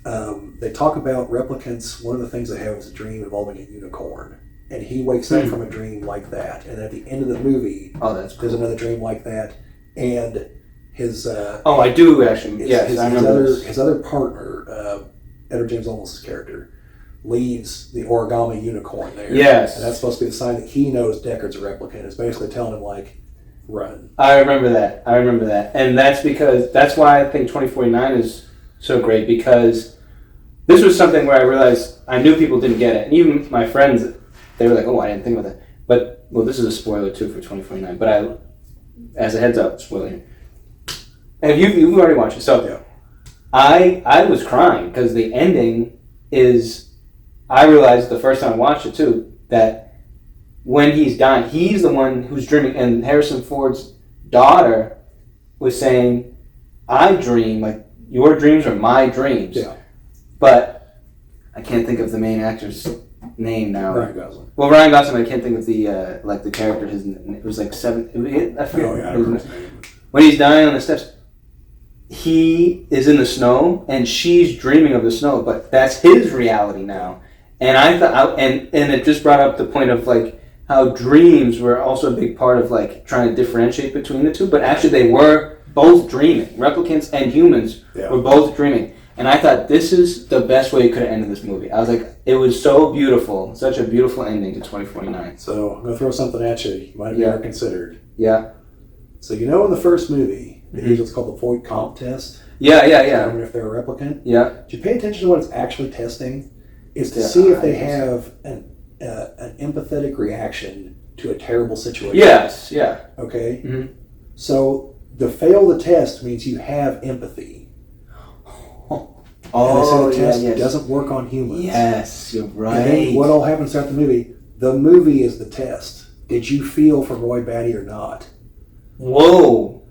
Speaker 1: They talk about replicants. One of the things they have is a dream involving a unicorn, and he wakes up from a dream like that. And at the end of the movie, there's another dream like that, and his.
Speaker 2: I do actually. Yes, I remember
Speaker 1: his other partner, Edward James Olmos' character, leaves the origami unicorn there.
Speaker 2: Yes,
Speaker 1: and that's supposed to be the sign that he knows Deckard's a replicant. It's basically telling him run.
Speaker 2: I remember that. And that's why I think 2049 is so great, because this was something where I realized I knew people didn't get it. And even my friends, they were like, oh, I didn't think about that. But, this is a spoiler too for 2049. But as a heads up, spoiler here. And you've already watched it. So I was crying because the ending is, I realized the first time I watched it too, that when he's dying, he's the one who's dreaming, and Harrison Ford's daughter was saying, I dream, your dreams are my dreams.
Speaker 1: Yeah.
Speaker 2: But I can't think of the main actor's name now.
Speaker 1: Ryan Gosling.
Speaker 2: Well, Ryan Gosling, I can't think of the the character, it was 7, I forget.
Speaker 1: Oh, yeah, I remember his name.
Speaker 2: When he's dying on the steps, he is in the snow, and she's dreaming of the snow, but that's his reality now. And I thought, and it just brought up the point of how dreams were also a big part of trying to differentiate between the two, but actually they were both dreaming. Replicants and humans were both dreaming. And I thought, this is the best way you could have ended this movie. I was like, it was so beautiful, such a beautiful ending to 2049.
Speaker 1: So I'm going to throw something at you. You might have never considered.
Speaker 2: Yeah.
Speaker 1: So in the first movie, they use what's called the Voight-Comp test.
Speaker 2: Yeah.
Speaker 1: Determine if they're a replicant.
Speaker 2: Yeah.
Speaker 1: Do you pay attention to what it's actually testing? Is to see if they have an empathetic reaction to a terrible situation.
Speaker 2: Yes. Yeah.
Speaker 1: Okay.
Speaker 2: Mm-hmm.
Speaker 1: So to fail the test means you have empathy.
Speaker 2: Oh,
Speaker 1: and they said the test doesn't work on humans.
Speaker 2: Yes, you're right.
Speaker 1: And then what all happens throughout the movie? The movie is the test. Did you feel for Roy Batty or not?
Speaker 2: Whoa.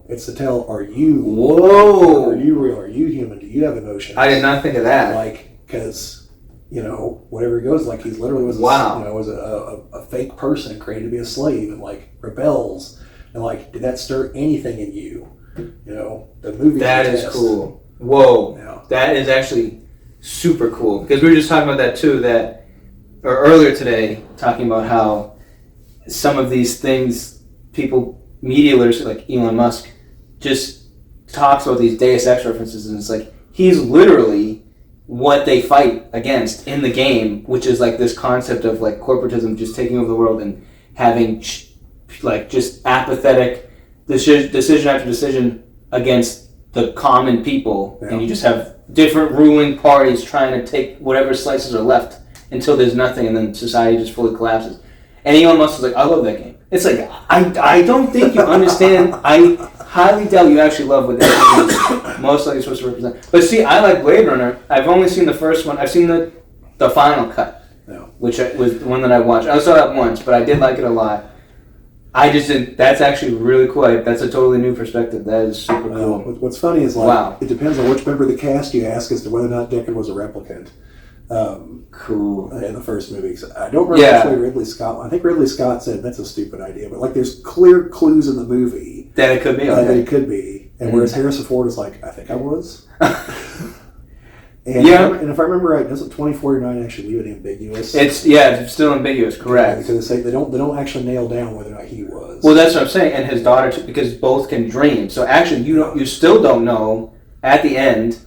Speaker 1: It's to tell, are you real? Are you human? Do you have emotions?
Speaker 2: I did not think of that.
Speaker 1: Because, whatever he goes, he's literally was a fake person created to be a slave and rebels. And did that stir anything in you? The movie.
Speaker 2: That is cool. Whoa. Yeah. That is actually super cool. Because we were just talking about that too, or earlier today, talking about how some of these things, media literacy, like Elon Musk, just talks about these Deus Ex references, and it's he's literally what they fight against in the game, which is this concept of corporatism just taking over the world and having just apathetic decision after decision against the common people, and you just have different ruling parties trying to take whatever slices are left until there's nothing, and then society just fully collapses. And Elon Musk was I love that game. It's I don't think you understand. I highly doubt you actually love what that game is most likely supposed to represent. But see, I like Blade Runner. I've only seen the first one. I've seen the final cut, which was the one that I watched. I saw that once, but I did like it a lot. I just didn't. That's actually really cool. That's a totally new perspective. That is super cool.
Speaker 1: What's funny is it depends on which member of the cast you ask as to whether or not Deckard was a replicant.
Speaker 2: Cool.
Speaker 1: In the first movie, I don't remember actually Ridley Scott. I think Ridley Scott said that's a stupid idea, but there's clear clues in the movie
Speaker 2: that it could be.
Speaker 1: That it could be, and whereas Harrison Ford is I think I was. And if I remember right, doesn't 2049 actually leave it ambiguous?
Speaker 2: It's still ambiguous, correct?
Speaker 1: Because they don't actually nail down whether or not he was.
Speaker 2: Well, that's what I'm saying, and his daughter too, because both can dream. So actually, you still don't know at the end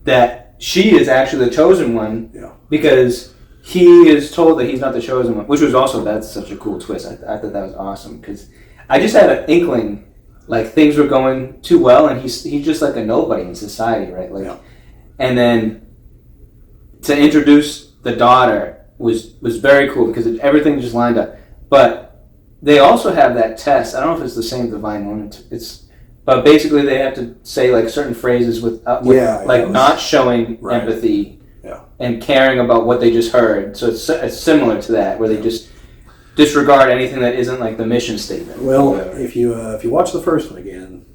Speaker 2: that she is actually the chosen one, because he is told that he's not the chosen one, which was also that's such a cool twist. I thought that was awesome because I just had an inkling things were going too well, and he's just a nobody in society, right? And then to introduce the daughter was very cool because everything just lined up. But they also have that test. I don't know if it's the same Divine one. But basically they have to say certain phrases with not showing empathy and caring about what they just heard. So it's similar to that, where they just disregard anything that isn't the mission statement.
Speaker 1: Well, if you watch the first one again,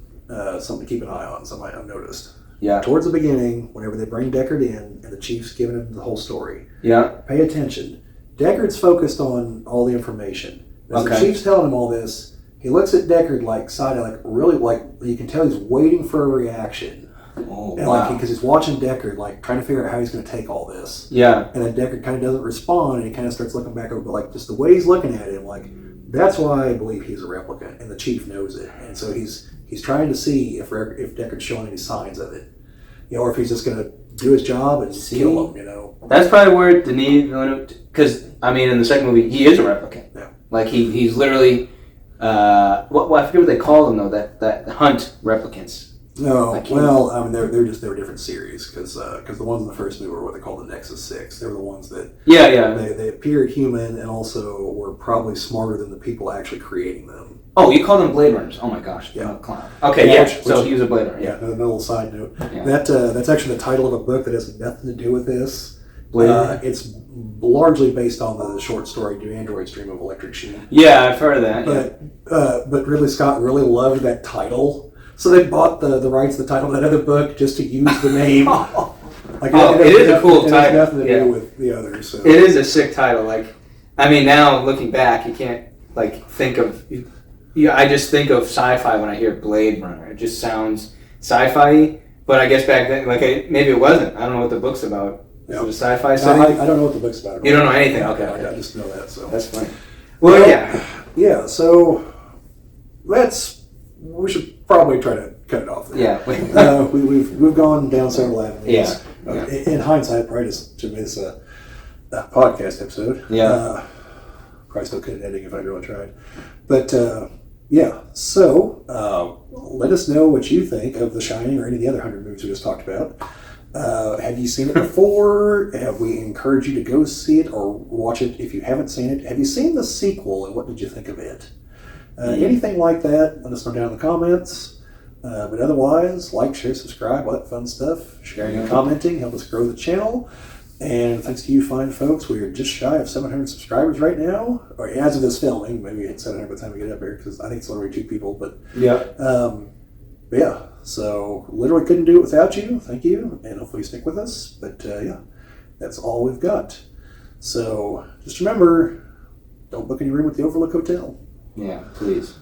Speaker 1: something to keep an eye on. Something I've noticed.
Speaker 2: Yeah.
Speaker 1: Towards the beginning, whenever they bring Deckard in and the chief's giving him the whole story.
Speaker 2: Yeah.
Speaker 1: Pay attention. Deckard's focused on all the information. As the chief's telling him all this, he looks at Deckard side really you can tell he's waiting for a reaction.
Speaker 2: Oh,
Speaker 1: and
Speaker 2: wow.
Speaker 1: Because he's watching Deckard trying to figure out how he's going to take all this.
Speaker 2: Yeah.
Speaker 1: And then Deckard kind of doesn't respond, and he kind of starts looking back over, but just the way he's looking at him, that's why I believe he's a replicant, and the chief knows it. And so he's trying to see if Deckard's showing any signs of it. Or if he's just going to do his job and kill him,
Speaker 2: That's probably where Denis Villeneuve, because, in the second movie, he is a replicant. Yeah. He's literally, I forget what they call them, though, that hunt replicants.
Speaker 1: No, they're different series, because the ones in the first movie were what they call the Nexus 6. They were the ones that... They appeared human and also were probably smarter than the people actually creating them.
Speaker 2: Oh, you call them Blade Runners. Oh my gosh.
Speaker 1: Yeah.
Speaker 2: Clown. Okay, so he was a Blade Runner.
Speaker 1: Yeah, another little side note. Yeah. That's actually the title of a book that has nothing to do with this. It's largely based on the short story "Do Androids Dream of Electric Sheep?"
Speaker 2: Yeah, I've heard of that.
Speaker 1: But Ridley Scott really loved that title, so they bought the rights to the title of that other book just to use the name.
Speaker 2: It is a cool title.
Speaker 1: It has nothing to do with the others. So.
Speaker 2: It is a sick title. Now looking back, you can't think of. I just think of sci-fi when I hear Blade Runner. It just sounds sci-fi, but I guess back then, maybe it wasn't. I don't know what the book's about. Is it a sci-fi setting?
Speaker 1: I don't know what the book's about.
Speaker 2: You don't know anything? Okay.
Speaker 1: I just know that. So
Speaker 2: that's funny. Well, yeah.
Speaker 1: Yeah, so we should probably try to cut it off there.
Speaker 2: Yeah.
Speaker 1: We've gone down several avenues.
Speaker 2: Yeah.
Speaker 1: In hindsight, probably just to miss a podcast episode.
Speaker 2: Yeah.
Speaker 1: Probably still couldn't editing if I really tried. But yeah, so let us know what you think of The Shining or any of the other 100 movies we just talked about. Have you seen it before? Have we encouraged you to go see it or watch it if you haven't seen it? Have you seen the sequel and what did you think of it? Anything like that, let us know down in the comments. But otherwise, like, share, subscribe, all that fun stuff. Sharing and commenting help us grow the channel. And thanks to you fine folks, we are just shy of 700 subscribers right now. Or as of this filming, maybe we hit 700 by the time we get up here, because I think it's only 2 people. But yeah, so literally couldn't do it without you. Thank you, and hopefully you stick with us. But yeah, that's all we've got. So just remember, don't book any room at the Overlook Hotel.
Speaker 2: Yeah, please.